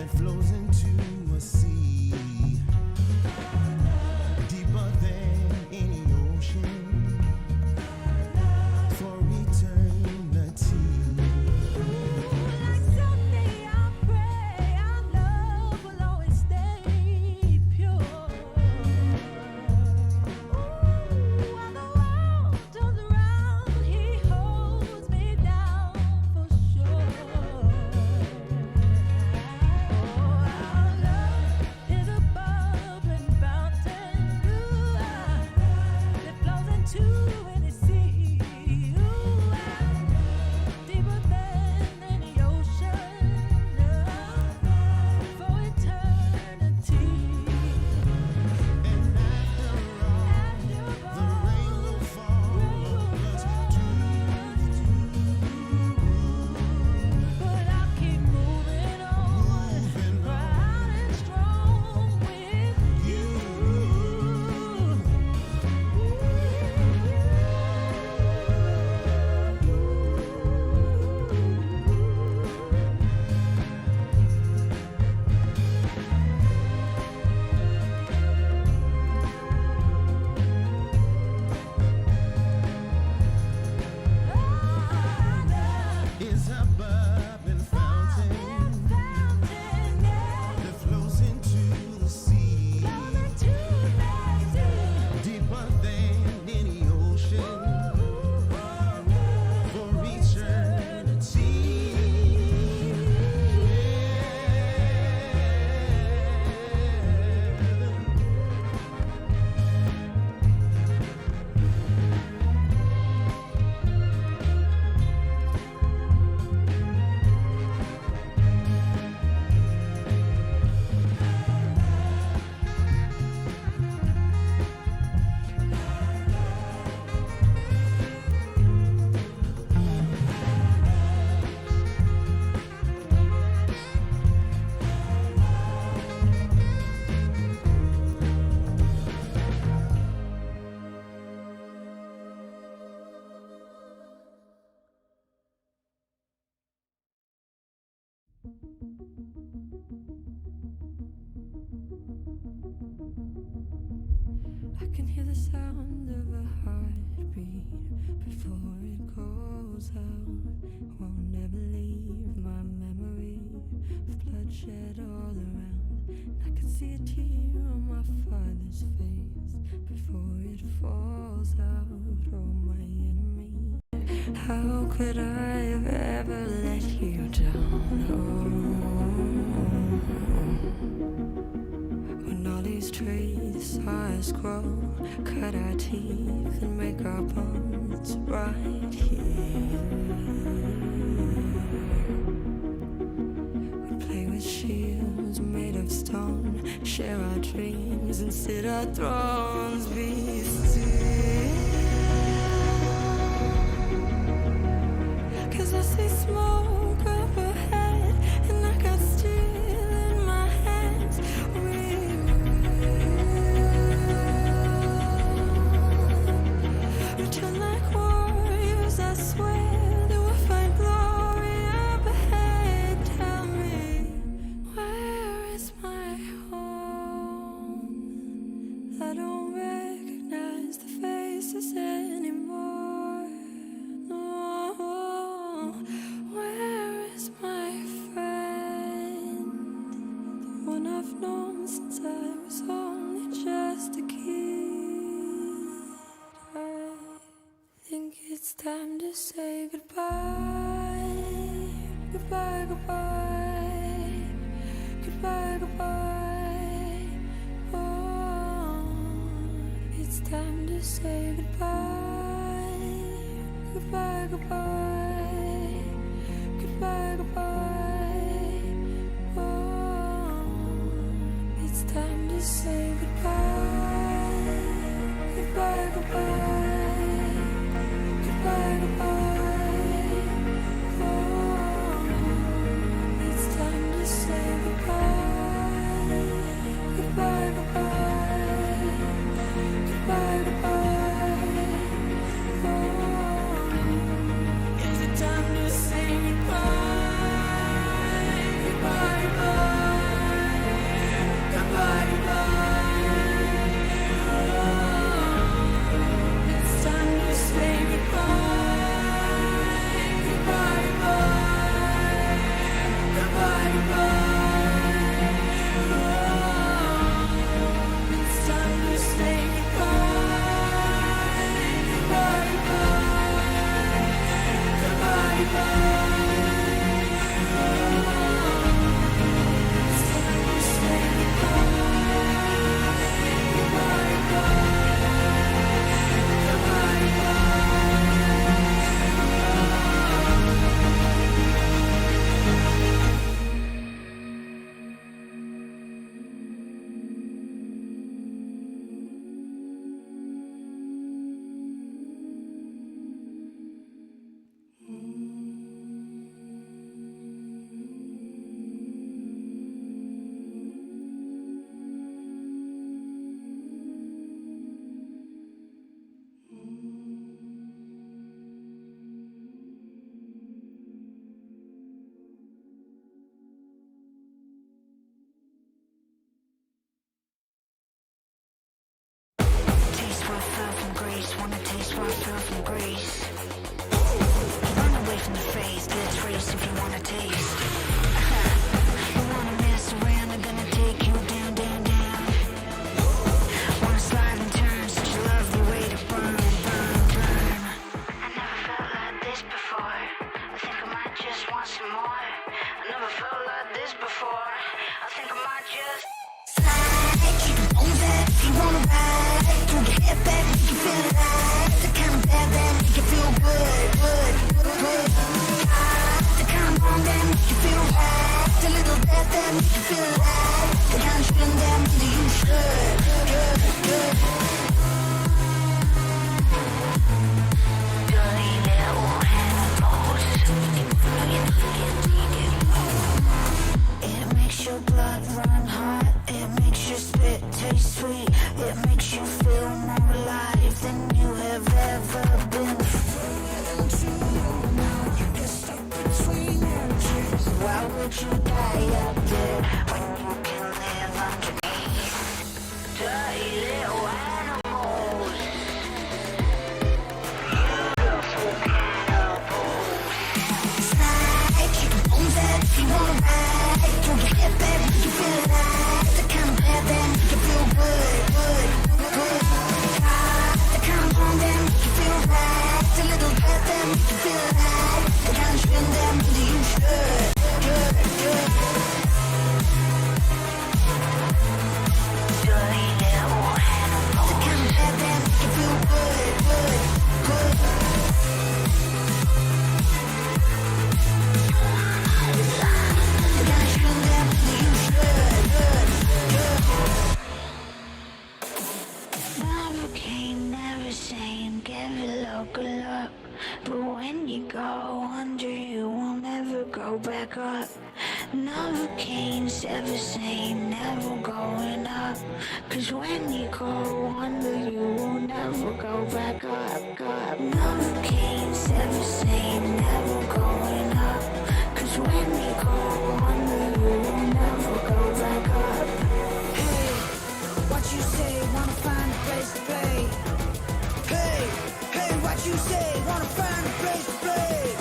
that flows into a sea deeper than any ocean for eternity. Someday I pray our love will always stay pure. While the world turns around, He holds me down for sure. Our love is a bubbling fountain that flows into any sea. Deeper than any ocean for eternity. And after all, the rain will fall on us But I'll keep moving on, proud and strong with you. is a bubbling fountain that flows into the sea deeper than any ocean for eternity. I can hear the sound of a heartbeat before it goes out. Won't ever leave my memory of bloodshed all around. I can see a tear on my father's face before it falls out. Oh, my enemy, how could I have ever let you down? When all these trees saw us grow, cut our teeth and make our bones right here. We play with shields made of stone, share our dreams and sit our thrones. Be still, 'cause I see smoke up ahead and I got steel in my hands. Return like warriors, I swear that we'll find glory up ahead. Tell me, where is my home? I don't recognize the faces anymore. No, where is my friend? The one I've known since I was only just a kid. I think it's time to say goodbye. Goodbye, goodbye. Goodbye, goodbye. Oh, it's time to say goodbye. Goodbye, goodbye. Goodbye, goodbye. Oh, it's time to say goodbye. Goodbye, goodbye. Goodbye, goodbye. Oh, it's time to say goodbye. Goodbye, goodbye. Goodbye, goodbye. Oh, is it time to say goodbye? Goodbye, goodbye. why I fell from grace. Run away from the face, let's race if you wanna taste. You wanna mess around, I'm gonna take you down, down, down. Wanna slide and turn, such a lovely way to burn, burn, burn. I never felt like this before. I think I might just want some more. I never felt like this before. I think I might just slide, keep it on that if you wanna ride. Throw your head back, make you feel alive. The kind of bad that make you feel good, good, good. The kind of wrong that make you feel right. The little bad that make you feel alive. The kind of feeling that maybe you should, good, good. Dirty little animals. It makes your blood run hot. It makes your spit taste sweet. It makes you feel more alive than you have ever been. Why would you die up there when you can live underneath? Dirty little animals. Beautiful cannibals. Slide, keep it on that if you wanna ride. Throw your head back, make you feel alive. The kind of bad that make you feel good, good, good. The kind of wrong that make you feel right. The little bad that make you feel alive. The kind of feeling that maybe you should, good, good. Dirty little animals. The kind of bad that make you feel good, good, good. The kind of feeling that maybe you should, good, good. Never came, never same, give it look, good luck. But when you go under, you will never go back up. Never came, never same, never going up. Cause when you go under, you will never go back up, up. Never came, never same, never going up. Cause when you go under, you will never go back up. Hey, what you say, wanna find a place to play? Hey, hey, what you say, wanna find a place to play?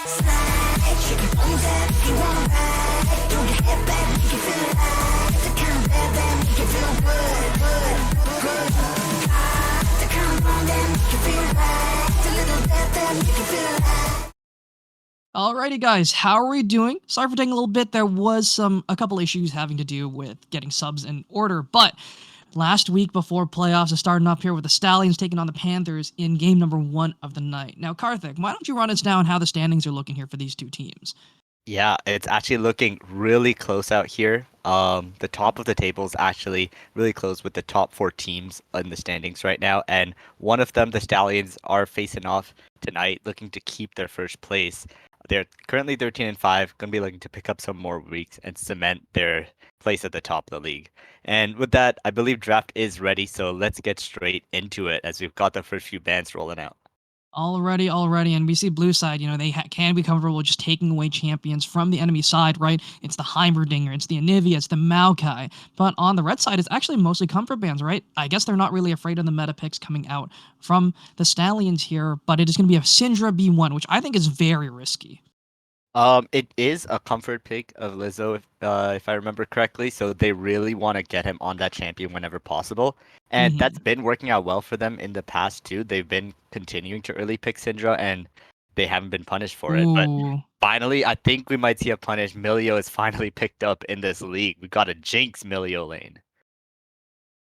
Slide, shake it on that if you wanna ride. Throw your head back, make you feel alive. The kind of bad that make you feel good, good, good. The kind of wrong that make you feel right. The little bad that make you feel alive. Alrighty, guys, how are we doing? Sorry for taking a little bit. There was a couple issues having to do with getting subs in order, but last week before playoffs is starting up here with the Stallions taking on the Panthers in game number 1 of the night. Now, Karthik, why don't you run us down how the standings are looking here for these two teams? Yeah, it's actually looking really close out here. The top of the table is actually really close with the top 4 teams in the standings right now, and one of them, the Stallions, are facing off tonight, looking to keep their first place. They're currently 13-5, going to be looking to pick up some more weeks and cement their place at the top of the league. And with that, I believe draft is ready, so let's get straight into it as we've got the first few bands rolling out. Already, and we see blue side, they can be comfortable just taking away champions from the enemy side, right? It's the Heimerdinger, it's the Anivia, it's the Maokai. But on the red side, it's actually mostly comfort bands, right? I guess they're not really afraid of the meta picks coming out from the Stallions here, but it is going to be a Syndra B1, which I think is very risky. It is a comfort pick of Lizzo, if I remember correctly. So they really want to get him on that champion whenever possible, and that's been working out well for them in the past too. They've been continuing to early pick Syndra, and they haven't been punished for it. But Ooh. finally, I think we might see a punish. Milio is finally picked up in this league. We got a Jinx Milio lane.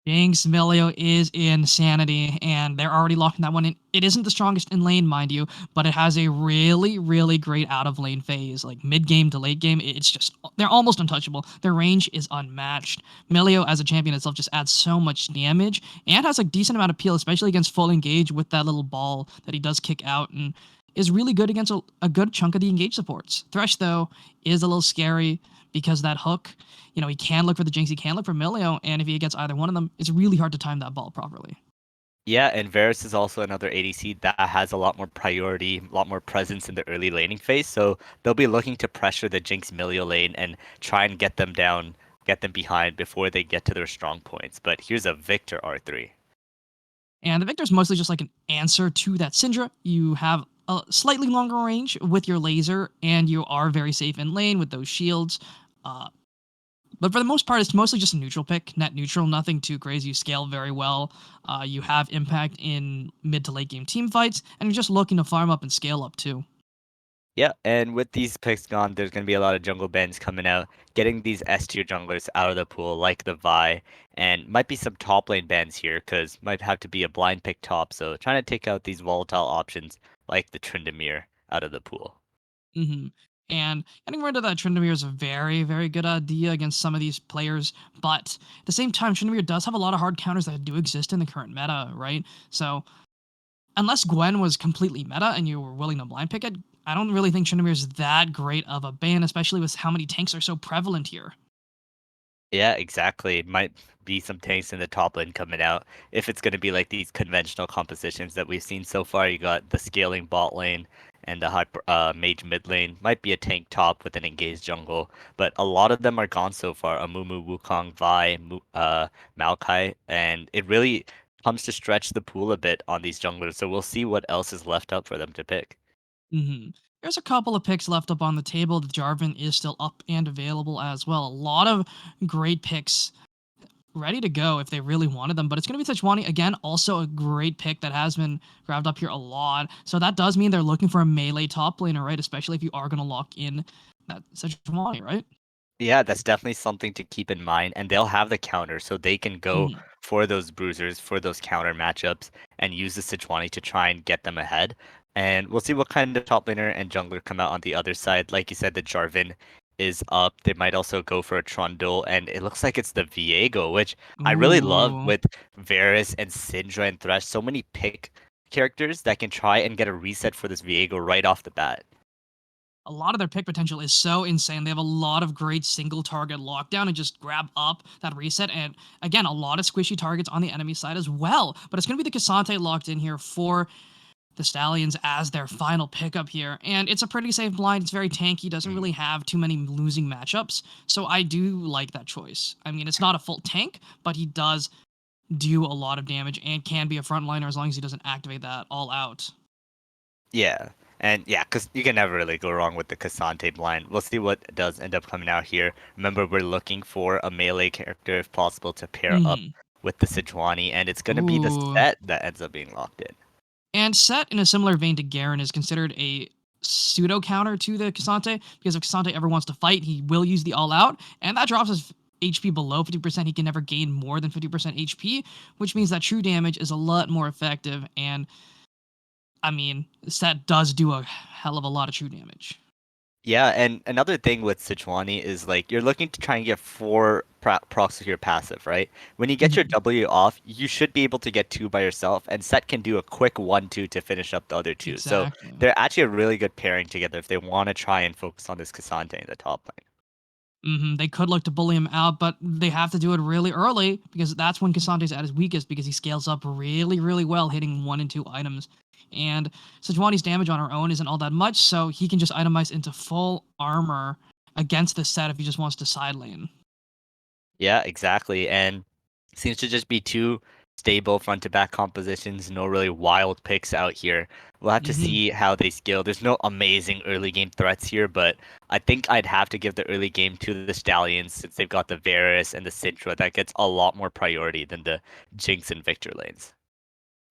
Jinx Milio is insanity, and they're already locking that one in. It isn't the strongest in lane, mind you, but it has a really, really great out of lane phase. Like mid game to late game, it's just, they're almost untouchable. Their range is unmatched. Milio as a champion itself just adds so much damage and has a decent amount of peel, especially against full engage with that little ball that he does kick out, and is really good against a good chunk of the engage supports. Thresh, though, is a little scary because that hook, he can look for the Jinx, he can look for Milio, and if he gets either one of them, it's really hard to time that ball properly. Yeah, and Varus is also another ADC that has a lot more priority, a lot more presence in the early laning phase. So they'll be looking to pressure the Jinx Milio lane and try and get them down, get them behind before they get to their strong points. But here's a Victor R3. And the Victor is mostly just like an answer to that Syndra. You have a slightly longer range with your laser, and you are very safe in lane with those shields. Uh, but for the most part, it's mostly just a neutral pick, net neutral, nothing too crazy. You scale very well. You have impact in mid to late game team fights, and you're just looking to farm up and scale up too. Yeah, and with these picks gone, there's going to be a lot of jungle bans coming out, getting these S tier junglers out of the pool, like the Vi, and might be some top lane bans here, because might have to be a blind pick top, so trying to take out these volatile options, like the Tryndamere, out of the pool. hmm And getting rid of that Tryndamere is a very, very good idea against some of these players. But at the same time, Tryndamere does have a lot of hard counters that do exist in the current meta, right? So unless Gwen was completely meta and you were willing to blind pick it, I don't really think Tryndamere is that great of a ban, especially with how many tanks are so prevalent here. Yeah, exactly. It might be some tanks in the top lane coming out. If it's going to be like these conventional compositions that we've seen so far, you got the scaling bot lane and the mage mid lane. Might be a tank top with an engaged jungle, but a lot of them are gone so far. Amumu, Wukong, Vi, Maokai, and it really comes to stretch the pool a bit on these junglers. So we'll see what else is left up for them to pick. There's a couple of picks left up on the table. The Jarvan is still up and available as well. A lot of great picks ready to go if they really wanted them. But it's going to be Sejuani again, also a great pick that has been grabbed up here a lot. So that does mean they're looking for a melee top laner, right? Especially if you are going to lock in that Sejuani, right? Yeah, that's definitely something to keep in mind, and they'll have the counter, so they can go Mhm. for those bruisers, for those counter matchups, and use the Sejuani to try and get them ahead. And we'll see what kind of top laner and jungler come out on the other side. Like you said, the Jarvan is up. They might also go for a Trundle, and it looks like it's the Viego, which I really love Ooh. with Varus and Syndra and Thresh. So many pick characters that can try and get a reset for this Viego right off the bat. A lot of their pick potential is so insane. They have a lot of great single target lockdown and just grab up that reset. And again, a lot of squishy targets on the enemy side as well. But it's going to be the Cassante locked in here for the Stallions as their final pickup here. And it's a pretty safe blind. It's very tanky, doesn't Mm. really have too many losing matchups. So I do like that choice. I mean, it's not a full tank, but he does do a lot of damage and can be a frontliner as long as he doesn't activate that all out. Yeah. And yeah, because you can never really go wrong with the Cassante blind. We'll see what does end up coming out here. Remember, we're looking for a melee character, if possible, to pair up hmm with the Sejuani, and it's going to be the Ooh. set that ends up being locked in. And Set, in a similar vein to Garen, is considered a pseudo counter to the Cassante because if Cassante ever wants to fight, he will use the all out, and that drops his HP below 50%. He can never gain more than 50% HP, which means that true damage is a lot more effective. And I mean, Set does do a hell of a lot of true damage. Yeah, and another thing with Sejuani is like you're looking to try and get four procs with your passive, right? When you get your Mhm. W off, you should be able to get two by yourself, and Set can do a quick 1-2 to finish up the other two. So Exactly. they're actually a really good pairing together if they want to try and focus on this Cassante in the top lane. They could look to bully him out, but they have to do it really early because that's when Cassante's at his weakest because he scales up really, really well, hitting 1 and 2 items. And Sejuani's damage on her own isn't all that much, so he can just itemize into full armor against this set if he just wants to side lane. Yeah, exactly. And seems to just be two stable front to back compositions, no really wild picks out here. We'll have to hmm see how they scale. There's no amazing early game threats here, but I think I'd have to give the early game to the Stallions since they've got the Varus and the Syndra. That gets a lot more priority than the Jinx and Victor lanes.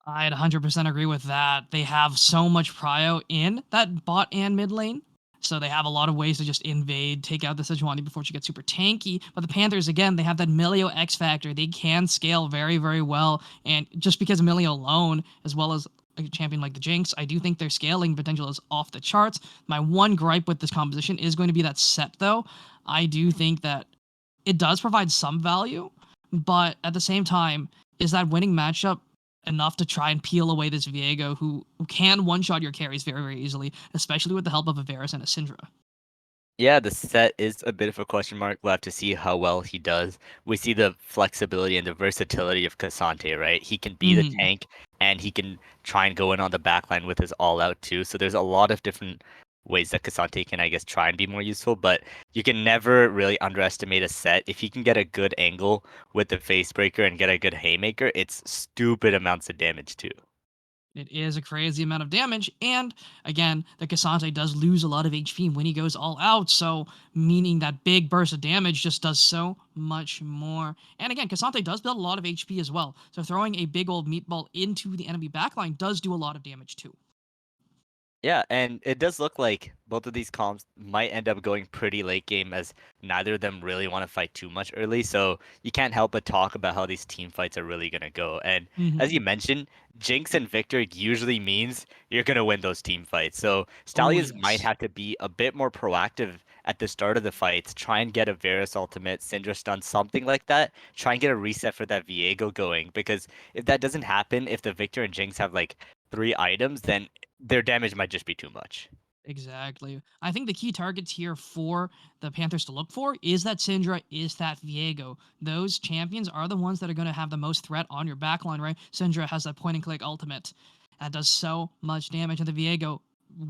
I'd 100% agree with that. They have so much prio in that bot and mid lane. So they have a lot of ways to just invade, take out the Sejuani before she gets super tanky. But the Panthers, again, they have that Milio X factor. They can scale very, very well. And just because of Milio alone, as well as a champion like the Jinx, I do think their scaling potential is off the charts. My one gripe with this composition is going to be that set, though. I do think that it does provide some value, but at the same time, is that winning matchup enough to try and peel away this Viego who can one shot your carries very, very easily, especially with the help of a Varus and a Syndra? Yeah, the set is a bit of a question mark. We'll have to see how well he does. We see the flexibility and the versatility of Cassante, right? He can be the hmm tank and he can try and go in on the backline with his all out too. So there's a lot of different ways that Kasante can, I guess, try and be more useful, but you can never really underestimate a set. If you can get a good angle with the face breaker and get a good haymaker, it's stupid amounts of damage too. It is a crazy amount of damage, and again, the Cassante does lose a lot of HP when he goes all out, so meaning that big burst of damage just does so much more. And again, Cassante does build a lot of HP as well, so throwing a big old meatball into the enemy backline does do a lot of damage too. Yeah, and it does look like both of these comps might end up going pretty late game as neither of them really want to fight too much early. So you can't help but talk about how these team fights are really going to go. And as Hmm. you mentioned, Jinx and Victor usually means you're going to win those team fights. So Oh, Stallions might yes. have to be a bit more proactive at the start of the fights, try and get a Varus ultimate, Syndra stun, something like that. Try and get a reset for that Viego going because if that doesn't happen, if the Victor and Jinx have like 3 items, then their damage might just be too much. Exactly. I think the key targets here for the Panthers to look for is that Syndra, is that Viego. Those champions are the ones that are going to have the most threat on your backline, right? Syndra has that point and click ultimate that does so much damage, and the Viego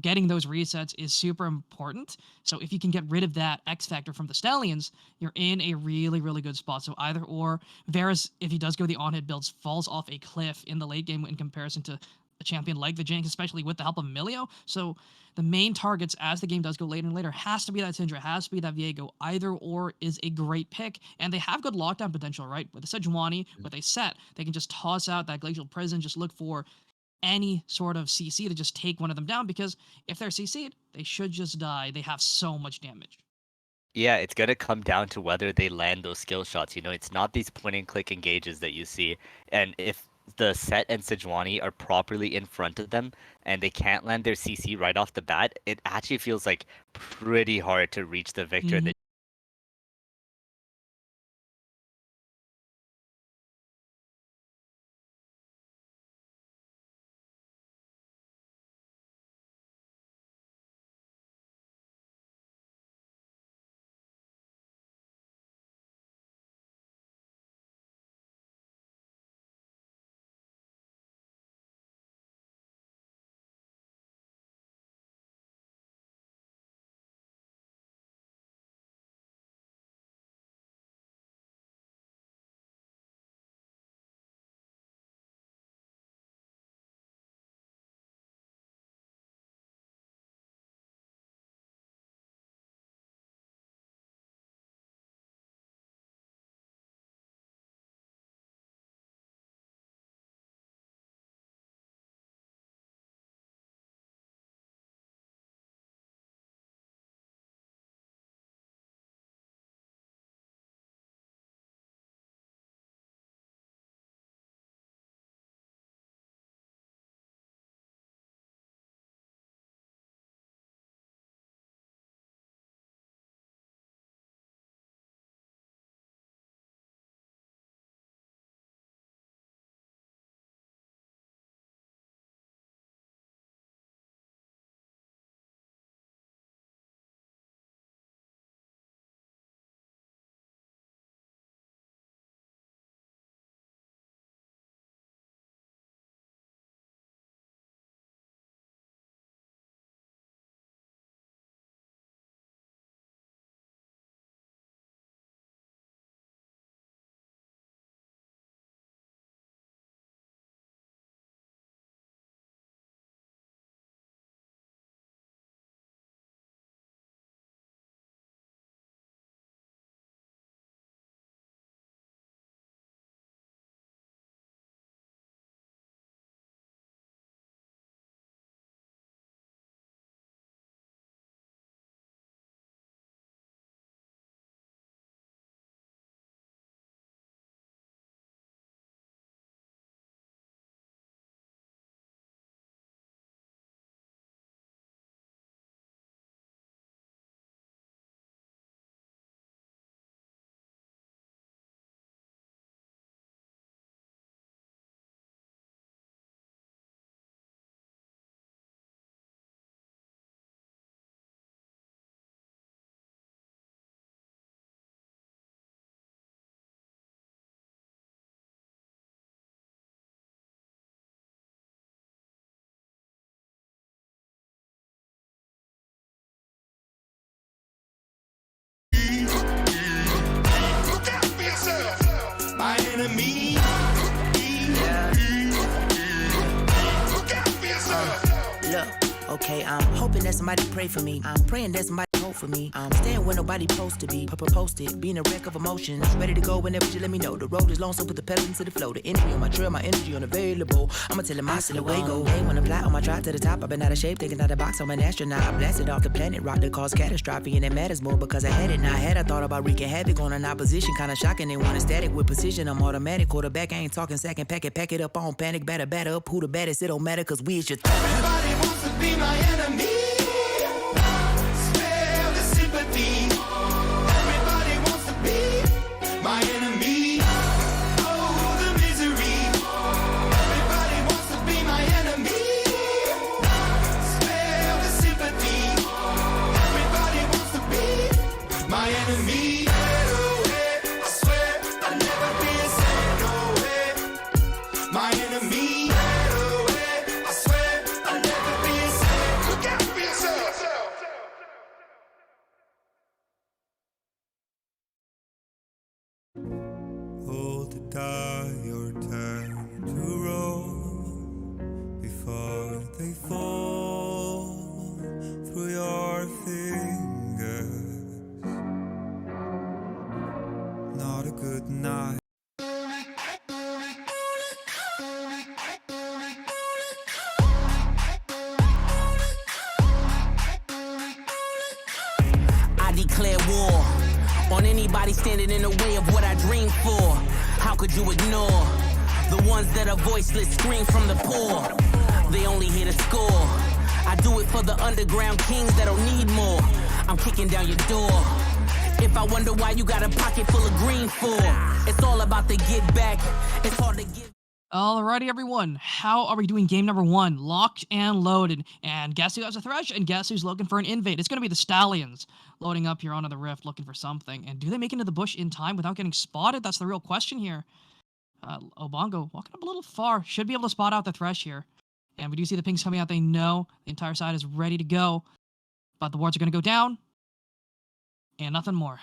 getting those resets is super important. So if you can get rid of that X factor from the Stallions, you're in a really, really good spot. So either or, Varus, if he does go the on-hit builds, falls off a cliff in the late game in comparison to a champion like the Jinx, especially with the help of Emilio. So the main targets as the game does go later and later has to be that Syndra, has to be that Viego. Either or is a great pick, and they have good lockdown potential, right? With a Sejuani, with a set, they can just toss out that Glacial Prison, just look for any sort of CC to just take one of them down, because if they're CC'd, they should just die. They have so much damage. Yeah, it's gonna come down to whether they land those skill shots. It's not these point and click engages that you see. And if the Set and Sejuani are properly in front of them and they can't land their CC right off the bat, it actually feels like pretty hard to reach the victor. Mhm. Okay, I'm hoping that somebody pray for me. I'm praying that somebody hope for me. I'm staying where nobody supposed to be. Posted, being a wreck of emotions. Ready to go whenever you let me know. The road is long, so put the pedal into the flow. The energy on my trail, my energy unavailable. I'ma tell him I still away go. Hey, when I fly on my drive to the top, I've been out of shape, thinking out of the box. I'm an astronaut. I blasted off the planet, rock that caused catastrophe, and it matters more because I had it. Now I had I thought about wreaking havoc on an opposition, kinda shocking. They want a static with precision. I'm automatic, quarterback. I ain't talking second. Pack it up on panic, batter up. Who the baddest? It don't matter, cause we is your Everybody wants to be my enemy. Spare the sympathy. Everybody wants to be my enemy. Oh, the misery. Everybody wants to be my enemy. Spare the sympathy. Everybody wants to be my enemy. I swear I'll never be a saint. No way. My enemy. I swear I'll never be a saint. Look out for yourself. Hold the die your turn to roll before they fall through your fingers. Not a good night. I declare war on anybody standing in the way of what I dream for. How could you ignore the ones that are voiceless, scream from the poor? They only here to score. I do it for the underground kings that don't need more. I'm kicking down your door. If I wonder why you got a pocket full of green for, it's all about the get back. It's hard to get. Alrighty, everyone. How are we doing game number 1? Locked and loaded. And guess who has a Thresh? And guess who's looking for an invade? It's going to be the Stallions loading up here onto the Rift looking for something. And do they make it into the bush in time without getting spotted? That's the real question here. Obongo walking up a little far. Should be able to spot out the Thresh here. And we do see the pings coming out. They know the entire side is ready to go. But the wards are going to go down. And nothing more.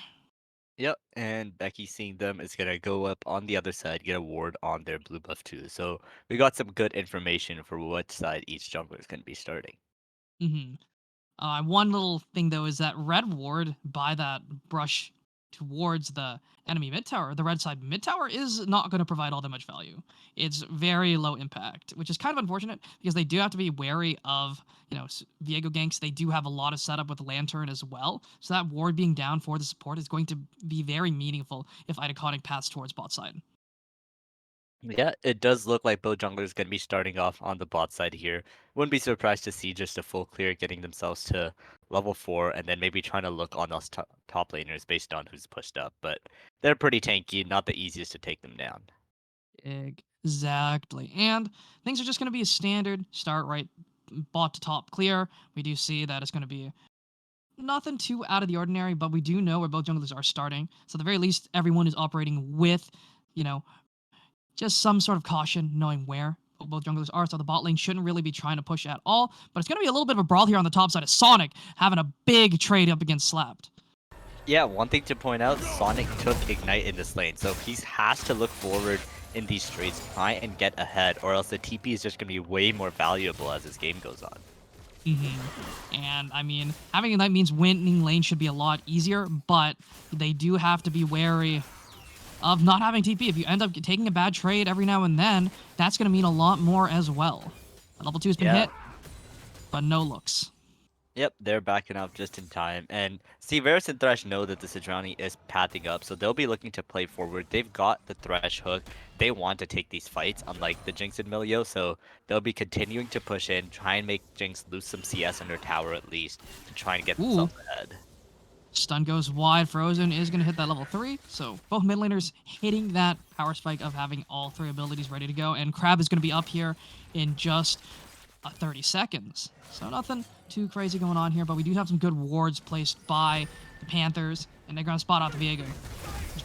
Yep, and Becky seeing them is gonna go up on the other side, get a ward on their blue buff too. So we got some good information for what side each jungler is gonna be starting. Mm-hmm. One little thing though is that red ward by that brush towards the enemy mid tower, the red side mid tower is not going to provide all that much value. It's very low impact, which is kind of unfortunate because they do have to be wary of, Viego ganks. They do have a lot of setup with Lantern as well, so that ward being down for the support is going to be very meaningful if Iconic paths towards bot side. Yeah, it does look like both junglers gonna be starting off on the bot side here. Wouldn't be surprised to see just a full clear getting themselves to level 4 and then maybe trying to look on us top laners based on who's pushed up. But they're pretty tanky, not the easiest to take them down. Exactly. And things are just going to be a standard start right bot to top clear. We do see that it's going to be nothing too out of the ordinary, but we do know where both junglers are starting. So at the very least, everyone is operating with, just some sort of caution, knowing where both junglers are. So the bot lane shouldn't really be trying to push at all. But it's going to be a little bit of a brawl here on the top side of Sonic having a big trade up against Slapped. Yeah, one thing to point out, Sonic took Ignite in this lane, so he has to look forward in these trades, try and get ahead, or else the TP is just going to be way more valuable as this game goes on. And I mean, having Ignite means winning lane should be a lot easier, but they do have to be wary of not having TP. If you end up taking a bad trade every now and then, that's going to mean a lot more as well. Level 2 has been hit, but no looks. Yep, they're backing up just in time. And see, Varus and Thresh know that the Sejuani is pathing up, so they'll be looking to play forward. They've got the Thresh hook. They want to take these fights, unlike the Jinx and Milio, so they'll be continuing to push in, try and make Jinx lose some CS under tower at least, to try and get themselves ahead. Stun goes wide. Frozen is going to hit that level 3. So both mid laners hitting that power spike of having all 3 abilities ready to go. And Crab is going to be up here in just 30 seconds. So nothing too crazy going on here, but we do have some good wards placed by the Panthers. And they're going to spot out the Viego.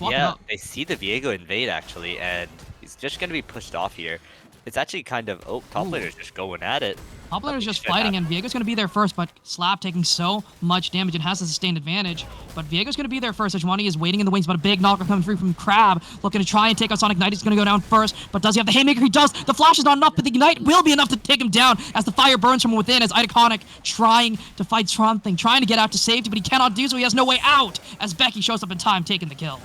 Yeah, they see the Viego invade actually, and he's just going to be pushed off here. It's actually kind of, top laner's just going at it. Top laner is just should fighting, happen. and Viego's going to be there first, but Slap taking so much damage and has a sustained advantage. But Viego's going to be there first. Sejuani is waiting in the wings, but a big knocker coming through from Crab, looking to try and take out Sonic Knight. He's going to go down first, but does he have the Haymaker? He does. The flash is not enough, but the Ignite will be enough to take him down as the fire burns from within, as Iconic trying to fight something, trying to get out to safety, but he cannot do so. He has no way out, as Becky shows up in time, taking the kill.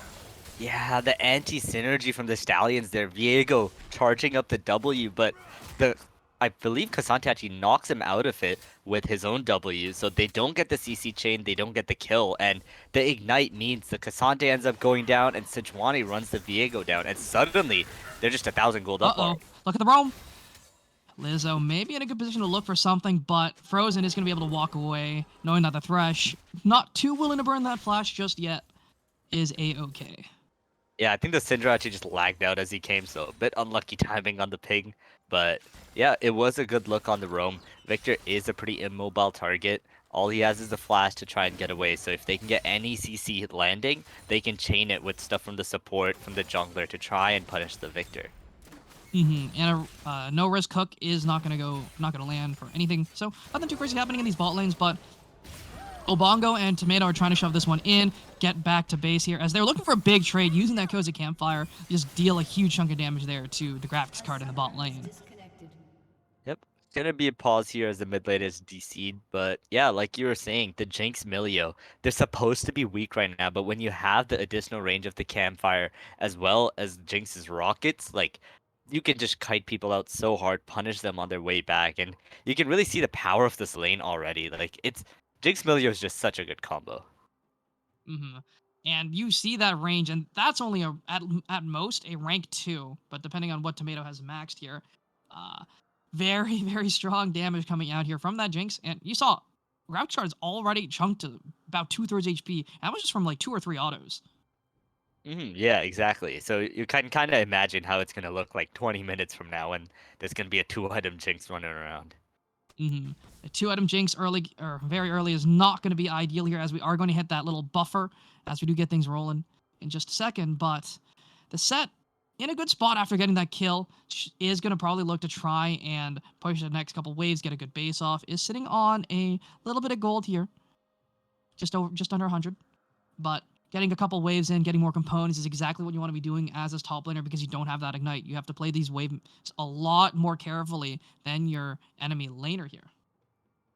Yeah, the anti-synergy from the Stallions there. Viego charging up the W, but I believe Cassante actually knocks him out of it with his own W, so they don't get the CC chain, they don't get the kill, and the Ignite means the Cassante ends up going down, and Sejuani runs the Viego down, and suddenly they're just 1,000 gold up. Uh-oh. Look at the roam. Lizzo maybe in a good position to look for something, but Frozen is going to be able to walk away, knowing that the Thresh, not too willing to burn that flash just yet, is A-okay. Yeah, I think the Syndra actually just lagged out as he came, so a bit unlucky timing on the ping. But yeah, it was a good look on the roam. Victor is a pretty immobile target. All he has is the flash to try and get away. So if they can get any CC landing, they can chain it with stuff from the support, from the jungler to try and punish the Victor. And a no risk hook is not gonna land for anything. So nothing too crazy happening in these bot lanes, but Obongo and Tomato are trying to shove this one in, get back to base here, as they're looking for a big trade, using that Cozy Campfire, just deal a huge chunk of damage there to the graphics card in the bot lane. Yep. It's gonna be a pause here as the mid lane is DC'd, but yeah, like you were saying, the Jinx Milio, they're supposed to be weak right now, but when you have the additional range of the Campfire, as well as Jinx's rockets, like, you can just kite people out so hard, punish them on their way back, and you can really see the power of this lane already. Like, Jinx Milio is just such a good combo. And you see that range, and that's only at most a rank 2, but depending on what Tomato has maxed here, very, very strong damage coming out here from that Jinx. And you saw graphics card is already chunked to about 2/3 HP. That was just from like 2 or 3 autos. Yeah, exactly. So you can kind of imagine how it's gonna look like 20 minutes from now when there's gonna be a 2-item Jinx running around. A 2-item Jinx early or very early is not going to be ideal here, as we are going to hit that little buffer as we do get things rolling in just a second. But the set in a good spot after getting that kill is going to probably look to try and push the next couple waves, get a good base off. Is sitting on a little bit of gold here, just under 100, but getting a couple waves in, getting more components is exactly what you want to be doing as this top laner, because you don't have that Ignite. You have to play these waves a lot more carefully than your enemy laner here.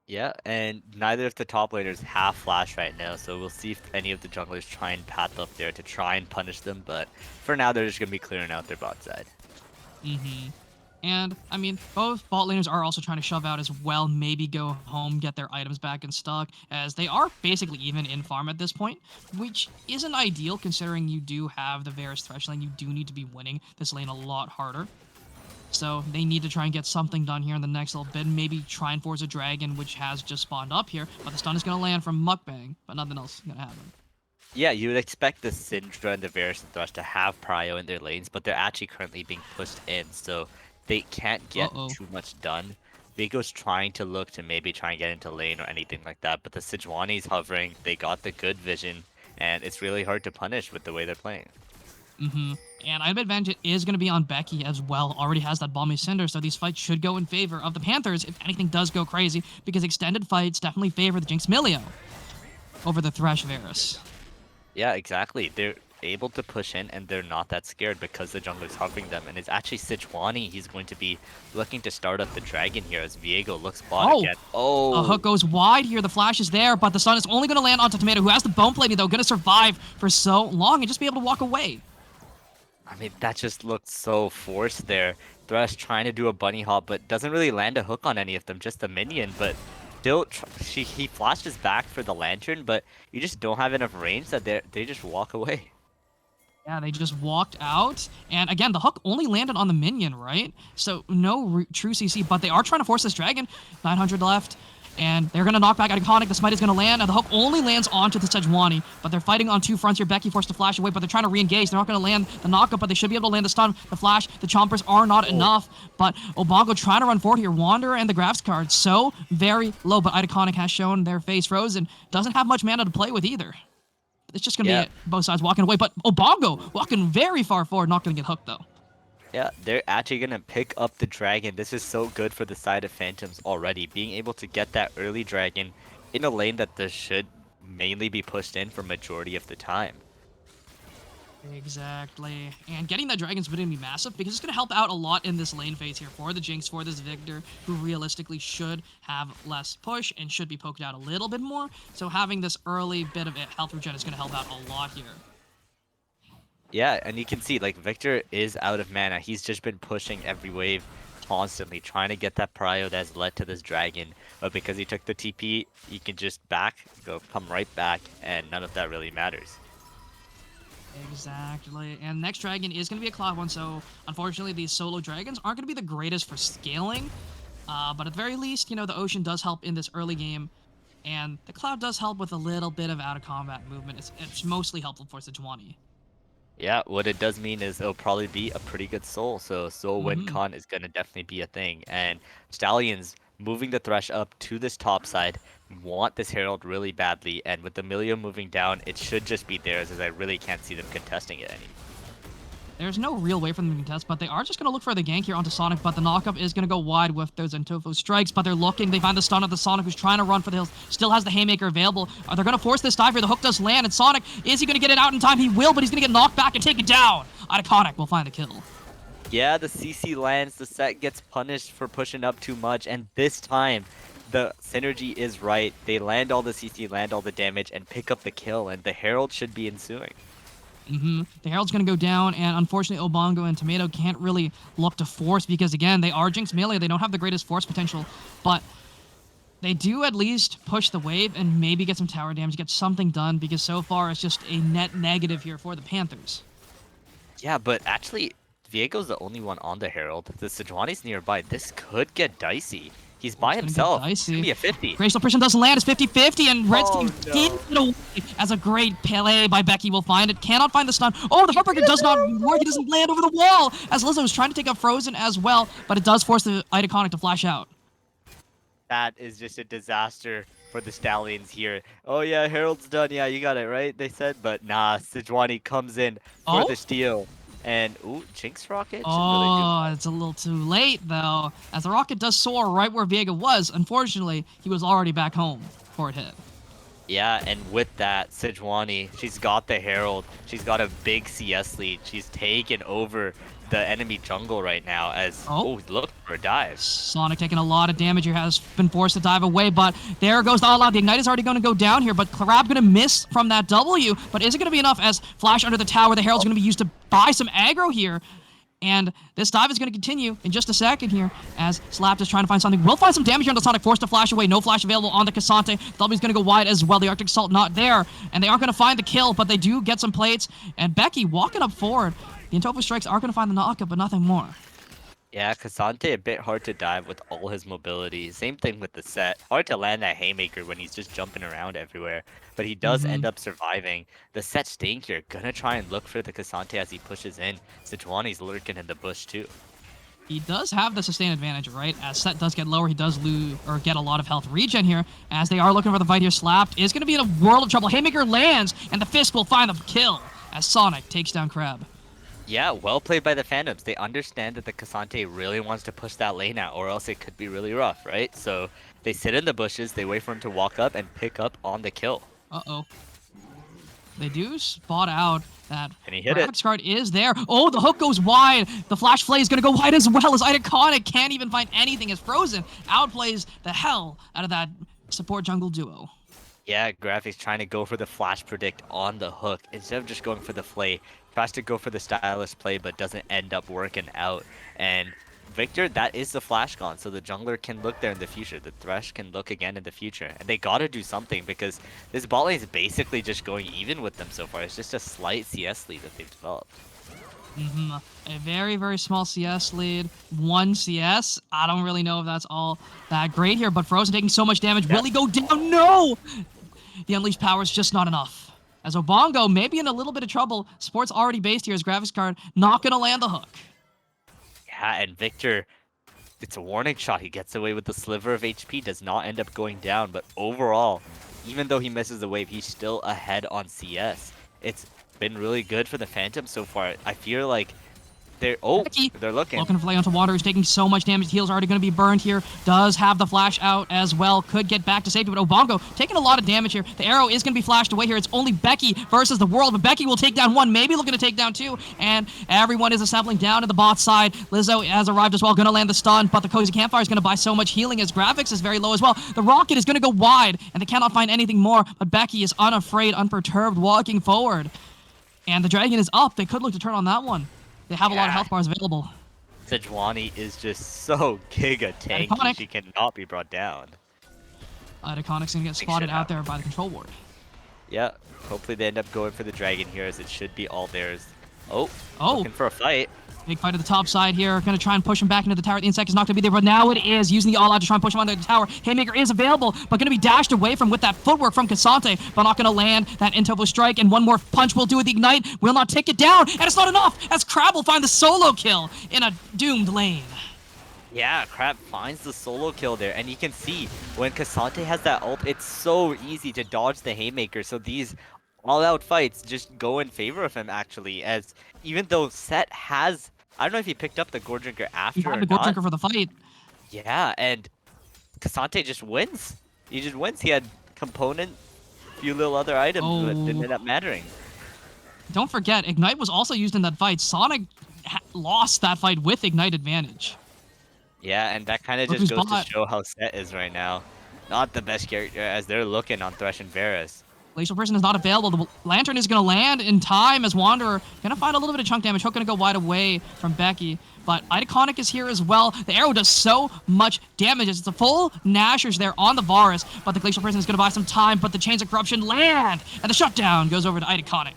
Yeah, and neither of the top laners have flash right now, so we'll see if any of the junglers try and path up there to try and punish them, but for now they're just going to be clearing out their bot side. And, I mean, both bot laners are also trying to shove out as well, maybe go home, get their items back in stock, as they are basically even in farm at this point, which isn't ideal considering you do have the Varus Thresh lane. You do need to be winning this lane a lot harder. So they need to try and get something done here in the next little bit, maybe try and force a dragon, which has just spawned up here, but the stun is going to land from Mukbang, but nothing else is going to happen. Yeah, you would expect the Syndra and the Varus Thrush to have prio in their lanes, but they're actually currently being pushed in, so they can't get too much done. Vigo's trying to look to maybe try and get into lane or anything like that, but the Sejuani's hovering, they got the good vision, and it's really hard to punish with the way they're playing. And item advantage is going to be on Becky as well. Already has that Balmy Cinder, so these fights should go in favor of the Panthers if anything does go crazy, because extended fights definitely favor the Jinx Milio over the Thresh Varus. Yeah, exactly. They're able to push in, and they're not that scared because the jungler's hovering them. And it's actually Sejuani. He's going to be looking to start up the dragon here as Viego looks bot again. A hook goes wide here. The flash is there, but the stun is only going to land onto Tomato, who has the bone plating, though, going to survive for so long and just be able to walk away. I mean, that just looked so forced there. Thresh trying to do a bunny hop, but doesn't really land a hook on any of them, just a minion. But still, he flashes back for the lantern, but you just don't have enough range that they just walk away. Yeah, they just walked out. And again, the hook only landed on the minion, right? So no true CC, but they are trying to force this dragon. 900 left. And they're going to knock back Iconic. The smite is going to land, and the hook only lands onto the Sejuani. But they're fighting on two fronts here. Becky forced to flash away, but they're trying to re-engage. They're not going to land the knockup, but they should be able to land the stun. The flash, the chompers are not enough. But Obongo trying to run forward here. Wanderer and the grabs card so very low, but Iconic has shown their face frozen. Doesn't have much mana to play with either. It's just going to be both sides walking away. But Obongo walking very far forward, not going to get hooked, though. Yeah, they're actually gonna pick up the dragon. This is so good for the side of Phantoms already. Being able to get that early dragon in a lane that this should mainly be pushed in for majority of the time. Exactly. And getting that dragon's going to be massive because it's going to help out a lot in this lane phase here for the Jinx, for this Victor, who realistically should have less push and should be poked out a little bit more. So having this early bit of health regen is going to help out a lot here. Yeah, and you can see like Victor is out of mana. He's just been pushing every wave constantly, trying to get that prio that's led to this dragon. But because he took the TP, he can just come right back, and none of that really matters. Exactly. And next dragon is going to be a Cloud one, so unfortunately these solo dragons aren't going to be the greatest for scaling. But at the very least, you know, the Ocean does help in this early game. And the Cloud does help with a little bit of out-of-combat movement. It's mostly helpful for Sejuani. Yeah, what it does mean is it'll probably be a pretty good soul. So soul win con is gonna definitely be a thing. And Stallions moving the Thresh up to this top side want this Herald really badly. And with the Milio moving down, it should just be theirs, as I really can't see them contesting it anymore. There's no real way for them to contest, but they are just going to look for the gank here onto Sonic, but the knockup is going to go wide with those Entofo strikes, but they're looking. They find the stun of the Sonic, who's trying to run for the hills, still has the Haymaker available. Are they going to force this dive here? The hook does land, and Sonic, is he going to get it out in time? He will, but he's going to get knocked back and take it down. Iconic will find the kill. Yeah, the CC lands, the set gets punished for pushing up too much, and this time, the synergy is right. They land all the CC, land all the damage, and pick up the kill, and the Herald should be ensuing. The Herald's going to go down, and unfortunately, Obongo and Tomato can't really look to force because, again, they are Jinx melee. They don't have the greatest force potential, but they do at least push the wave and maybe get some tower damage, get something done, because so far it's just a net negative here for the Panthers. Yeah, but actually, Viego's the only one on the Herald. The Sejuani's nearby. This could get dicey. He's by himself. It's gonna be a 50. Graceful Person doesn't land. It's 50-50, and Red Oh, Team no. gives it away as a great play by Becky will find it. Cannot find the stun. Oh, the Heartbreaker does not work. He doesn't land over the wall, as Lizzo is trying to take up Frozen as well, but it does force the Iconic to flash out. That is just a disaster for the Stallions here. Oh yeah, Herald's done. Yeah, you got it right, they said. But nah, Sejuani comes in for the steal. And, ooh, Jinx Rocket? Oh, it's a little too late, though, as the rocket does soar right where Viego was. Unfortunately, he was already back home before it hit. Yeah, and with that, Sejuani, she's got the Herald. She's got a big CS lead. She's taken over the enemy jungle right now as, look for a dive. Sonic taking a lot of damage here, has been forced to dive away, but there goes the all-out. The Ignite is already going to go down here, but Crab going to miss from that W, but is it going to be enough as Flash under the tower? The Herald's going to be used to buy some aggro here, and this dive is going to continue in just a second here as Slapped is trying to find something. Will find some damage here on the Sonic, forced to flash away. No flash available on the Cassante. W is going to go wide as well. The Arctic Assault not there, and they aren't going to find the kill, but they do get some plates, and Becky walking up forward. The Entofo strikes are going to find the knockup, but nothing more. Yeah, Cassante a bit hard to dive with all his mobility. Same thing with the set. Hard to land that Haymaker when he's just jumping around everywhere. But he does end up surviving. The set staying here, gonna try and look for the Cassante as he pushes in. Sejuani's lurking in the bush too. He does have the sustain advantage, right? As Set does get lower, he does lose or get a lot of health regen here. As they are looking for the fight here, Slapped is going to be in a world of trouble. Haymaker lands, and the Fist will find the kill as Sonic takes down Crab. Yeah, well played by the Phantoms. They understand that the Cassante really wants to push that lane out, or else it could be really rough, right? So they sit in the bushes, they wait for him to walk up and pick up on the kill. Uh-oh. They do spot out that And he hit it. Graphics card is there. Oh, the hook goes wide. The Flash Flay is going to go wide as well as Iconic can't even find anything as Frozen outplays the hell out of that support jungle duo. Yeah, Graphics trying to go for the flash predict on the hook instead of just going for the flay. Tries to go for the stylish play but doesn't end up working out. And Victor, that is the flash gone, so the jungler can look there in the future. The Thresh can look again in the future. And they gotta do something because this bot lane is basically just going even with them so far. It's just a slight CS lead that they've developed. A very, very small CS lead. 1 CS. I don't really know if that's all that great here, but Frozen taking so much damage. Will he go down? No! The Unleashed power is just not enough. As Obongo may be in a little bit of trouble. Sport's already based here as graphics card. Not going to land the hook. Yeah, and Victor, it's a warning shot. He gets away with the sliver of HP. Does not end up going down, but overall, even though he misses the wave, he's still ahead on CS. It's been really good for the Phantom so far. I feel like Becky they're looking. looking for play onto water. Is taking so much damage. Heal's already going to be burned here. Does have the flash out as well. Could get back to safety, but Obongo taking a lot of damage here. The arrow is going to be flashed away here. It's only Becky versus the world, but Becky will take down one, maybe looking to take down two, and everyone is assembling down to the bot side. Lizzo has arrived as well, going to land the stun, but the Cozy Campfire is going to buy so much healing as graphics is very low as well. The rocket is going to go wide, and they cannot find anything more, but Becky is unafraid, unperturbed, walking forward. And the dragon is up. They could look to turn on that one. They have a lot of health bars available. Sejuani is just so giga tanky. Iconic. She cannot be brought down. Iconic's gonna get spotted out there by the control ward. Yeah, hopefully they end up going for the dragon here, as it should be all theirs. Oh. Looking for a fight. Big fight at the top side here. Gonna try and push him back into the tower. The insect is not gonna be there, but now it is. Using the all-out to try and push him under the tower. Haymaker is available, but gonna be dashed away from with that footwork from Cassante, but not gonna land that Intovo strike, and one more punch will do with the ignite. Will not take it down, and it's not enough, as Crab will find the solo kill in a doomed lane. Yeah, Crab finds the solo kill there, and you can see when Cassante has that ult, it's so easy to dodge the Haymaker, so these all-out fights just go in favor of him, actually, as even though Set has... I don't know if he picked up the Gore Drinker after He or had the Gold not. Drinker for the fight. Yeah, and Cassante just wins. He just wins. He had component, few little other items that didn't end up mattering. Don't forget, Ignite was also used in that fight. Sonic lost that fight with Ignite advantage. Yeah, and that kind of Look just who's goes bot. to show how Set is right now. Not the best character as they're looking on Thresh and Varus. Glacial Person is not available. The Lantern is going to land in time as Wanderer. Going to find a little bit of chunk damage. Hook going to go wide away from Becky. But Iconic is here as well. The arrow does so much damage. It's a full Nashers there on the Varus. But the Glacial Person is going to buy some time. But the Chains of Corruption land. And the shutdown goes over to Iconic.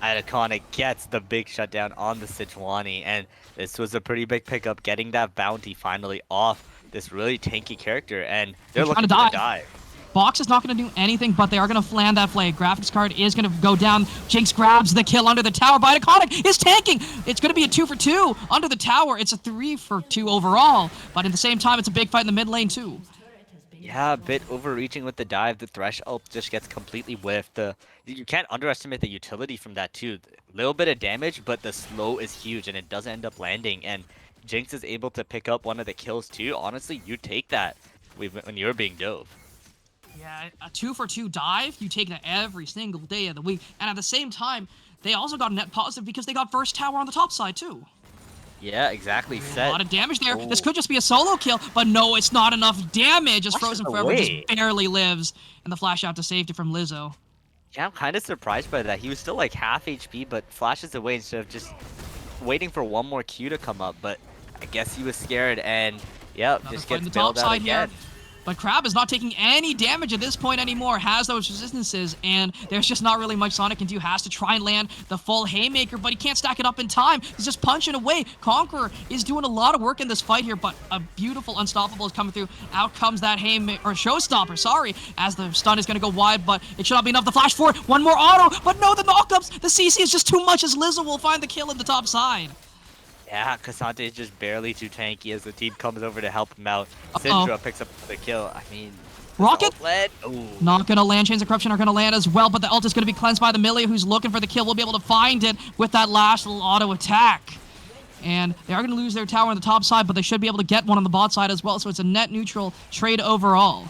Iconic gets the big shutdown on the Sejuani. And this was a pretty big pickup, getting that bounty finally off this really tanky character. And they're looking for the dive. Box is not going to do anything, but they are going to land that flag. Graphics card is going to go down. Jinx grabs the kill under the tower, but Iconic is tanking. It's going to be a 2 for 2 under the tower. It's a 3 for 2 overall, but at the same time, it's a big fight in the mid lane too. Yeah, a bit overreaching with the dive. The Thresh ult just gets completely whiffed. You can't underestimate the utility from that too. Little bit of damage, but the slow is huge, and it doesn't end up landing. And Jinx is able to pick up one of the kills too. Honestly, you take that when you're being dove. Yeah, a 2 for 2 dive, you take that every single day of the week. And at the same time, they also got a net positive because they got first tower on the top side too. Yeah, exactly. A lot of damage there. This could just be a solo kill, but no, it's not enough damage as Frozen Forever just barely lives. And the flash out to safety from Lizzo. Yeah, I'm kind of surprised by that. He was still like half HP, but flashes away instead of just waiting for one more Q to come up. But I guess he was scared, and yep, just gets bailed out again. Here. But Crab is not taking any damage at this point anymore, has those resistances, and there's just not really much Sonic can do. Has to try and land the full Haymaker, but he can't stack it up in time. He's just punching away. Conqueror is doing a lot of work in this fight here, but a beautiful Unstoppable is coming through. Out comes that Haymaker, or Showstopper, sorry, as the stun is going to go wide, but it should not be enough. The flash forward, one more auto, but no, the knockups, the CC is just too much as Lizzo will find the kill at the top side. Yeah, Cassante is just barely too tanky as the team comes over to help him out. Syndra picks up the kill. I mean, Rocket? Ooh. Not gonna land. Chains of Corruption are gonna land as well, but the ult is gonna be cleansed by the Millia, who's looking for the kill. Will be able to find it with that last little auto attack. And they are gonna lose their tower on the top side, but they should be able to get one on the bot side as well, so it's a net neutral trade overall.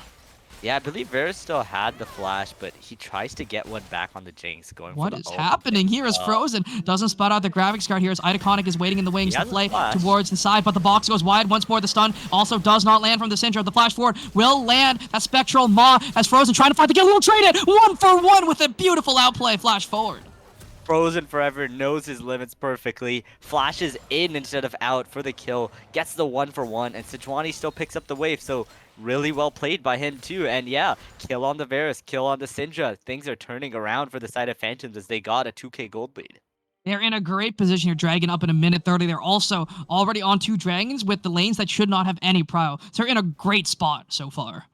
Yeah, I believe Varus still had the flash, but he tries to get one back on the Jinx. What is happening here is Frozen. Doesn't spot out the graphics card here as Iconic is waiting in the wings to play towards the side, but the box goes wide once more. The stun also does not land from the Syndra. The flash forward will land. That Spectral Maw as Frozen trying to find the kill. Will trade it 1 for 1 with a beautiful outplay. Flash forward. Frozen Forever knows his limits perfectly, flashes in instead of out for the kill, gets the 1 for 1, and Sejuani still picks up the wave, so really well played by him too. And yeah, kill on the Varus, kill on the Syndra. Things are turning around for the side of Phantoms as they got a 2k gold lead. They're in a great position here, Dragon up in a minute 30. They're also already on 2 dragons with the lanes that should not have any prio. So they're in a great spot so far.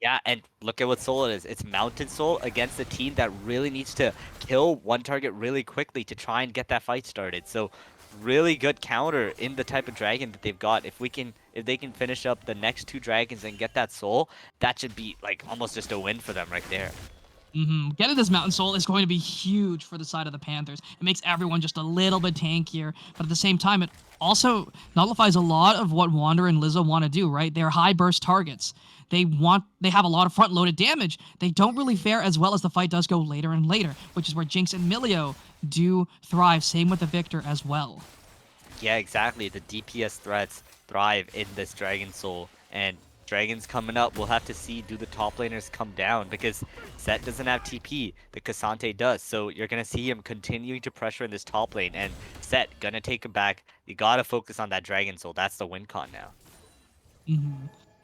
Yeah, and look at what Soul it is. It's Mountain Soul against a team that really needs to kill one target really quickly to try and get that fight started. So really good counter in the type of dragon that they've got. If they can finish up the next 2 dragons and get that Soul, that should be like almost just a win for them right there. Getting this Mountain Soul is going to be huge for the side of the Panthers. It makes everyone just a little bit tankier, but at the same time, it also nullifies a lot of what Wander and Lizzo want to do, right? They're high burst targets. They have a lot of front loaded damage. They don't really fare as well as the fight does go later and later, which is where Jinx and Milio do thrive. Same with the Victor as well. Yeah, exactly. The DPS threats thrive in this Dragon Soul, and Dragon's coming up. We'll have to see, do the top laners come down, because Set doesn't have TP, the Cassante does, so you're gonna see him continuing to pressure in this top lane, and Set gonna take him back. You gotta focus on that Dragon Soul. That's the win con now.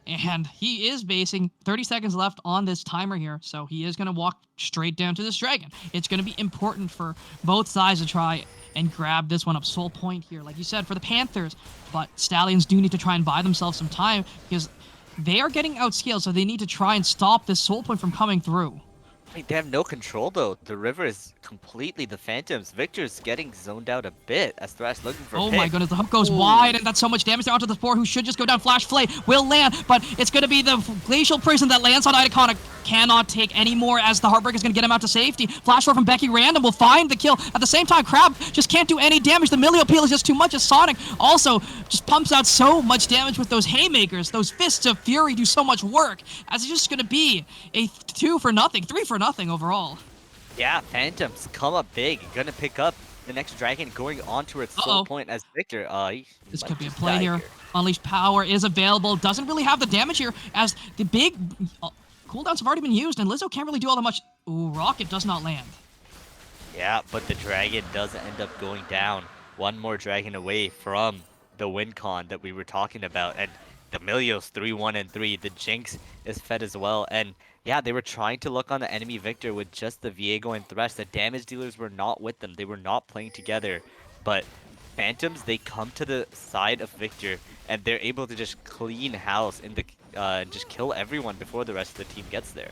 And he is basing 30 seconds left on this timer here, so he is going to walk straight down to this dragon. It's going to be important for both sides to try and grab this one up. Soul point here, like you said, for the Panthers, but Stallions do need to try and buy themselves some time because they are getting outscaled, so they need to try and stop this soul point from coming through. I mean, they have no control though. The river is completely the Phantoms. Victor's getting zoned out a bit as Thresh looking for Oh pick. my goodness, the hook goes wide, and that's so much damage there onto the Spore, who should just go down. Flash Flay will land, but it's going to be the Glacial Prison that lands on Iconic. Cannot take any more as the Heartbreak is going to get him out to safety. Flash Roar from Becky Random will find the kill. At the same time, Crab just can't do any damage. The Milio Peel is just too much as Sonic also just pumps out so much damage with those haymakers. Those Fists of Fury do so much work, as it's just going to be a 2 for nothing, 3 for nothing overall. Yeah, Phantoms come up big. Gonna pick up the next dragon going on to its soul point as Victor. This might could be a just play die here. Unleashed Power is available. Doesn't really have the damage here as the big cooldowns have already been used, and Lizzo can't really do all that much. Ooh, Rocket does not land. Yeah, but the dragon does end up going down. One more dragon away from the win con that we were talking about. And the Milio's 3-1-3. The Jinx is fed as well. And yeah, they were trying to look on the enemy Victor with just the Viego and Thresh. The damage dealers were not with them. They were not playing together. But Phantoms, they come to the side of Victor, and they're able to just clean house in the just kill everyone before the rest of the team gets there.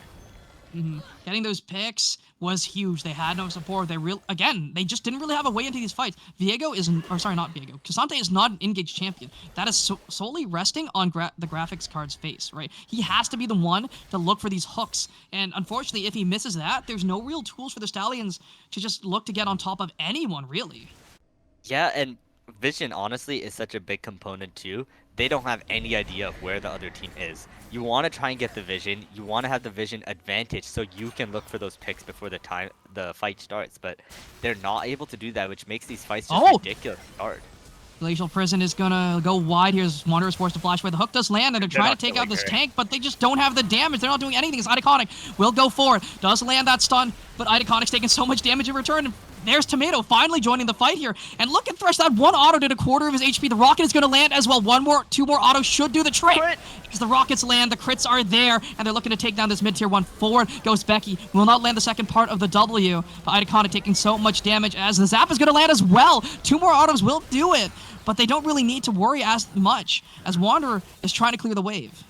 Getting those picks was huge. They had no support. They just didn't really have a way into these fights. Viego is, or sorry, not Viego. Cassante is not an engaged champion. That is solely resting on the graphics card's face, right? He has to be the one to look for these hooks. And unfortunately, if he misses that, there's no real tools for the Stallions to just look to get on top of anyone, really. Yeah, and vision honestly is such a big component too. They don't have any idea of where the other team is. You want to try and get the vision. You want to have the vision advantage so you can look for those picks before the fight starts. But they're not able to do that, which makes these fights just ridiculous hard. Glacial Prison is gonna go wide here as Wanderer's forced to flash away. The hook does land, and they're trying to take out this tank, but they just don't have the damage. They're not doing anything. It's Iconic will go forward. Does land that stun, but Iconic's taking so much damage in return. There's Tomato finally joining the fight here. And look at Thresh, that one auto did a quarter of his HP. The rocket is going to land as well. Two more autos should do the trick. As the rockets land, the crits are there, and they're looking to take down this mid-tier one. Forward goes Becky. Will not land the second part of the W, but Iconic taking so much damage as the zap is going to land as well. 2 more autos will do it, but they don't really need to worry as much as Wanderer is trying to clear the wave.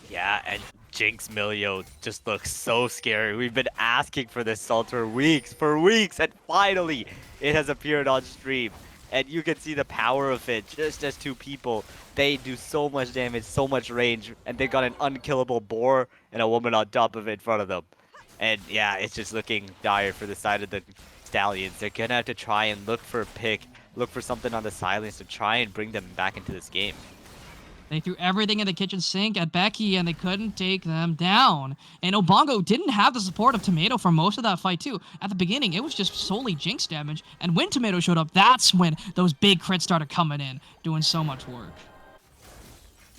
Yeah, and Jinx Milio just looks so scary. We've been asking for this salt for weeks, and finally it has appeared on stream. And you can see the power of it just as 2 people. They do so much damage, so much range, and they got an unkillable boar and a woman on top of it in front of them. And yeah, it's just looking dire for the side of the Stallions. They're gonna have to try and look for a pick, look for something on the silence to try and bring them back into this game. They threw everything in the kitchen sink at Becky, and they couldn't take them down. And Obongo didn't have the support of Tomato for most of that fight, too. At the beginning, it was just solely Jinx damage. And when Tomato showed up, that's when those big crits started coming in, doing so much work.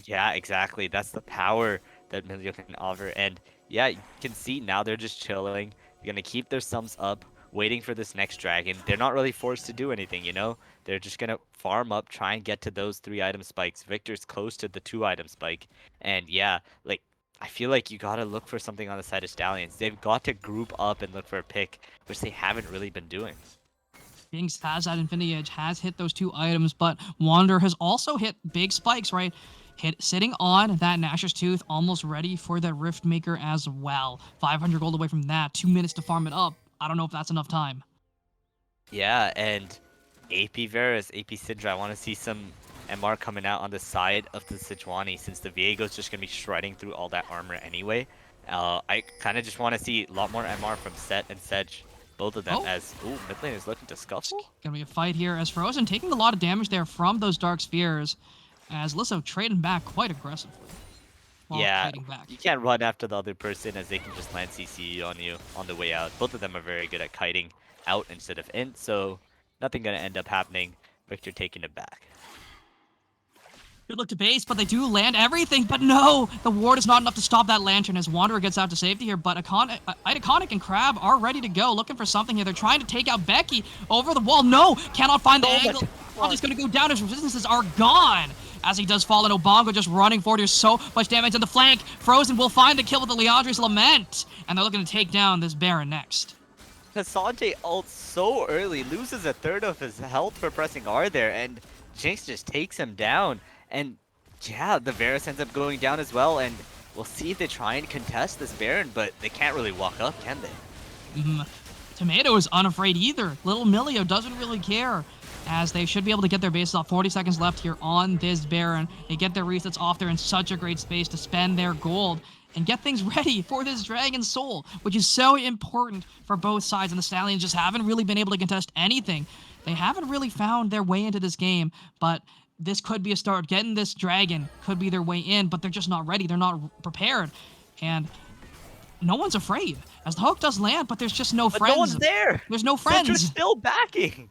Yeah, exactly. That's the power that Milio can offer. And yeah, you can see now they're just chilling. They're going to keep their sums up, waiting for this next dragon. They're not really forced to do anything, you know? They're just going to farm up, try and get to those 3-item spikes. Victor's close to the 2-item spike. And yeah, like, I feel like you got to look for something on the side of Stallions. They've got to group up and look for a pick, which they haven't really been doing. Jinx has that Infinity Edge, has hit those 2 items, but Wanderer has also hit big spikes, right? Sitting on that Nashor's Tooth, almost ready for the Rift Maker as well. 500 gold away from that, 2 minutes to farm it up. I don't know if that's enough time. Yeah, and AP Varus, AP Syndra, I want to see some MR coming out on the side of the Sejuani, since the Viego's just going to be shredding through all that armor anyway. I kind of just want to see a lot more MR from Set and Sedge, both of them, Oh. as mid lane is looking to scuffle. Gonna be a fight here as Frozen taking a lot of damage there from those Dark Spheres, as Lizzo trading back quite aggressively. While Yeah, fighting back. you can't run after the other person as they can just land CC on you on the way out. Both of them are very good at kiting out instead of in, so nothing gonna end up happening. Victor taking it back. Good look to base, but they do land everything. But no, the ward is not enough to stop that Lantern as Wanderer gets out to safety here. But Iconic and Crab are ready to go, looking for something here. They're trying to take out Becky over the wall. No, cannot find the angle. He's going to go down. His resistances are gone. As he does fall in, Obongo just running forward. There's so much damage on the flank. Frozen will find the kill with the Leandre's Lament. And they're looking to take down this Baron next. Sanjay ults so early, loses a third of his health for pressing R there, and Jinx just takes him down. And yeah, the Varus ends up going down as well, and we'll see if they try and contest this Baron, but they can't really walk up, can they? Tomato is unafraid either. Little Milio doesn't really care, as they should be able to get their bases off. 40 seconds left here on this Baron. They get their resets off there in such a great space to spend their gold and get things ready for this Dragon Soul, which is so important for both sides, and the Stallions just haven't really been able to contest anything. They haven't really found their way into this game, but this could be a start. Getting this dragon could be their way in, but they're just not ready. They're not prepared. And no one's afraid. As the hook does land, but there's just no friends. No one's there. There's no Citra's friends. still backing.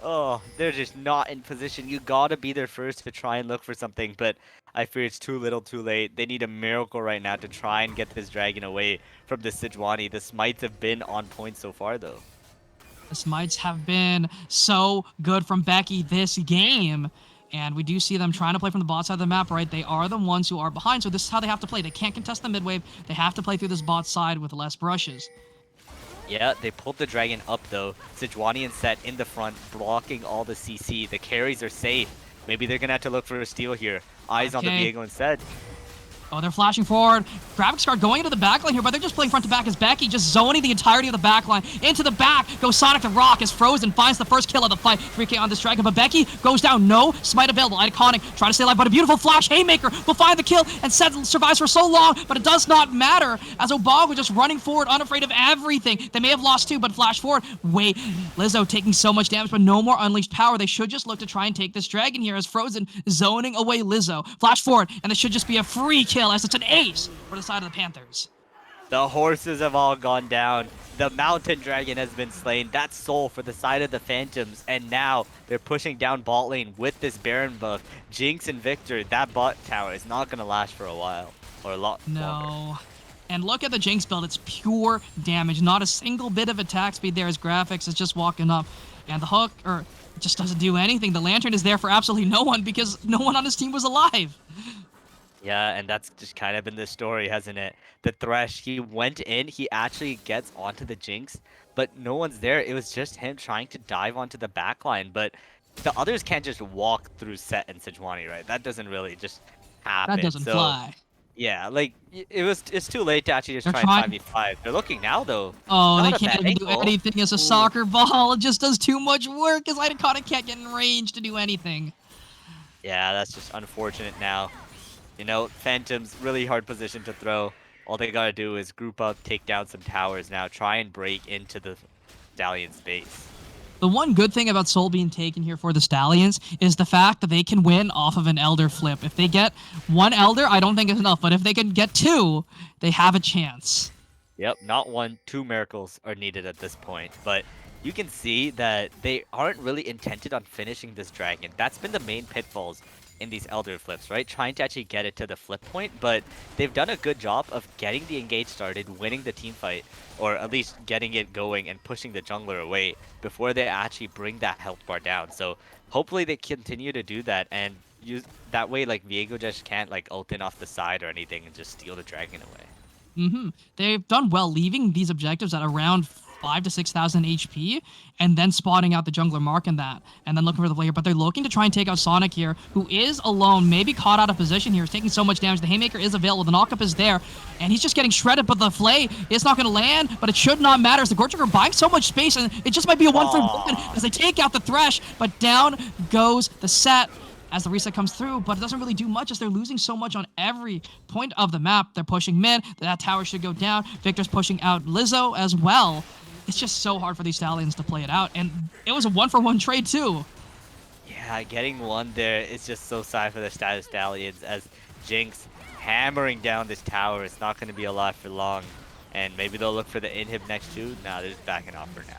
Oh, they're just not in position. You gotta be there first to try and look for something, but I fear it's too little too late. They need a miracle right now to try and get this dragon away from the Sejuani. The smites have been on point so far, though. The smites have been so good from Becky this game. And we do see them trying to play from the bot side of the map, right? They are the ones who are behind, so this is how they have to play. They can't contest the mid wave. They have to play through this bot side with less brushes. Yeah, they pulled the dragon up, though. Sejuani and Set in the front, blocking all the CC. The carries are safe. Maybe they're going to have to look for a steal here. Eyes on the Viego and Set. Oh, they're flashing forward. Graphics card going into the backline here, but they're just playing front to back as Becky just zoning the entirety of the backline. Into the back goes Sonic the Rock as Frozen finds the first kill of the fight. 3K on this dragon, but Becky goes down. No smite available. Iconic trying to stay alive, but a beautiful flash. Haymaker will find the kill, and Seth survives for so long, but it does not matter as Obog was just running forward, unafraid of everything. They may have lost two, but flash forward. Wait, Lizzo taking so much damage, but no more unleashed power. They should just look to try and take this dragon here as Frozen zoning away Lizzo. Flash forward, and it should just be a free kill as it's an ace for the side of the Panthers. The horses have all gone down. The mountain dragon has been slain. That's soul for the side of the Phantoms. And now they're pushing down bot lane with this Baron buff. Jinx and Victor, that bot tower is not going to last for a while. Or a lot longer. And look at the Jinx build. It's pure damage. Not a single bit of attack speed there as graphics is just walking up. And the hook, it just doesn't do anything. The Lantern is there for absolutely no one because no one on his team was alive. Yeah, and that's just kind of been the story, hasn't it? The Thresh, he went in, he actually gets onto the Jinx, but no one's there. It was just him trying to dive onto the backline, but the others can't just walk through Set and Sejuani, right? That doesn't really just happen. That doesn't fly. Yeah, like, it's too late to actually just try and 5v5. They're looking now, though. Oh, Not they at can't that even do angle. anything as a soccer ball. It just does too much work as Iconic can't get in range to do anything. Yeah, that's just unfortunate now. You know, Phantom's really hard position to throw. All they gotta do is group up, take down some towers now, try and break into the Stallion's base. The one good thing about Soul being taken here for the Stallions is the fact that they can win off of an Elder flip. If they get one Elder, I don't think it's enough, but if they can get two, they have a chance. Yep, not one, two miracles are needed at this point, but you can see that they aren't really intended on finishing this dragon. That's been the main pitfalls in these Elder flips, right? Trying to actually get it to the flip point, but they've done a good job of getting the engage started, winning the team fight, or at least getting it going and pushing the jungler away before they actually bring that health bar down. So hopefully they continue to do that, and use that way like Viego just can't like ult in off the side or anything and just steal the dragon away. They've done well leaving these objectives at around 5,000 to 6,000 HP, and then spotting out the jungler marking that, and then looking for the player. But they're looking to try and take out Sonic here, who is alone, maybe caught out of position here. He's taking so much damage. The Haymaker is available. The knockup is there, and he's just getting shredded, but the Flay is not going to land, but it should not matter as the Gorger buying so much space, and it just might be a one-for-one as they take out the Thresh, but down goes the Set. as the reset comes through, but it doesn't really do much as they're losing so much on every point of the map. They're pushing mid, that tower should go down. Victor's pushing out Lizzo as well. It's just so hard for these Stallions to play it out, and it was a 1-for-1 trade too. Yeah, getting one there is just so sad for the Stallions as Jinx hammering down this tower. It's not going to be a lot for long. And maybe they'll look for the inhib next too. Nah, they're just backing off for now.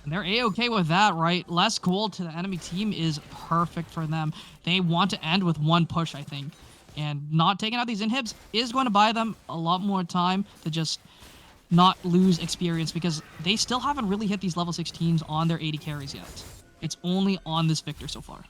And they're A-okay with that, right? Less gold to the enemy team is perfect for them. They want to end with one push, I think. And not taking out these inhibs is going to buy them a lot more time to just not lose experience because they still haven't really hit these level 16s on their 80 carries yet. It's only on this Victor so far.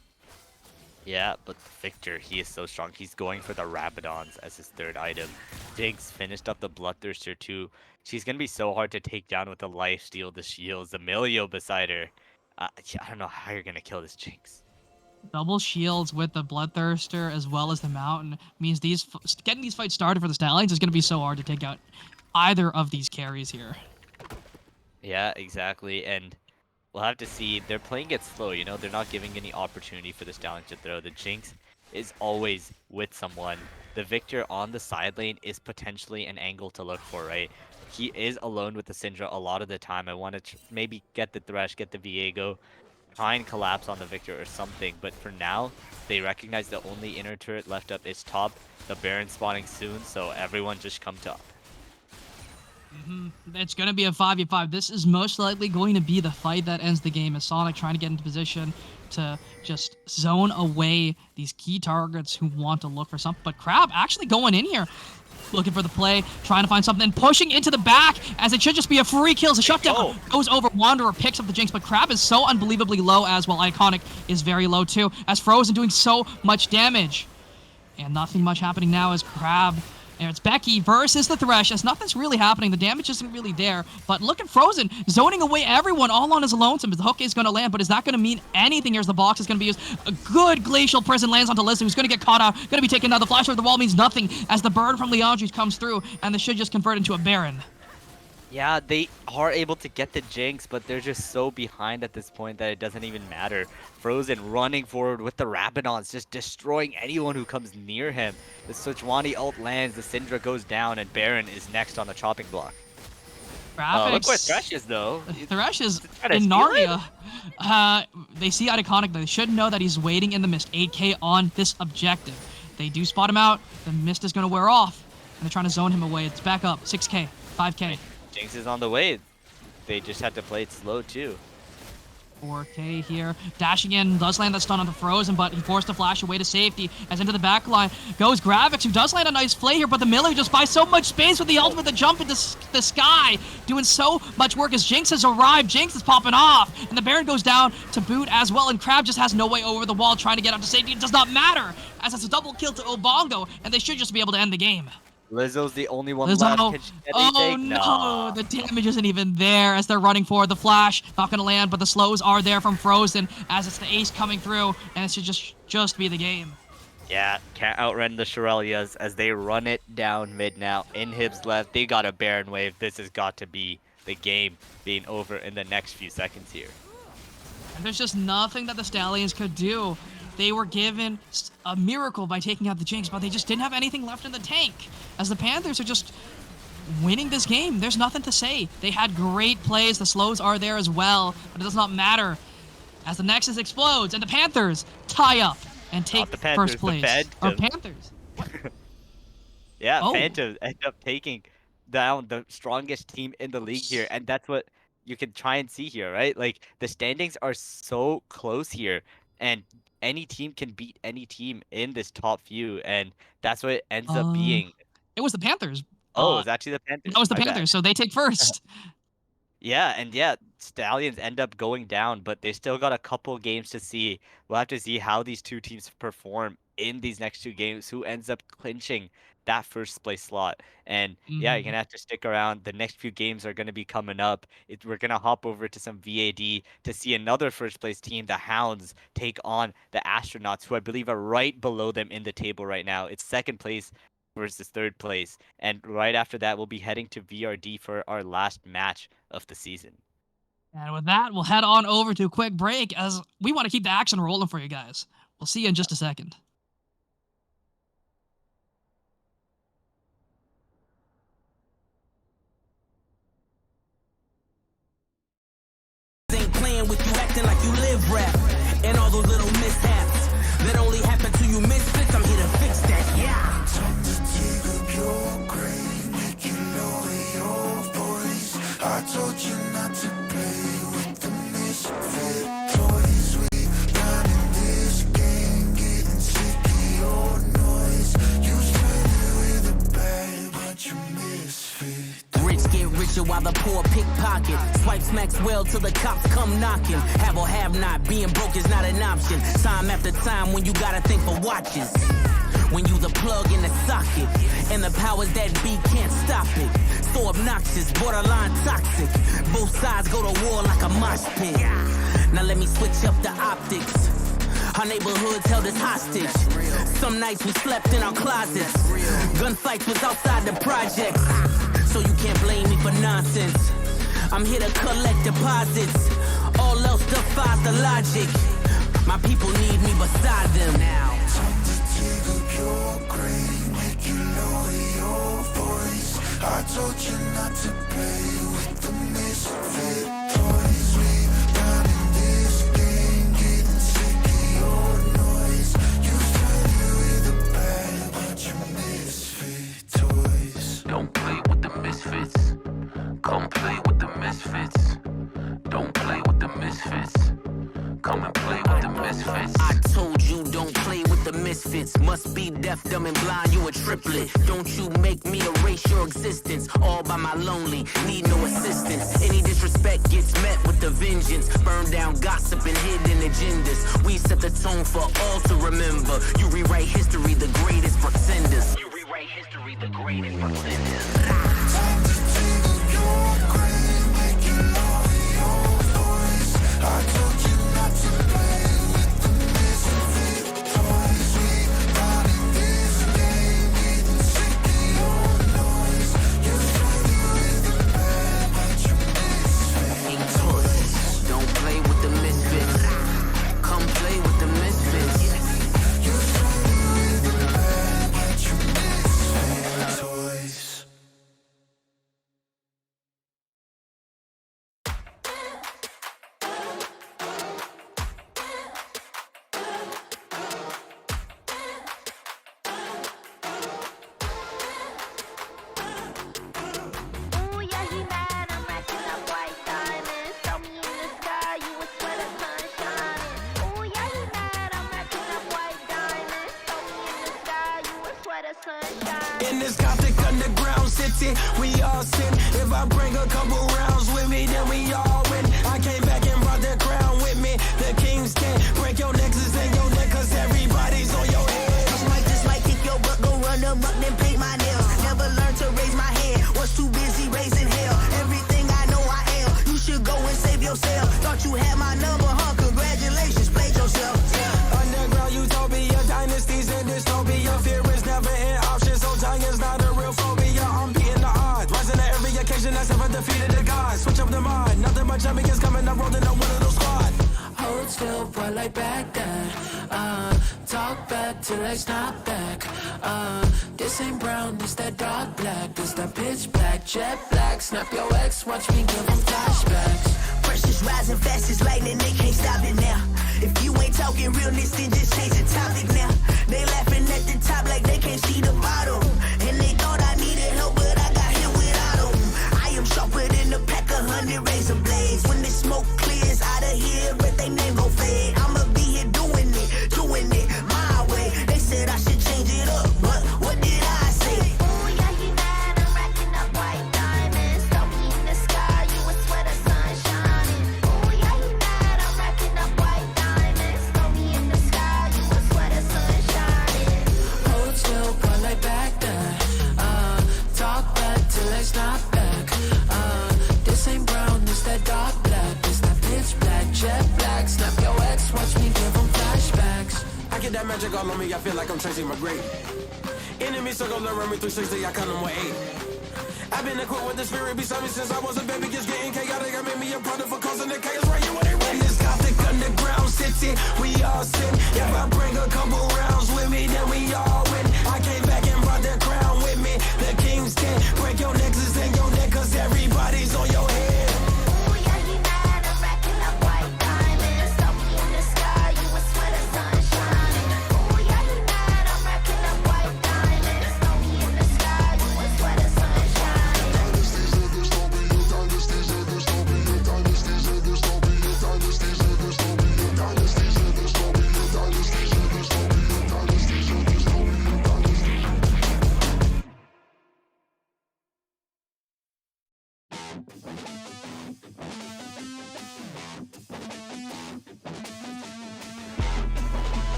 Yeah, but Victor, he is so strong. He's going for the Rabadons as his third item. Jinx finished up the Bloodthirster too. She's going to be so hard to take down with the lifesteal, the shields, Emilio beside her. Yeah, I don't know how you're going to kill this Jinx. Double shields with the Bloodthirster as well as the Mountain means getting these fights started for the Stallions is going to be so hard to take out either of these carries here. Yeah, exactly. And we'll have to see. They're playing it slow, you know? They're not giving any opportunity for the Stallions to throw. The Jinx is always with someone. The Victor on the side lane is potentially an angle to look for, right? He is alone with the Syndra a lot of the time. I want to maybe get the Thresh, get the Viego, try and collapse on the Victor or something. But for now, they recognize the only inner turret left up is top. The Baron spawning soon, so everyone just come top. It's going to be a 5v5. This is most likely going to be the fight that ends the game as Sonic trying to get into position to just zone away these key targets who want to look for something. But Crab actually going in here, looking for the play, trying to find something, pushing into the back as it should just be a free kill. As a shutdown goes over, Wanderer picks up the Jinx, but Crab is so unbelievably low as well. Iconic is very low too, as Frozen doing so much damage. And nothing much happening now as Crab... And it's Becky versus the Thresh, as nothing's really happening. The damage isn't really there. But look at Frozen, zoning away everyone all on his lonesome. The hook is going to land, but is that going to mean anything here as the box is going to be used? A good Glacial Prison lands onto Lissa, who's going to get caught out. Going to be taken out. The flash over the wall means nothing as the bird from Leandri's comes through, and this should just convert into a Baron. Yeah, they are able to get the Jinx, but they're just so behind at this point that it doesn't even matter. Frozen running forward with the Rabadons, just destroying anyone who comes near him. The Sejuani ult lands, the Syndra goes down, and Baron is next on the chopping block. Look where Thresh is, though. Thresh is in Narnia. They see Iconic. They should know that he's waiting in the mist. 8k on this objective. They do spot him out. The mist is going to wear off, and they're trying to zone him away. It's back up. 6k, 5k. Jinx is on the way. They just have to play it slow, too. 4k here. Dashing in, does land that stun on the Frozen, but he forced the flash away to safety. As into the back line goes Gravix, who does land a nice play here, but the Miller just buys so much space with the ultimate, the jump into the sky, doing so much work as Jinx has arrived. Jinx is popping off, and the Baron goes down to boot as well, and Crab just has no way over the wall trying to get out to safety. It does not matter, as it's a double kill to Obongo, and they should just be able to end the game. Lizzo's the only one Lizzo, left. Can she get anything? No, the damage isn't even there as they're running forward. The flash, not going to land, but the slows are there from Frozen as it's the ace coming through, and it should just be the game. Yeah, can't outrun the Shirelias as they run it down mid now. Inhibs left, they got a Baron wave. This has got to be the game being over in the next few seconds here. And there's just nothing that the Stallions could do. They were given a miracle by taking out the Jinx, but they just didn't have anything left in the tank. As the Panthers are just winning this game, there's nothing to say. They had great plays, the slows are there as well, but it does not matter. As the Nexus explodes, and the Panthers tie up and take first place. Or Panthers. Yeah, Phantoms end up taking down the strongest team in the league here, and that's what you can try and see here, right? Like, the standings are so close here, and any team can beat any team in this top few, and that's what it ends up being. It was the Panthers. Oh, it was actually the Panthers. That was the Panthers, so they take first. Yeah, and Stallions end up going down, but they still got a couple games to see. We'll have to see how these two teams perform in these next two games, who ends up clinching that first place slot. And yeah, you're gonna have to stick around. The next few games are gonna be coming up. We're gonna hop over to some VAD to see another first place team, the Hounds, take on the Astronauts, who I believe are right below them in the table right now. It's second place versus third place. And right after that, we'll be heading to VRD for our last match of the season. And with that, we'll head on over to a quick break as we want to keep the action rolling for you guys. We'll We'll see you in just a second. Ain't playing with you, acting like you live rap. And all those little mishaps that only happen to you misfits, I'm here to fix that, yeah. Time to dig up your grave, make you lower your voice. I told you not to play with the misfit toys. We running this game, getting sick of your noise. You started with a bag, but you misfit. Rich get richer while the poor pickpocket. Swipe smacks well till the cops come knocking. Have or have not, being broke is not an option. Time after time when you gotta think for watches. When you the plug in the socket, and the powers that be can't stop it. So obnoxious, borderline toxic. Both sides go to war like a mosh pit. Now let me switch up the optics. Our neighborhoods held us hostage. Some nights we slept in our closets. Gunfights was outside the projects. So you can't blame me for nonsense. I'm here to collect deposits. All else defies the logic. My people need me beside them now. Time to dig up your grave, make you lower your voice. I told you not to play with the misfit toys. We running this game, getting sick of your noise. You started with a bag, but you misfit toys. Don't play with the misfits. Come play with the misfits. Don't play with the misfits. Come and play with the misfits. I told you don't play with the misfits. Must be deaf, dumb, and blind, you a triplet. Don't you make me erase your existence. All by my lonely, need no assistance. Any disrespect gets met with the vengeance. Burn down gossip and hidden agendas. We set the tone for all to remember. You rewrite history, the greatest pretenders. You rewrite history, the greatest pretenders. Time to dig up your grave, make you lower your voice. I told you not to play with the misfit toys. We running this game, getting sick of your noise. You started with a bag, but you misfit toys. Don't play with the misfits. Come play with the misfits. You started with a bag, but you misfit toys. Ooh, yeah, he mad. I'm racking up white diamonds. Throw me in the sky, you would swear the sun shining. Ooh, yeah, he mad. I'm racking up white diamonds. Throw me in the sky, you would swear the sun shining. In this gothic underground city, we all sin. If I bring a couple rounds with me, then we all win. I came back and brought the crown with me. The king's can't break your nexus and your neck, cause everybody's on your head. Just might kick your butt, go run them up, then paint my nails. Never learned to raise my hand, was too busy raising hell. Everything I know I am, you should go and save yourself. Thought you had my number, huh? Congratulations, played yourself. Underground utopia, dynasties and dystopia. Fear is never an option, so time is not a real phobia. I'm beating the odds, rising to every occasion that's ever defeated the gods. Switch up the mind, nothing but champions coming up, rolling up one of those squad. Hold still, boy, like back then. Talk back till I snap back. This ain't brown, this that dark black. This that pitch black, jet black. Snap your ex, watch me give them flashbacks. Pressure's rising fast as lightning, they can't stop it now. If you ain't talking realness, then just change the topic now. They laughing at the top like they can't see the bottom. And they thought I needed help, but I got here without them. I am sharper than a pack of 100 razor blades. When the smoke clears out of here, but they name go fade. I'ma be here doing it my way. They said I should change it up, but what did I say? Ooh, yeah, he mad. I'm racking up white diamonds. Throw me in the sky, you would swear the sun shining. Ooh, yeah, he mad. I'm racking up white diamonds. Throw me in the sky, you would swear the sun shining. Hold still, boy, like back then. Talk back till I snap back. This ain't brown, this that dark black. This that pitch black, jet black. Snap your ex, watch me give them flashbacks. I get that magic all on me, I feel like I'm Tracy McGrady. Enemies circle around me 360, I count them with 8. I've been equipped with the spirit beside me since I was a baby. It's getting chaotic, I made me a product for causing the chaos right here when they ready. This gothic underground city, we all sin. If I bring a couple rounds with me, then we all win. I came back and brought the crown with me. The king's king. Break your necklace and your neck, cause everybody's on your head. Ooh, yeah, he mad. I'm racking up white diamonds. Smoky in the sky, you would swear the sun shining. Ooh, yeah, he mad. I'm racking up white diamonds. Smoky in the sky, you would swear the sun shining.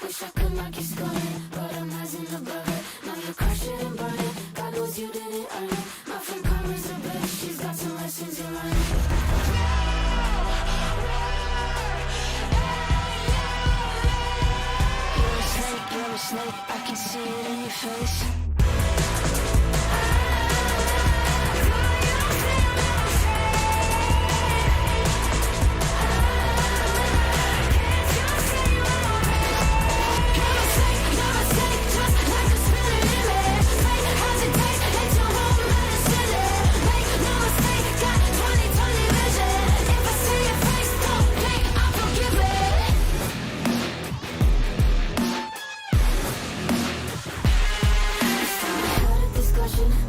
Wish I could knock your skull in, but I'm rising above it. Now you're crushing and burning. God knows you didn't earn it. My friend Karma's a bitch. She's got some lessons you're learning. You're a snake, I can see it in your face.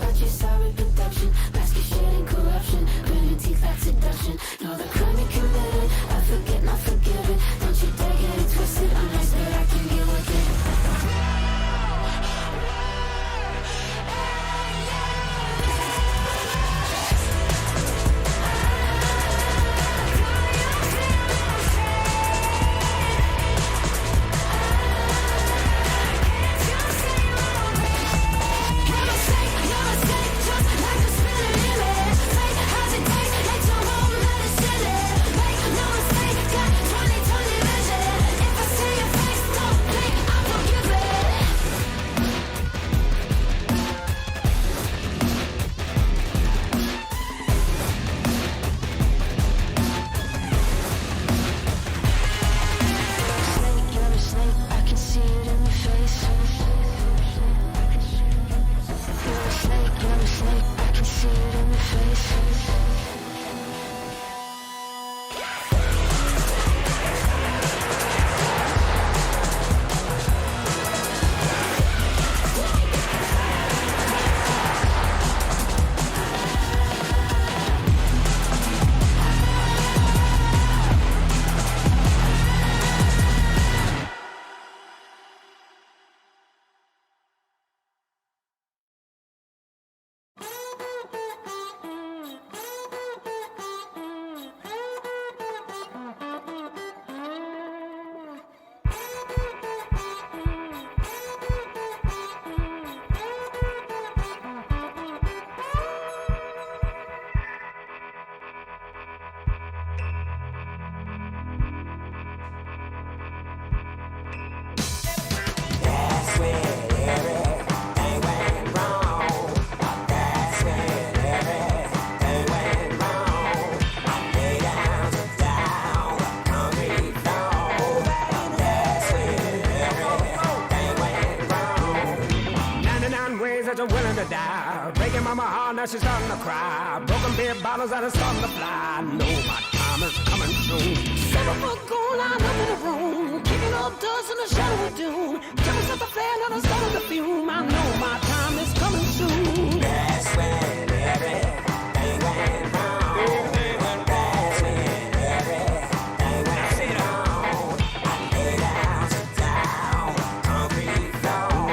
About your sorry production, mask your shit and corruption, grinning teeth like seduction. Know the crime you committed, I forget, not forgiven. Don't you dare get it twisted, I'm nice but I can get wicked. That you're willing to die. Breaking mama heart, now she's starting to cry. Broken beer bottles that are starting to fly. No, my time is coming soon. 7 foot goon, I'm up in the room. Kicking up dust in the shadow of doom. Tell me something flare, now I'm starting to fume. I know my time is coming soon. That's when everything went wrong. That's when everything went wrong. I lay down, sit down, concrete floor.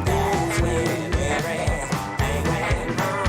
That's when everything went wrong.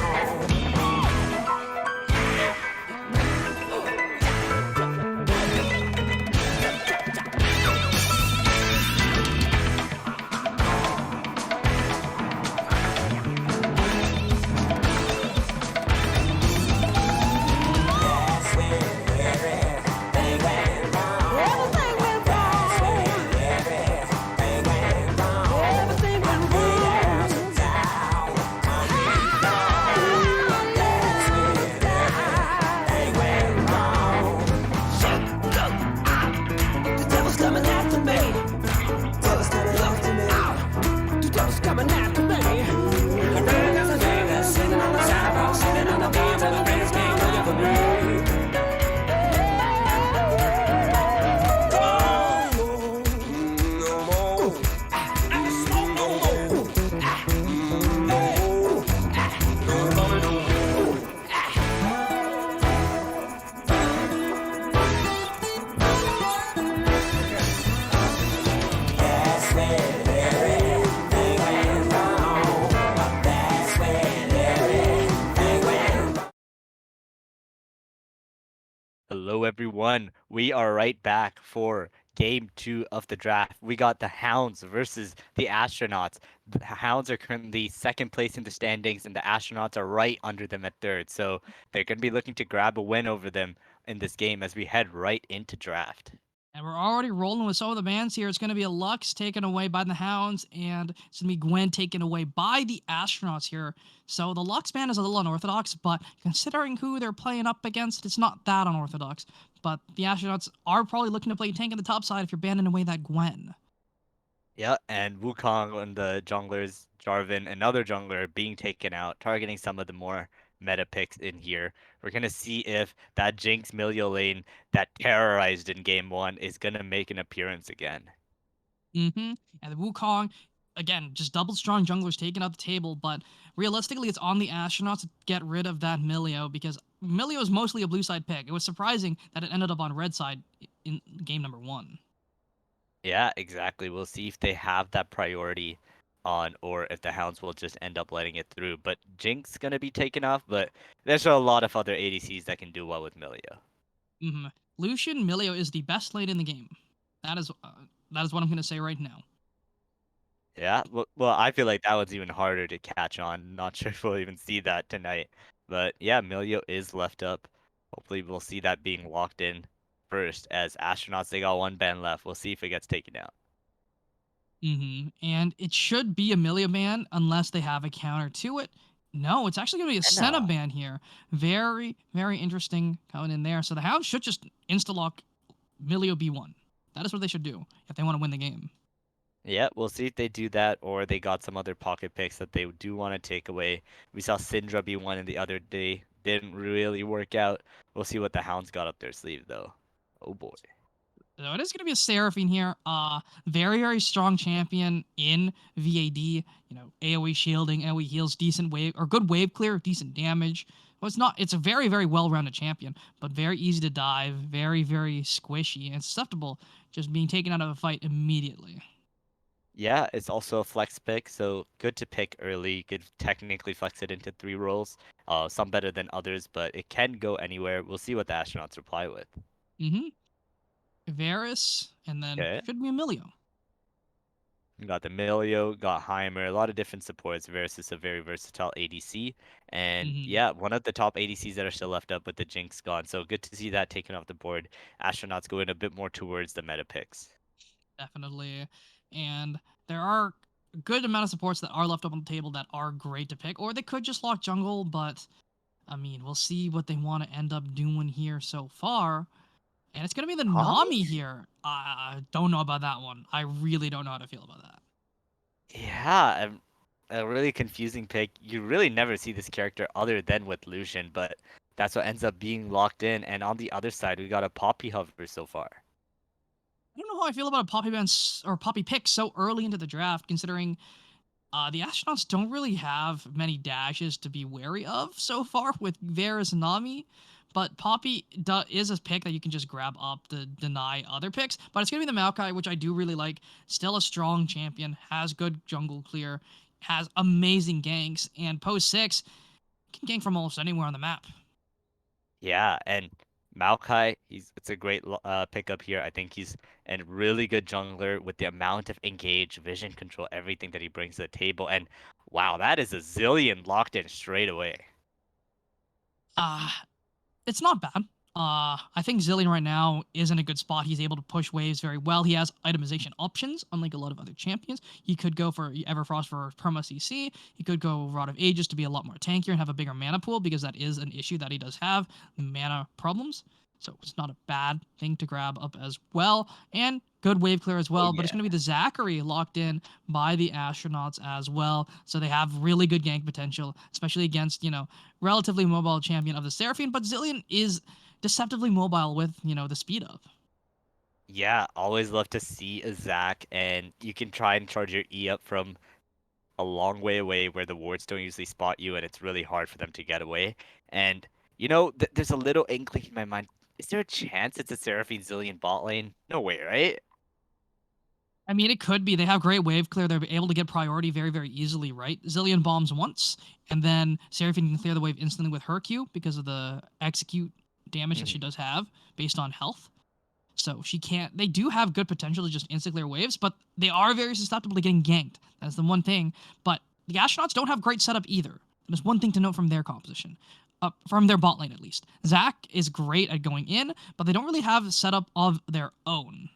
everyone. We are right back for game two of the draft. We got the Hounds versus the Astronauts. The Hounds are currently second place in the standings, and the Astronauts are right under them at third. So they're going to be looking to grab a win over them in this game as we head right into draft. And we're already rolling with some of the bands here. It's going to be a Lux taken away by the Hounds, and it's going to be Gwen taken away by the Astronauts here. So the Lux band is a little unorthodox, but considering who they're playing up against, it's not that unorthodox. But the Astronauts are probably looking to play tank on the top side if you're banning away that Gwen. Yeah, and Wukong and the junglers, Jarvan, another jungler being taken out, targeting some of the more meta picks in here. We're gonna see if that Jinx Milio lane that terrorized in game one is gonna make an appearance again. Mm-hmm. And the Wukong, again, just double strong junglers taking out the table, but realistically, it's on the Astronauts to get rid of that Milio because Milio is mostly a blue side pick. It was surprising that it ended up on red side in game number 1. Yeah, exactly. We'll see if they have that priority on, or if the Hounds will just end up letting it through. But Jinx gonna be taken off, but there's a lot of other ADCs that can do well with Milio. Mm-hmm. Lucian Milio is the best lane in the game. That is what I'm going to say right now. Yeah, well, I feel like that one's even harder to catch on. Not sure if we'll even see that tonight. But yeah, Milio is left up. Hopefully we'll see that being locked in first. As Astronauts, they got one ban left. We'll see if it gets taken out. Mm-hmm. And it should be a Milio ban unless they have a counter to it. No, it's actually going to be a Senna ban here. Very, very interesting coming in there. So the Hounds should just insta-lock Milio B1. That is what they should do if they want to win the game. Yeah, we'll see if they do that, or they got some other pocket picks that they do want to take away. We saw Syndra be one in the other day. Didn't really work out. We'll see what the Hounds got up their sleeve, though. Oh boy. So it is going to be a Seraphine here. Very, very strong champion in VAD. You know, AoE shielding, AoE heals, decent wave, or good wave clear, decent damage. Well, it's a very, very well-rounded champion, but very easy to dive, very, very squishy, and susceptible just being taken out of a fight immediately. Yeah, it's also a flex pick, so good to pick early. You could technically flex it into 3 roles. Some better than others, but it can go anywhere. We'll see what the Astronauts reply with. Mm-hmm. Varus, and then Okay. should be Emilio. We got the Milio, got Heimer, a lot of different supports. Varus is a very versatile ADC. And Mm-hmm. yeah, one of the top ADCs that are still left up with the Jinx gone. So good to see that taken off the board. Astronauts going a bit more towards the meta picks. Definitely. And there are a good amount of supports that are left up on the table that are great to pick, or they could just lock jungle, but I mean, we'll see what they want to end up doing here so far. And it's going to be the Nami here. I don't know about that one. I really don't know how to feel about that. Yeah, a really confusing pick. You really never see this character other than with Lucian, but that's what ends up being locked in. And on the other side, we got a Poppy Hover so far. I don't know how I feel about a Poppy ban or Poppy pick so early into the draft, considering the Astronauts don't really have many dashes to be wary of so far with Varus and Nami. But Poppy is a pick that you can just grab up to deny other picks. But it's going to be the Maokai, which I do really like. Still a strong champion, has good jungle clear, has amazing ganks, and post 6 can gank from almost anywhere on the map. Yeah, and Maokai, it's a great pickup here. I think he's a really good jungler with the amount of engage, vision control, everything that he brings to the table. And wow, that is a zillion locked in straight away. It's not bad. I think Zillion right now is in a good spot. He's able to push waves very well. He has itemization options, unlike a lot of other champions. He could go for Everfrost for perma CC. He could go Rod of Ages to be a lot more tankier and have a bigger mana pool, because that is an issue that he does have, mana problems. So it's not a bad thing to grab up as well. And good wave clear as well, but it's going to be the Zachary locked in by the Astronauts as well. So they have really good gank potential, especially against, relatively mobile champion of the Seraphine. But Zillion is deceptively mobile with, the speed up. Yeah, always love to see a Zac, and you can try and charge your E up from a long way away where the wards don't usually spot you, and it's really hard for them to get away. And, there's a little inkling in my mind. Is there a chance it's a Seraphine Zillion bot lane? No way, right? I mean, it could be. They have great wave clear. They're able to get priority very, very easily, right? Zillion bombs once, and then Seraphine can clear the wave instantly with her Q because of the execute damage that she Mhm. does have based on health. So she can't. They do have good potential to just insta clear waves, but they are very susceptible to getting ganked. That's the one thing. But the astronauts don't have great setup either. There's one thing to note from their composition, from their bot lane at least. Zac is great at going in, but they don't really have setup of their own.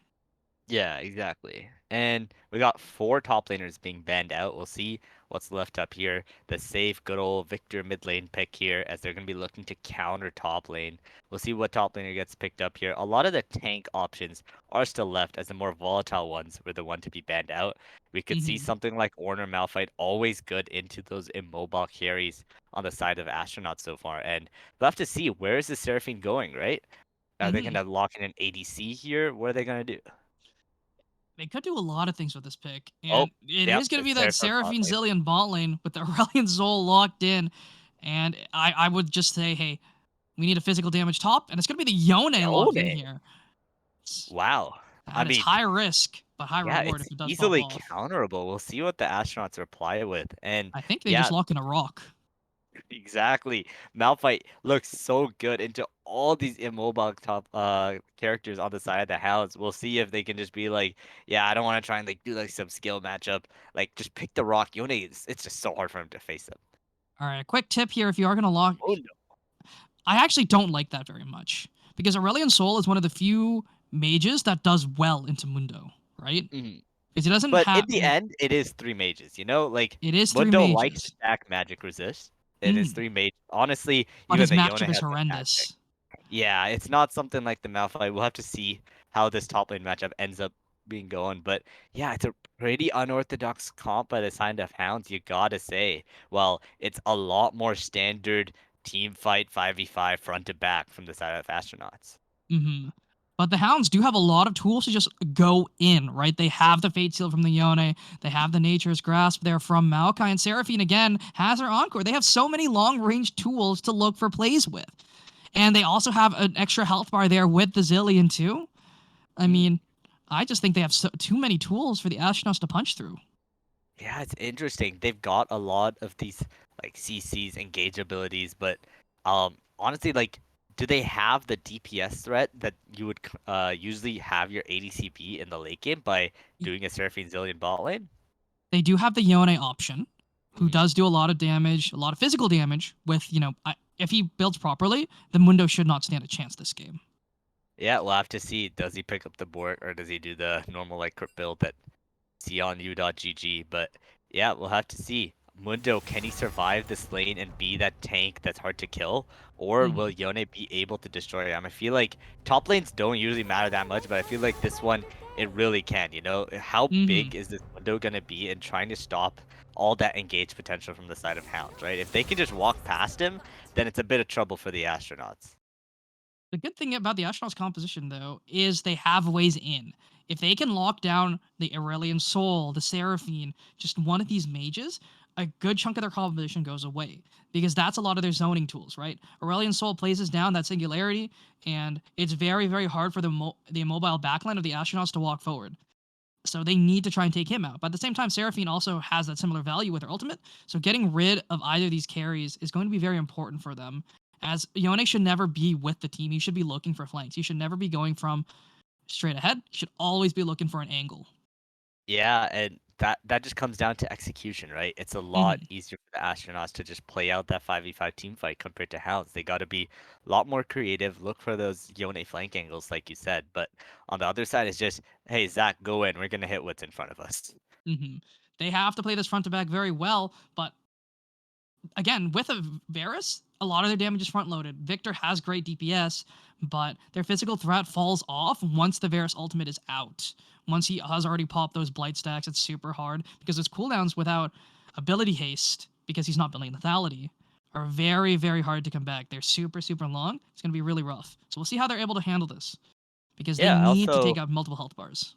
Yeah, exactly. And we got 4 top laners being banned out. We'll see what's left up here. The safe, good old Victor mid lane pick here, as they're going to be looking to counter top lane. We'll see what top laner gets picked up here. A lot of the tank options are still left, as the more volatile ones were the one to be banned out. We could see Hmm. something like Ornn or Malphite always good into those immobile carries on the side of astronauts so far. And we'll have to see, where is the Seraphine going, right? Are they going Hmm. to lock in an ADC here? What are they going to do? They could do a lot of things with this pick, Oh, and it yep, is going to it's be that there for bot Seraphine lane. Zillion bot lane with the Aurelion Zol locked in. And I would just say, hey, we need a physical damage top, and it's going to be the Yone locked in Yone. here. Wow. I And it's mean, high risk, but high yeah, reward it's if it does pop easily off. counterable. We'll see what the astronauts reply with. And I think they yeah, just lock in a rock. exactly. Malphite looks so good into all these immobile top characters on the side of the house. We'll see if they can just be like, yeah, I don't want to try and like do like some skill matchup. Like just pick the rock. Yone is, it's just so hard for him to face them. All right, a quick tip here: if you are going to lock, Oh no. I actually don't like that very much because Aurelion Sol is one of the few mages that does well into Mundo, right? Mhm. Because it doesn't But in have. the end, it is 3 mages, you know? Like, It is three Mundo likes to mages, stack magic resist. It is Mhm. 3 mages. Honestly, but even his the Yone matchup is has some magic. horrendous. Yeah, it's not something like the Malphite. We'll have to see how this top lane matchup ends up being going. But yeah, it's a pretty unorthodox comp by the side of Hounds, you gotta say. Well, it's a lot more standard team fight 5v5 front to back from the side of Astronauts. Hmm. But the Hounds do have a lot of tools to just go in, right? They have the Fate Seal from the Yone. They have the Nature's Grasp there from Maokai. And Seraphine, again, has her Encore. They have so many long-range tools to look for plays with. And they also have an extra health bar there with the Zillion, too. I Mhm. mean, I just think they have too many tools for the astronauts to punch through. Yeah, it's interesting. They've got a lot of these like CCs engage abilities, but honestly, like, do they have the DPS threat that you would usually have your ADC be in the late game by doing a Seraphine Zillion bot lane? They do have the Yone option, who Mhm. does do a lot of damage, a lot of physical damage. With if he builds properly, the Mundo should not stand a chance this game. Yeah, we'll have to see. Does he pick up the board or does he do the normal like crit build that see on u.gg? But yeah, we'll have to see. Mundo, can he survive this lane and be that tank that's hard to kill? Or will Mhm. Yone be able to destroy him? I feel like top lanes don't usually matter that much, but I feel like this one, it really can, you know? How Mhm. big is this Mundo gonna be in trying to stop all that engaged potential from the side of Hounds, right? If they can just walk past him, then it's a bit of trouble for the astronauts. The good thing about the astronauts composition, though, is they have ways in. If they can lock down the Aurelion Soul, the Seraphine, just one of these mages, a good chunk of their composition goes away because that's a lot of their zoning tools, right? Aurelion Soul places down that singularity, and it's very, very hard for the immobile backline of the astronauts to walk forward. So they need to try and take him out. But at the same time, Seraphine also has that similar value with her ultimate. So getting rid of either of these carries is going to be very important for them. As Yone should never be with the team. He should be looking for flanks. He should never be going from straight ahead. He should always be looking for an angle. Yeah, and that just comes down to execution, right? It's a lot Hmm. easier for the astronauts to just play out that 5v5 team fight compared to Hounds. They got to be a lot more creative, look for those Yone flank angles, like you said. But on the other side, it's just, hey, Zach, go in. We're gonna hit what's in front of us. Hmm. They have to play this front to back very well, but again, with a Varus, a lot of their damage is front loaded. Victor has great DPS, but their physical threat falls off once the Varus ultimate is out. Once he has already popped those blight stacks, it's super hard because his cooldowns without ability haste, because he's not building lethality, are very, very hard to come back. They're super, super long. It's going to be really rough. So we'll see how they're able to handle this because they Yeah, need to also, take out multiple health bars.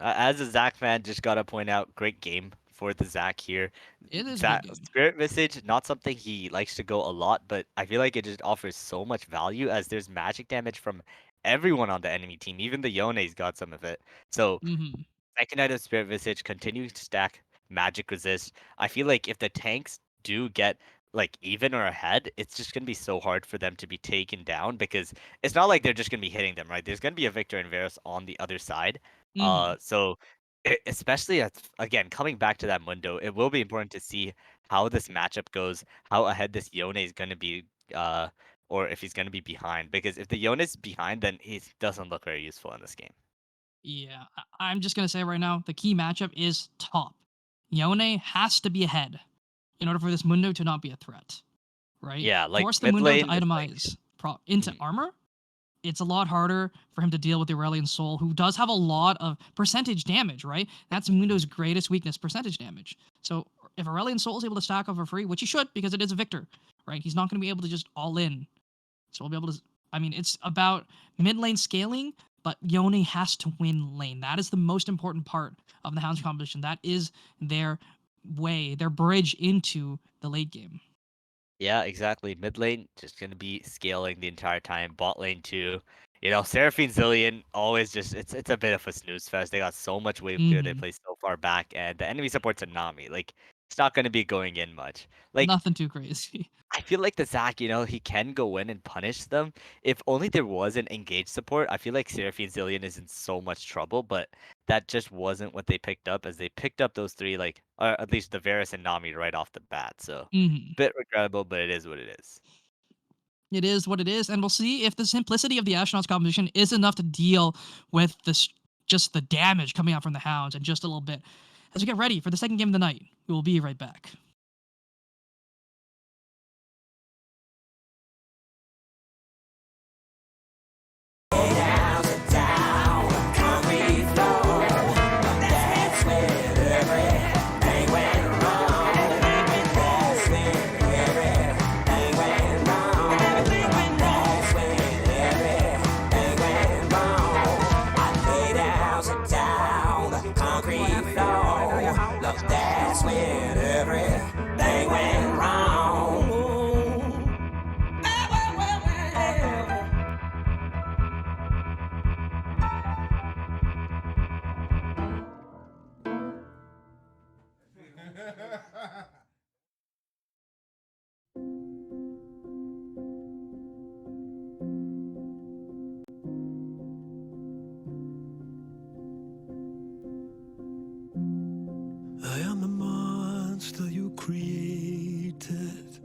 As a Zach fan, just gotta point out, great game for the Zach here. It is a good Zach game. Spirit Visage, not something he likes to go a lot, but I feel like it just offers so much value as there's magic damage from everyone on the enemy team. Even the Yone's got some of it. So Hmm. second item Spirit Visage continues to stack magic resist. I feel like if the tanks do get like even or ahead, it's just gonna be so hard for them to be taken down because it's not like they're just gonna be hitting them, right? There's gonna be a Victor and Varus on the other side. Mhm. So especially as again coming back to that window, it will be important to see how this matchup goes, how ahead this Yone is gonna be, or if he's gonna be behind. Because if the Yone is behind, then he doesn't look very useful in this game. Yeah, I'm just gonna say right now, the key matchup is top. Yone has to be ahead in order for this Mundo to not be a threat, right? Yeah, like Force the mid Mundo to lane is like. itemize into Mhm. armor. It's a lot harder for him to deal with the Aurelion Soul, who does have a lot of percentage damage, right? That's Mundo's greatest weakness, percentage damage. So if Aurelion Soul is able to stack up for free, which he should because it is a Victor, right? He's not going to be able to just all in. So we'll be able to. I mean, it's about mid lane scaling, but Yone has to win lane. That is the most important part of the Hounds competition. That is their way, their bridge into the late game. Yeah, exactly. Mid lane just gonna be scaling the entire time. Bot lane too. You know, Seraphine Zillion always just it's a bit of a snooze fest. They got so much wave clear. They Hmm. play so far back, and the enemy support's a Nami. Like it's not gonna be going in much. Like Nothing too crazy. I feel like the Zac, he can go in and punish them. If only there was an engaged support, I feel like Seraphine Zillion is in so much trouble, but that just wasn't what they picked up, as they picked up those three, like, or at least the Varus and Nami right off the bat. So, Hmm. bit regrettable, but it is what it is. It is what it is, and we'll see if the simplicity of the astronauts competition is enough to deal with this, just the damage coming out from the Hounds in just a little bit. As we get ready for the second game of the night, we will be right back. I am the monster you created.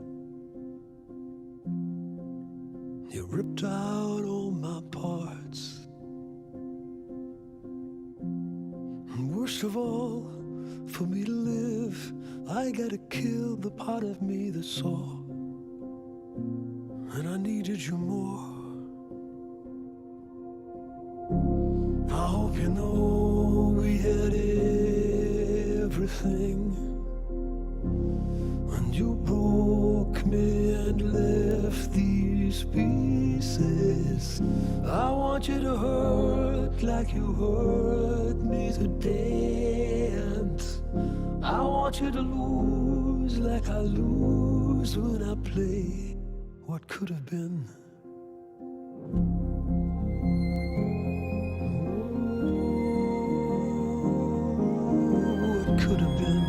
You ripped out all my parts. And worst of all, for me to live, I gotta kill the part of me that saw. And I needed you more. I hope you know we had everything, and you broke me and left these pieces. I want you to hurt like you hurt me today, and I want you to lose like I lose when I play what could have been. What could have been.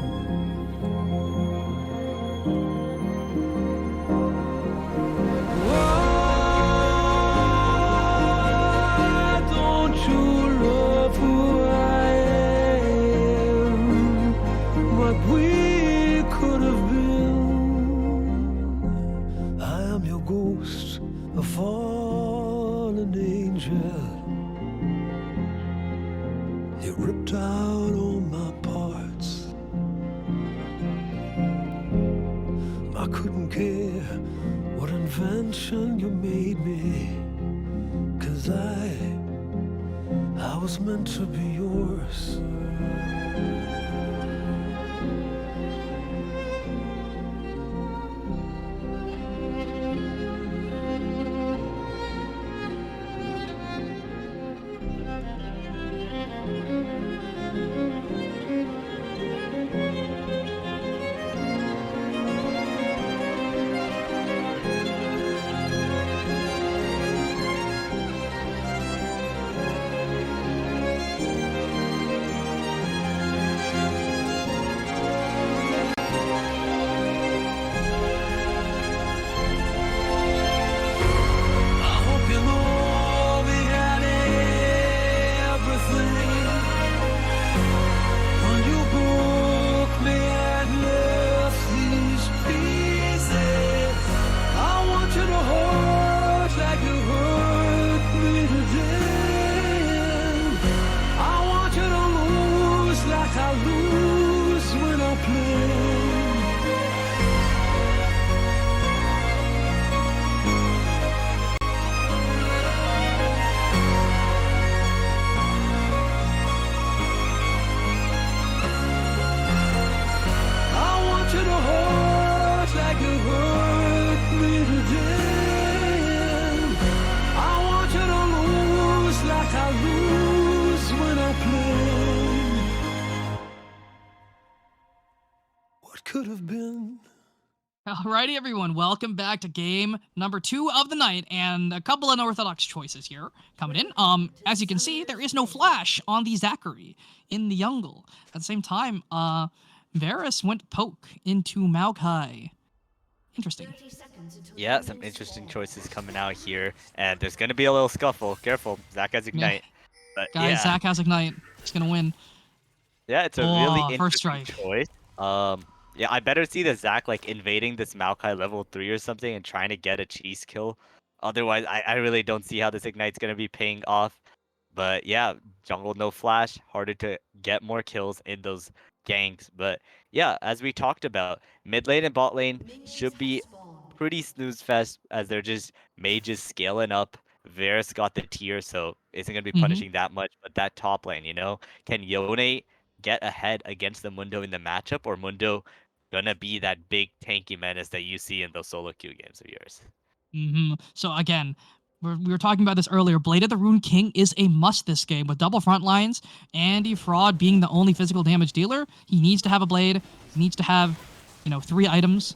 Why don't you love who I am? What we could have been. I am your ghost, a fallen angel. You ripped out all my parts. I couldn't care what invention you made me, 'cause I was meant to be yours. could have been. Alrighty, everyone, welcome back to game number 2 of the night, and a couple unorthodox choices here coming in. As you can see, there is no flash on the Zachary in the jungle. At the same time, Varus went poke into Maokai. Interesting. Yeah, some interesting choices coming out here, and there's gonna be a little scuffle. Careful, Zach has Ignite. But Guys, yeah. Zach has Ignite. He's gonna win. Yeah, it's a really First interesting strike. choice. Yeah, I better see the Zac like invading this Maokai level 3 or something and trying to get a cheese kill. Otherwise, I really don't see how this Ignite's gonna be paying off. But yeah, jungle no flash, harder to get more kills in those ganks. But yeah, as we talked about, mid lane and bot lane should be pretty snooze fest as they're just mages scaling up. Varus got the tier, so isn't gonna be punishing that much. But that top lane, can Yone get ahead against the Mundo in the matchup, or Mundo gonna be that big tanky menace that you see in those solo queue games of yours? So again, we were talking about this earlier. Blade of the Rune King is a must this game with double front lines. Andy Fraud being the only physical damage dealer, he needs to have a blade. He needs to have, 3 items.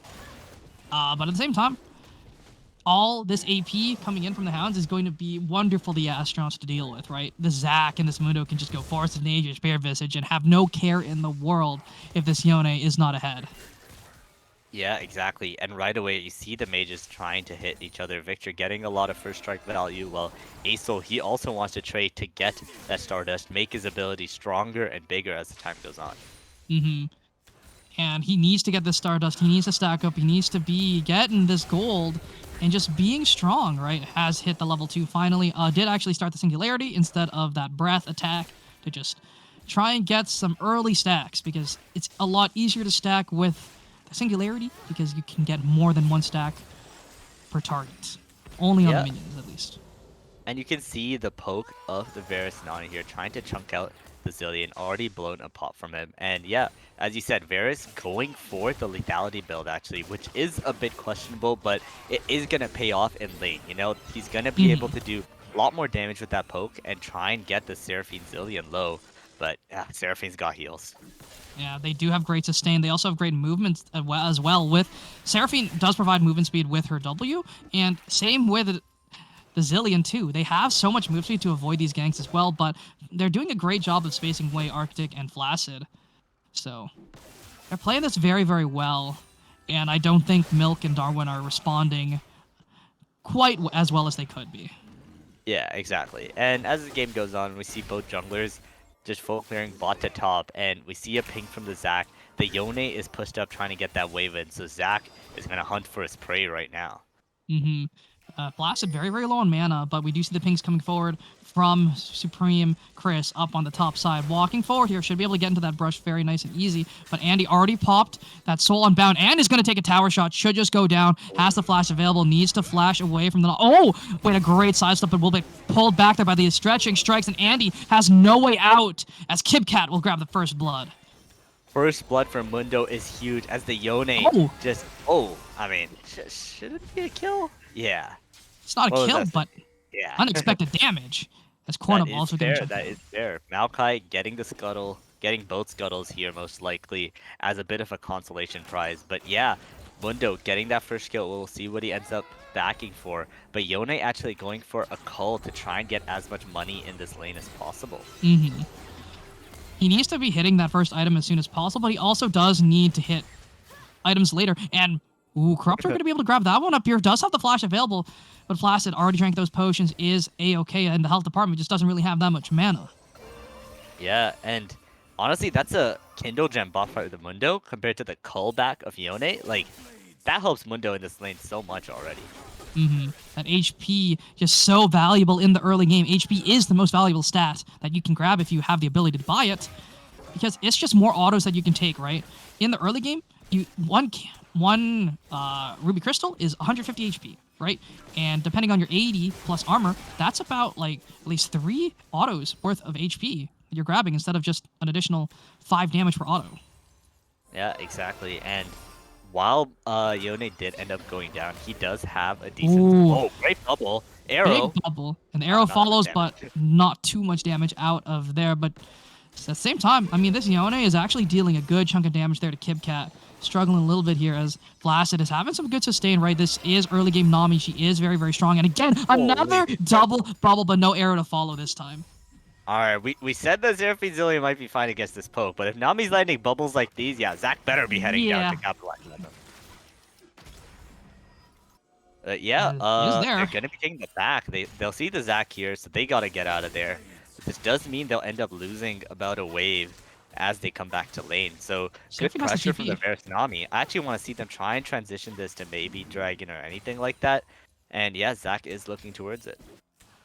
But at the same time, all this AP coming in from the Hounds is going to be wonderful for the Astronauts to deal with, right? The Zac and this Mundo can just go Force of Nature, Spear Visage, and have no care in the world if this Yone is not ahead. Yeah, exactly. And right away, you see the mages trying to hit each other. Victor getting a lot of first strike value, while Acel, he also wants to trade to get that Stardust, make his ability stronger and bigger as the time goes on. And he needs to get this Stardust. He needs to stack up. He needs to be getting this gold and just being strong, right? Has hit the level 2 finally. Did actually start the Singularity instead of that breath attack to just try and get some early stacks, because it's a lot easier to stack with the Singularity because you can get more than 1 stack per target. Only on the minions, at least. And you can see the poke of the Varus Nani here, trying to chunk out the Zillion, already blown a pop from him. And yeah, as you said, Varus going for the lethality build actually, which is a bit questionable, but it is going to pay off in lane. He's going to be able to do a lot more damage with that poke and try and get the Seraphine Zillion low. But yeah, Seraphine's got heals. Yeah, they do have great sustain. They also have great movement as well. With Seraphine does provide movement speed with her W, and same with the Zillion too. They have so much move speed to avoid these ganks as well, but they're doing a great job of spacing away Arctic and Flaccid. So they're playing this very, very well, and I don't think Milk and Darwin are responding quite as well as they could be. Yeah, exactly. And as the game goes on, we see both junglers just full clearing bot to top, and we see a ping from the Zac. The Yone is pushed up trying to get that wave in, so Zac is going to hunt for his prey right now. Flaccid very, very low on mana, but we do see the pings coming forward from Supreme Chris up on the top side. Walking forward here, should be able to get into that brush very nice and easy, but Andy already popped that Soul Unbound and is going to take a tower shot, should just go down, has the flash available, needs to flash away from the... Oh! Wait, a great sidestep, but will be pulled back there by the stretching strikes, and Andy has no way out as KibCat will grab the first blood. First blood from Mundo is huge as the Yone just... I mean, should it be a kill? Yeah. It's not a kill, but yeah. unexpected damage. As Cornum also getting checked. That is fair. Maokai getting the scuttle, getting both scuttles here most likely as a bit of a consolation prize. But yeah, Mundo getting that first kill. We'll see what he ends up backing for. But Yone actually going for a cull to try and get as much money in this lane as possible. He needs to be hitting that first item as soon as possible, but he also does need to hit items later. And Corruptor going to be able to grab that one up here. Does have the flash available, but Flaccid already drank those potions, is A-okay, and the health department just doesn't really have that much mana. Yeah, and honestly, that's a Kindle Gem buff for the Mundo compared to the callback of Yone. Like, that helps Mundo in this lane so much already. That HP just so valuable in the early game. HP is the most valuable stat that you can grab if you have the ability to buy it, because it's just more autos that you can take, right? In the early game, one Ruby Crystal is 150 HP, right? And depending on your 80 plus armor, that's about like at least 3 autos worth of HP that you're grabbing instead of just an additional 5 damage per auto. Yeah, exactly. And while Yone did end up going down, he does have a decent... Oh, great bubble. Arrow. Big bubble. And the arrow follows, but not too much damage out of there. But So at the same time, I mean, this Yone is actually dealing a good chunk of damage there to KibCat. Struggling a little bit here as Flaccid is having some good sustain, right? This is early game Nami. She is very, very strong. And again, another double bubble, but no arrow to follow this time. Alright, we said that Seraphine Zillion might be fine against this poke, but if Nami's landing bubbles like these, yeah, Zach better be heading down to capitalize on them. They're gonna be taking the back. They'll see the Zach here, so they gotta get out of there. This does mean they'll end up losing about a wave as they come back to lane. So good pressure from the Varus Nami. I actually want to see them try and transition this to maybe Dragon or anything like that. And yeah, Zach is looking towards it.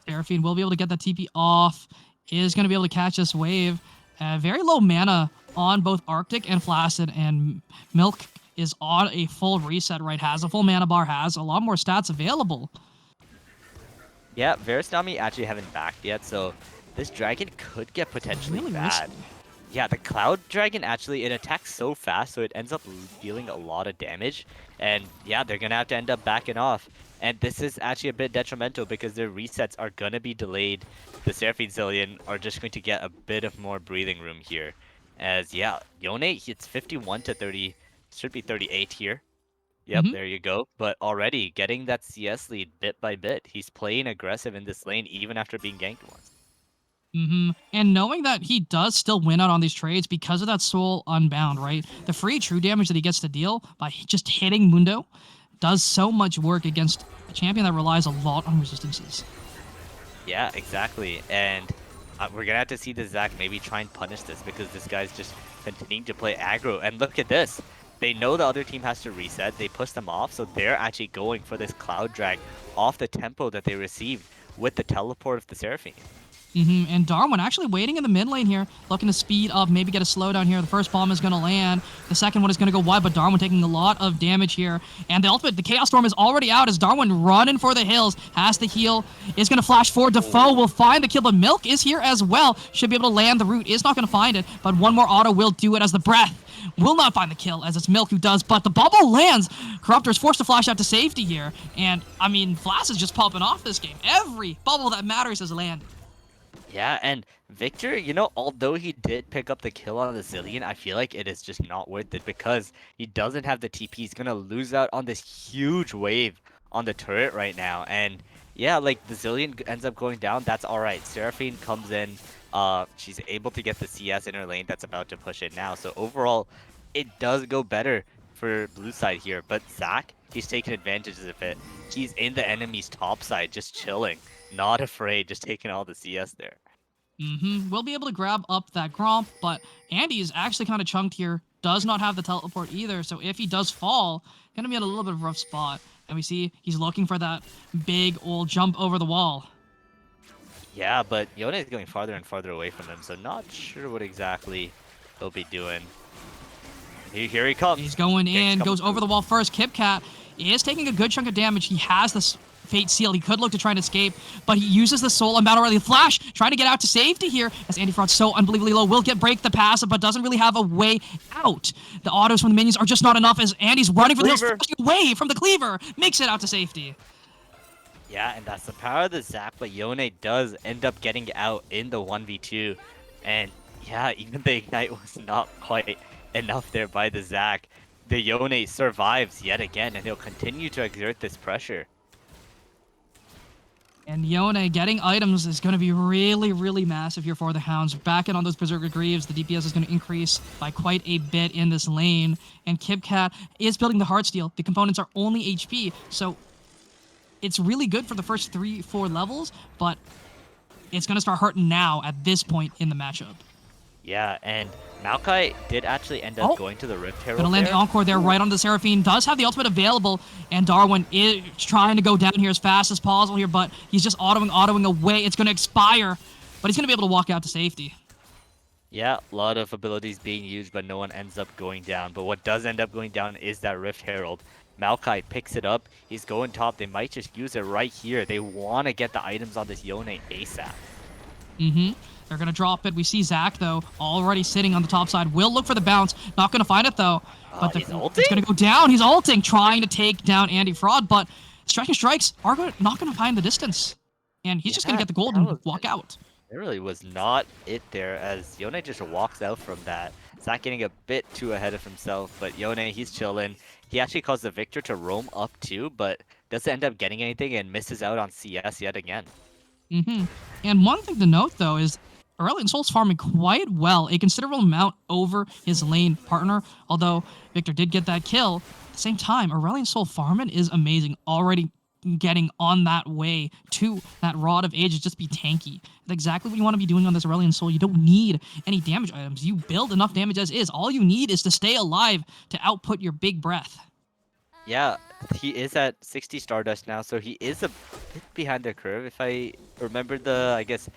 Seraphine will be able to get that TP off. Is going to be able to catch this wave. Very low mana on both Arctic and Flaccid, and Milk is on a full reset, right? Has a full mana bar, has a lot more stats available. Yeah, Varus Nami actually haven't backed yet, so this Dragon could get potentially really bad. risky. Yeah, the Cloud Dragon actually, it attacks so fast, so it ends up dealing a lot of damage. And yeah, they're going to have to end up backing off. And this is actually a bit detrimental because their resets are going to be delayed. The Seraphine Zillion are just going to get a bit of more breathing room here. As yeah, Yone, it's 51 to 30, should be 38 here. Yep, there you go. But already getting that CS lead bit by bit. He's playing aggressive in this lane even after being ganked once. And knowing that he does still win out on these trades because of that Soul Unbound, right? The free true damage that he gets to deal by just hitting Mundo does so much work against a champion that relies a lot on resistances. Yeah, exactly. And we're going to have to see the Zach maybe try and punish this because this guy's just continuing to play aggro. And look at this. They know the other team has to reset. They push them off, so they're actually going for this Cloud Drag off the tempo that they received with the teleport of the Seraphine. And Darwin actually waiting in the mid lane here, looking to speed up, maybe get a slowdown here. The first bomb is going to land. The second one is going to go wide, but Darwin taking a lot of damage here. And the ultimate, the Chaos Storm is already out as Darwin running for the hills, has the heal, is going to flash forward. Defoe will find the kill, but Milk is here as well. Should be able to land the root, is not going to find it, but one more auto will do it as the breath will not find the kill, as it's Milk who does, but the bubble lands. Corruptor is forced to flash out to safety here. And, I mean, Flass is just popping off this game. Every bubble that matters has landed. Yeah, and Victor, you know, although he did pick up the kill on the Zillion, I feel like it is just not worth it because he doesn't have the TP. He's going to lose out on this huge wave on the turret right now. And yeah, like the Zillion ends up going down. That's all right. Seraphine comes in. She's able to get the CS in her lane that's about to push it now. So overall, it does go better for blue side here. But Zach, he's taking advantage of it. He's in the enemy's top side, just chilling. Not afraid, just taking all the CS there. We'll be able to grab up that Gromp, but Andy is actually kind of chunked here. Does not have the teleport either, so if he does fall, gonna be in a little bit of a rough spot. And we see he's looking for that big old jump over the wall. Yeah, but Yone is going farther and farther away from him, so not sure what exactly he'll be doing. Here he comes. He's going in, goes over the wall first. KibCat is taking a good chunk of damage. He has this Fate Seal. He could look to try and escape, but he uses the Soul Unbound already. Flash trying to get out to safety here as Andy Fraud's so unbelievably low. Will break the passive, but doesn't really have a way out. The autos from the minions are just not enough as Andy's running for the hills, flashing away from the cleaver. Makes it out to safety. Yeah, and that's the power of the Zap, but Yone does end up getting out in the 1v2. And yeah, even the Ignite was not quite enough there by the Zac. The Yone survives yet again, and he'll continue to exert this pressure. And Yone getting items is going to be really, really massive here for the Hounds. Back in on those Berserker Greaves, the DPS is going to increase by quite a bit in this lane. And KibCat is building the Heartsteel. The components are only HP, so it's really good for the first 3-4 levels, but it's going to start hurting now at this point in the matchup. Yeah, and Maokai did actually end up going to the Rift Herald. Gonna land the Encore there right on the Seraphine. Does have the ultimate available, and Darwin is trying to go down here as fast as possible here, but he's just autoing away. It's gonna expire, but he's gonna be able to walk out to safety. Yeah, a lot of abilities being used, but no one ends up going down. But what does end up going down is that Rift Herald. Maokai picks it up. He's going top. They might just use it right here. They want to get the items on this Yone ASAP. They're going to drop it. We see Zach, though, already sitting on the top side. Will look for the bounce. Not going to find it, though. But it's going to go down. He's ulting, trying to take down Andy Fraud, but striking strikes are not going to find the distance. And he's just going to get the gold and walk out. There really was not it there as Yone just walks out from that. Zach getting a bit too ahead of himself, but Yone, he's chilling. He actually caused the Victor to roam up too, but doesn't end up getting anything and misses out on CS yet again. And one thing to note, though, is Aurelion Sol's farming quite well, a considerable amount over his lane partner, although Victor did get that kill. At the same time, Aurelion Sol farming is amazing, already getting on that way to that Rod of Ages, just be tanky. That's exactly what you want to be doing on this Aurelion Sol. You don't need any damage items. You build enough damage as is. All you need is to stay alive to output your big breath. Yeah, he is at 60 Stardust now, so he is a bit behind the curve if I remember the, I guess,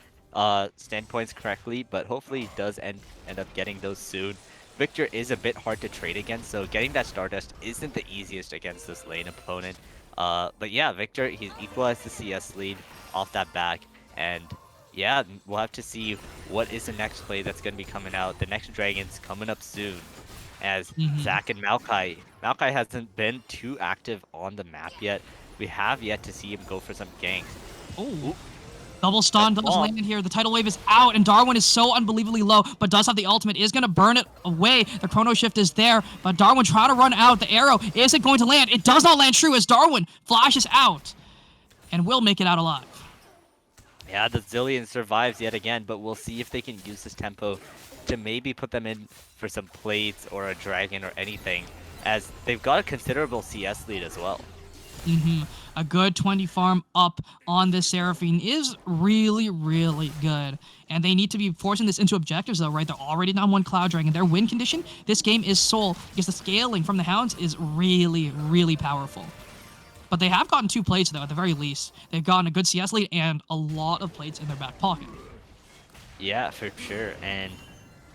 standpoints correctly, but hopefully he does end up getting those soon. Victor is a bit hard to trade against, so getting that Stardust isn't the easiest against this lane opponent. But yeah, Victor, he's equalized the CS lead off that back, and yeah, we'll have to see what is the next play that's going to be coming out. The next Dragon's coming up soon. As Zach and Maokai. Maokai hasn't been too active on the map yet. We have yet to see him go for some ganks. Oh, double stun does land here. The tidal wave is out, and Darwin is so unbelievably low, but does have the ultimate. Is going to burn it away. The chrono shift is there, but Darwin trying to run out. The arrow isn't going to land. It does not land true as Darwin flashes out and will make it out alive. Yeah, the Zillion survives yet again, but we'll see if they can use this tempo to maybe put them in for some plates or a dragon or anything, as they've got a considerable CS lead as well. A good 20 farm up on this Seraphine is really, really good. And they need to be forcing this into objectives, though, right? They're already down one Cloud Dragon. Their win condition, this game is Soul, because the scaling from the Hounds is really, really powerful. But they have gotten 2 plates, though, at the very least. They've gotten a good CS lead and a lot of plates in their back pocket. Yeah, for sure. And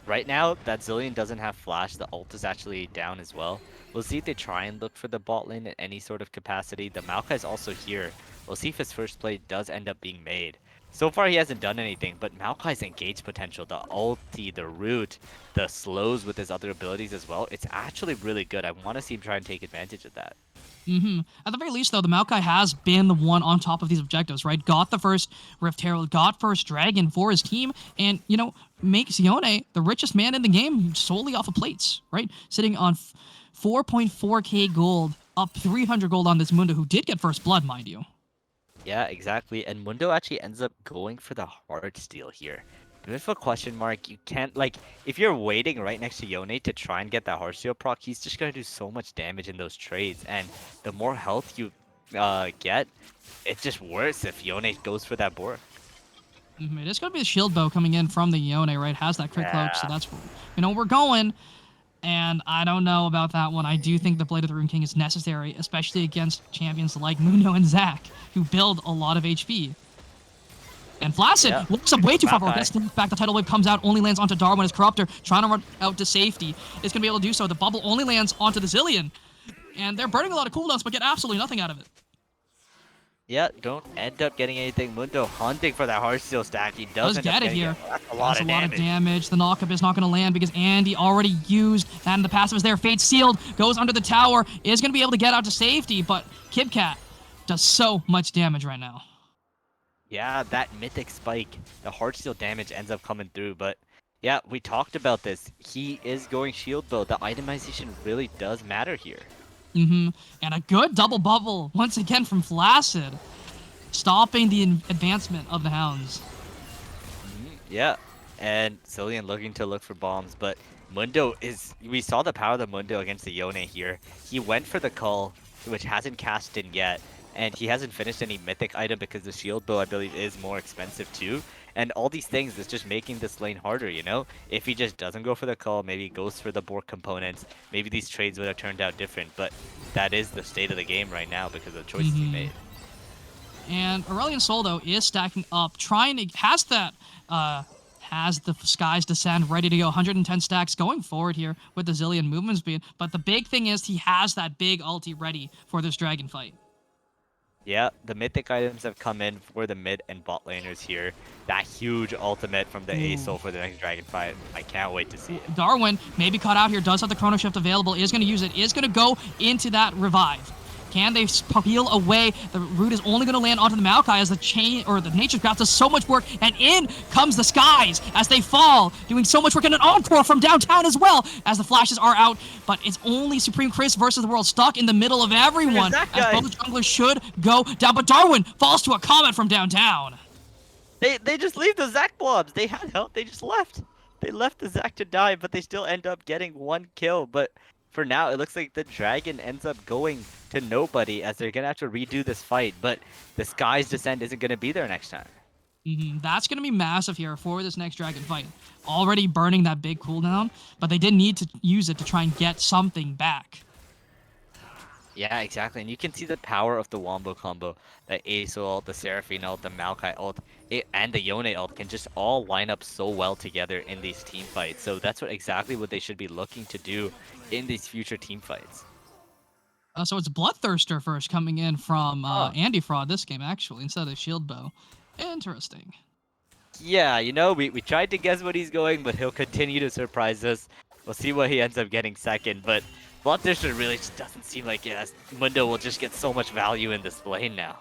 right now, that Zillion doesn't have flash. The ult is actually down as well. We'll see if they try and look for the bot lane in any sort of capacity. The Maokai is also here. We'll see if his first play does end up being made. So far, he hasn't done anything, but Maokai's engaged potential, the ulti, the root, the slows with his other abilities as well, it's actually really good. I want to see him try and take advantage of that. At the very least, though, the Maokai has been the one on top of these objectives, right? Got the first Rift Herald, got first Dragon for his team, and, you know, makes Yone the richest man in the game solely off of plates, right? Sitting on 4.4k gold, up 300 gold on this Mundo, who did get first blood, mind you. Yeah, exactly. And Mundo actually ends up going for the hard steal here. With a question mark, you can't, like, if you're waiting right next to Yone to try and get that hard steal proc, he's just going to do so much damage in those trades. And the more health you get, it's just worse if Yone goes for that board. It is going to be a shield bow coming in from the Yone, right? Has that crit cloak, so that's, you know, we're going. And I don't know about that one. I do think the Blade of the Rune King is necessary, especially against champions like Mundo and Zac, who build a lot of HP. And Flaccid looks up way too far. Gets back. The tidal wave comes out, only lands onto Darwin as Corruptor, trying to run out to safety. Is going to be able to do so. The bubble only lands onto the Zillion. And they're burning a lot of cooldowns, but get absolutely nothing out of it. Yeah, don't end up getting anything. Mundo hunting for that hard steal stack. He does get it here. That's a lot of damage. The knockup is not going to land because Andy already used that, and the passive is there. Fate sealed, goes under the tower, is going to be able to get out to safety, but KibCat does so much damage right now. Yeah, that mythic spike, the hard steal damage ends up coming through, but yeah, we talked about this. He is going shield bow. The itemization really does matter here. And a good double bubble once again from Flaccid, stopping the advancement of the Hounds. Yeah, and Zillion looking to look for bombs, but Mundo is, we saw the power of the Mundo against the Yone here. He went for the call, which hasn't cast in yet, and he hasn't finished any mythic item because the shield bow, I believe, is more expensive too. And all these things is just making this lane harder, you know? If he just doesn't go for the call, maybe he goes for the board components, maybe these trades would have turned out different, but that is the state of the game right now because of the choices he made. And Aurelion Sol, though, is stacking up, trying to, has the Skies Descend ready to go, 110 stacks going forward here with the Zillion movement speed, but the big thing is he has that big ulti ready for this dragon fight. Yeah, the mythic items have come in for the mid and bot laners here. That huge ultimate from the ASOL for the next dragon fight. I can't wait to see it. Darwin, maybe caught out here, does have the chrono shift available, is going to use it, is going to go into that revive. Can they peel away? The root is only going to land onto the Maokai as the chain or the Nature's Grasp does so much work, and in comes the skies as they fall, doing so much work, and an encore from downtown as well as the flashes are out. But it's only Supreme Chris versus the world, stuck in the middle of everyone as both junglers should go down. But Darwin falls to a comet from downtown. They just leave the Zac blobs. They had help. They just left. They left the Zac to die, but they still end up getting 1 kill. But for now, it looks like the Dragon ends up going to nobody as they're going to have to redo this fight. But the Sky's Descent isn't going to be there next time. That's going to be massive here for this next Dragon fight. Already burning that big cooldown, but they did need to use it to try and get something back. Yeah, exactly. And you can see the power of the Wombo combo. The Ace ult, the Seraphine ult, the Maokai ult, and the Yone ult can just all line up so well together in these team fights. So that's exactly what they should be looking to do in these future team fights. So it's Bloodthirster first coming in from Andy Fraud this game, actually, instead of Shield Bow. Interesting. Yeah, you know, we tried to guess what he's going, but he'll continue to surprise us. We'll see what he ends up getting second, but Bloodthirster really just doesn't seem like it, as Mundo will just get so much value in this lane now.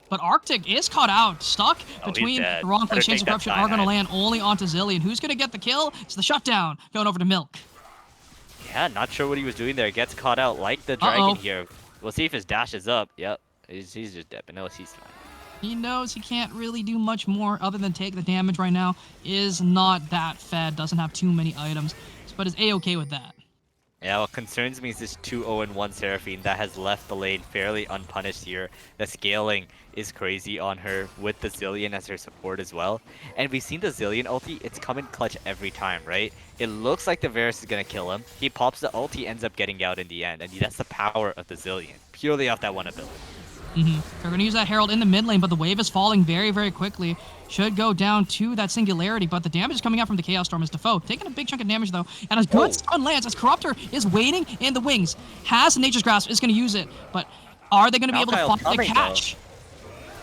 But Arctic is caught out, stuck between the wrong play. Chains of Corruption are going to land only onto Zillion. Who's going to get the kill? It's the shutdown going over to Milk. Yeah, not sure what he was doing there. Gets caught out like the Dragon here. We'll see if his dash is up. Yep, he's just dead, but no, he's fine. He knows he can't really do much more other than take the damage right now. Is not that fed, doesn't have too many items, but is A-okay with that. Yeah, what concerns me is this 2-0-1 Seraphine that has left the lane fairly unpunished here. The scaling is crazy on her with the Zillion as her support as well. And we've seen the Zillion ulti, it's coming clutch every time, right? It looks like the Varus is going to kill him. He pops the ulti, ends up getting out in the end. And that's the power of the Zillion, purely off that one ability. They're going to use that Herald in the mid lane, but the wave is falling very, very quickly. Should go down to that Singularity, but the damage is coming out from the Chaos Storm as Defoe. Taking a big chunk of damage, though, and a good stun lands as Corruptor is waiting in the wings. Has Nature's Grasp, is going to use it, but are they going to be able to find the catch?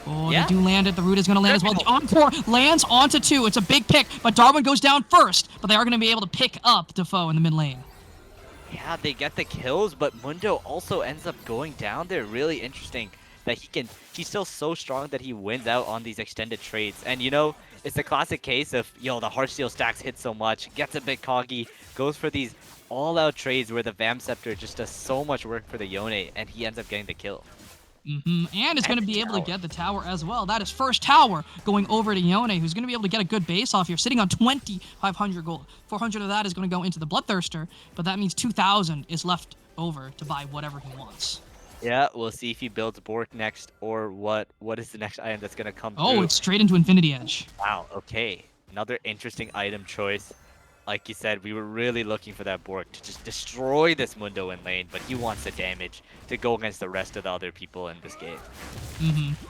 Oh, they do land it. The root is going to land as well. The Encore lands onto 2. It's a big pick, but Darwin goes down first, but they are going to be able to pick up Defoe in the mid lane. Yeah, they get the kills, but Mundo also ends up going down there. Really interesting that he's still so strong that he wins out on these extended trades. And you know, it's the classic case of, the Heartsteel stacks hit so much, gets a bit cocky, goes for these all-out trades where the Vam Scepter just does so much work for the Yone, and he ends up getting the kill. And is going to be able to get the tower as well. That is first tower going over to Yone, who's going to be able to get a good base off here, sitting on 2,500 gold. 400 of that is going to go into the Bloodthirster, but that means 2,000 is left over to buy whatever he wants. Yeah, we'll see if he builds Bork next, or what is the next item that's going to come through. Oh, it's straight into Infinity Edge. Wow, okay. Another interesting item choice. Like you said, we were really looking for that Bork to just destroy this Mundo in lane, but he wants the damage to go against the rest of the other people in this game.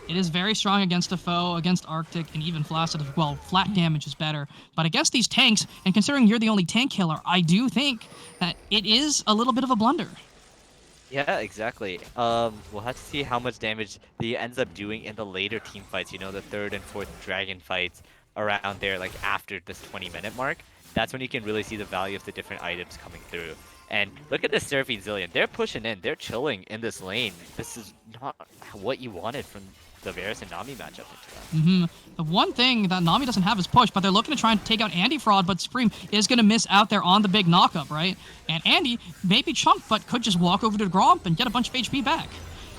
It is very strong against a foe, against Arctic, and even Flaccid as well. Flat damage is better. But against these tanks, and considering you're the only tank killer, I do think that it is a little bit of a blunder. Yeah, exactly. We'll have to see how much damage he ends up doing in the later team fights. You know, the 3rd and 4th Dragon fights around there, like after this 20-minute mark. That's when you can really see the value of the different items coming through. And look at this Seraphine Zillion. They're pushing in. They're chilling in this lane. This is not what you wanted from the Varus and Nami matchup into that. The one thing that Nami doesn't have is push, but they're looking to try and take out Andy Fraud, but Supreme is going to miss out there on the big knockup, right? And Andy may be chunked, but could just walk over to Gromp and get a bunch of HP back.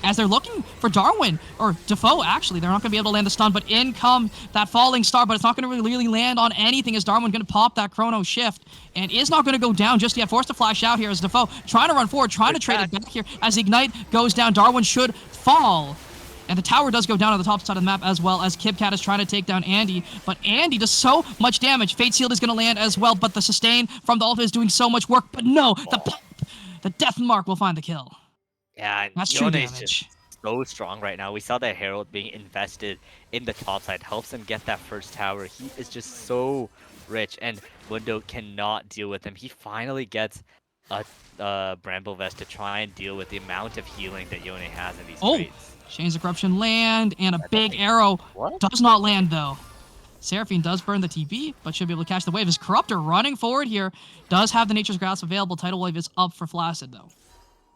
As they're looking for Darwin, or Defoe, actually. They're not going to be able to land the stun, but in come that falling star, but it's not going to really land on anything as Darwin going to pop that Chrono Shift, and is not going to go down just yet. Forced to flash out here as Defoe trying to run forward, trying to trade it back here. As Ignite goes down, Darwin should fall. And the tower does go down on the top side of the map as well as KibCat is trying to take down Andy. But Andy does so much damage. Fate Sealed is going to land as well, but the sustain from the ult is doing so much work. But no, the Death Mark will find the kill. Yeah, that's true damage. Just so strong right now. We saw that Herald being invested in the top side helps him get that first tower. He is just so rich, and Mundo cannot deal with him. He finally gets a Bramble Vest to try and deal with the amount of healing that Yone has in these trades. Chains of Corruption land, and a big arrow does not land, though. Seraphine does burn the TP, but should be able to catch the wave. As Corruptor running forward here does have the Nature's Grasp available. Tidal Wave is up for Flaccid, though.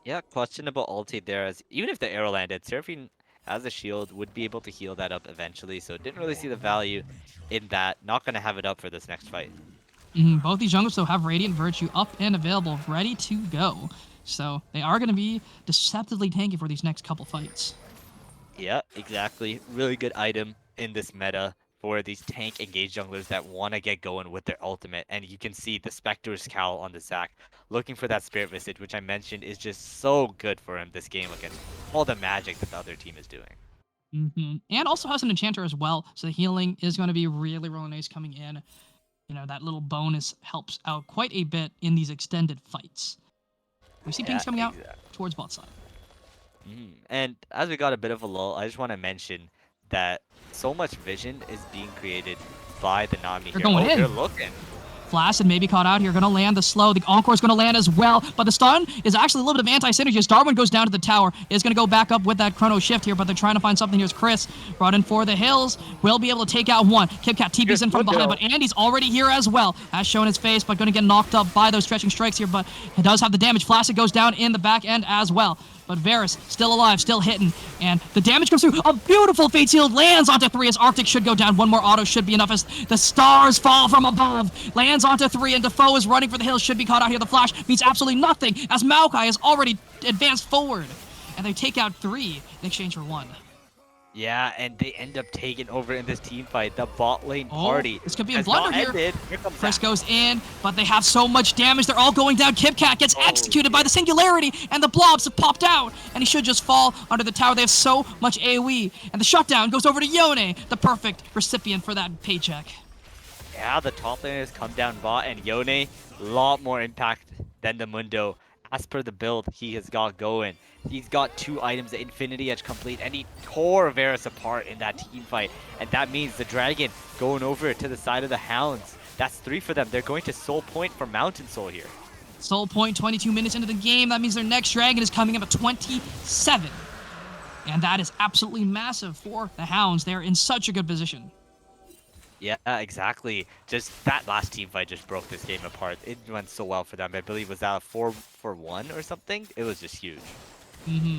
Yeah, questionable ulti there. As even if the arrow landed, Seraphine as a shield would be able to heal that up eventually. So didn't really see the value in that. Not gonna have it up for this next fight. Both these junglers, though, have Radiant Virtue up and available, ready to go. So they are going to be deceptively tanky for these next couple fights. Yeah, exactly. Really good item in this meta for these tank engaged junglers that want to get going with their ultimate. And you can see the Spectre's Cowl on the Zac, looking for that Spirit Visage, which I mentioned is just so good for him this game against all the magic that the other team is doing. And also has an Enchanter as well, so the healing is going to be really, really nice coming in. You know, that little bonus helps out quite a bit in these extended fights. We see pings coming out towards bot side. And as we got a bit of a lull, I just want to mention that so much vision is being created by the Nami here. Going in. They're looking. Flaccid maybe caught out here, gonna land the slow. The Encore's gonna land as well, but the stun is actually a little bit of anti-synergy as Darwin goes down to the tower. Is gonna go back up with that chrono shift here, but they're trying to find something. Here's Chris, brought in for the hills, will be able to take out one. KitKat TP's in from behind, but Andy's already here as well. Has shown his face, but gonna get knocked up by those stretching strikes here, but it does have the damage. Flaccid goes down in the back end as well. But Varus still alive, still hitting, and the damage comes through. A beautiful Fate Shield lands onto 3 as Arctic should go down. One more auto should be enough as the stars fall from above. Lands onto 3, and Defoe is running for the hills. Should be caught out here. The flash means absolutely nothing as Maokai has already advanced forward. And they take out 3 in exchange for 1. Yeah, and they end up taking over in this team fight. The bot lane party. This could be a has blunder not here. ended. Here comes Chris Zac. goes in, but they have so much damage. They're all going down. KitKat gets executed by the Singularity, and the blobs have popped out, and he should just fall under the tower. They have so much AoE, and the shutdown goes over to Yone, the perfect recipient for that paycheck. Yeah, the top laners come down bot, and Yone, a lot more impact than the Mundo. As per the build he has got going. He's got 2 items, the Infinity Edge complete, and he tore Varus apart in that team fight. And that means the Dragon going over to the side of the Hounds. That's 3 for them. They're going to Soul Point for Mountain Soul here. Soul Point, 22 minutes into the game. That means their next Dragon is coming up at 27. And that is absolutely massive for the Hounds. They're in such a good position. Yeah, exactly. Just that last team fight just broke this game apart. It went so well for them. I believe was that a 4-for-1 or something? It was just huge.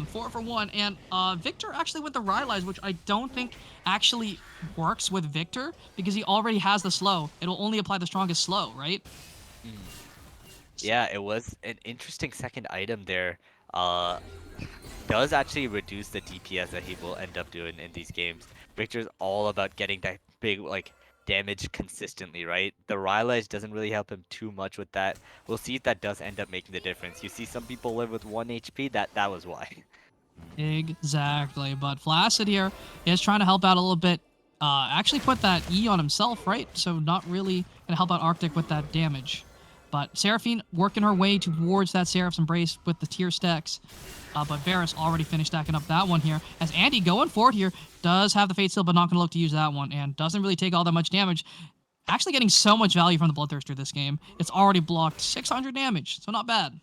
4 for 1, and Victor actually with the Rylai's, which I don't think actually works with Victor because he already has the slow. It'll only apply the strongest slow, right? Yeah, it was an interesting second item there. Does actually reduce the DPS that he will end up doing in these games. Victor's all about getting that big damage consistently, right? The Rylai's doesn't really help him too much with that. We'll see if that does end up making the difference. You see some people live with 1 HP, that was why. Exactly, but Flaccid here is trying to help out a little bit. Actually put that E on himself, right? So not really gonna help out Arctic with that damage. But Seraphine working her way towards that Seraph's Embrace with the tier stacks. But Varus already finished stacking up that one here. As Andy going forward here does have the Fate Seal, but not going to look to use that one. And doesn't really take all that much damage. Actually getting so much value from the Bloodthirster this game. It's already blocked 600 damage, so not bad.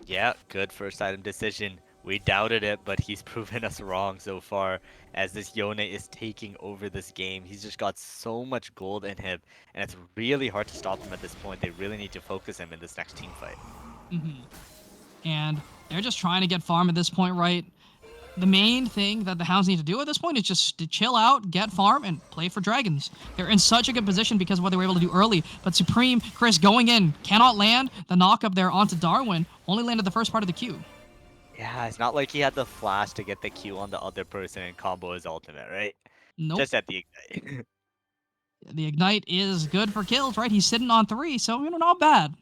Yeah, good first item decision. We doubted it, but he's proven us wrong so far as this Yone is taking over this game. He's just got so much gold in him, and it's really hard to stop him at this point. They really need to focus him in this next team fight. And they're just trying to get farm at this point, right? The main thing that the Hounds need to do at this point is just to chill out, get farm, and play for dragons. They're in such a good position because of what they were able to do early. But Supreme, Chris going in, cannot land. The knock up there onto Darwin only landed the first part of the Q. Yeah, it's not like he had the flash to get the Q on the other person and combo his ultimate, right? Nope. Just at the Ignite. The Ignite is good for kills, right? He's sitting on 3, so, not bad.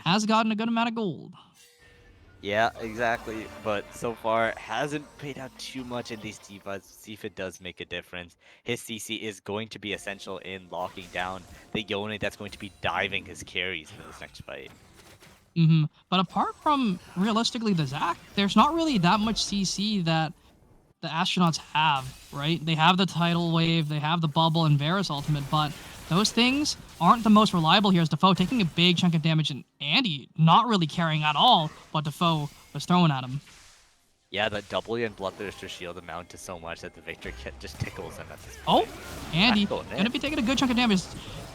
Has gotten a good amount of gold. Yeah, exactly. But so far, hasn't paid out too much in these team fights. See if it does make a difference. His CC is going to be essential in locking down the Yone that's going to be diving his carries for this next fight. But apart from, realistically, the Zac, there's not really that much CC that the astronauts have, right? They have the tidal wave, they have the bubble and Varus ultimate, but those things aren't the most reliable here as Defoe taking a big chunk of damage and Andy not really caring at all what Defoe was throwing at him. Yeah, the W and Bloodthirster shield amount to so much that the Victor just tickles him at this point. Oh, Andy gonna be taking a good chunk of damage.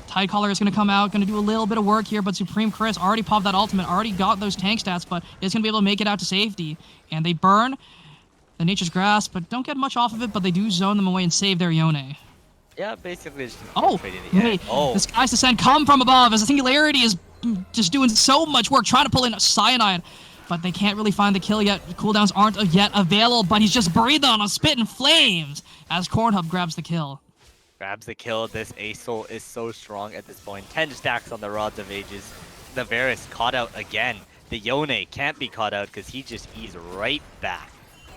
Tide Caller is going to come out, going to do a little bit of work here, but Supreme Chris already popped that ultimate, already got those tank stats, but is going to be able to make it out to safety. And they burn the Nature's Grasp, but don't get much off of it, but they do zone them away and save their Yone. Yeah, basically just Oh, trade in the end. wait, Oh, the Sky's Descent come from above as the Singularity is just doing so much work trying to pull in a Cyanide, but they can't really find the kill yet. The cooldowns aren't yet available, but he's just breathing on a spit and flames as Cornhub grabs the kill. grabs the kill. This Ace-Soul is so strong at this point. 10 stacks on the Rods of Ages. The Varus caught out again. The Yone can't be caught out because he just eased right back.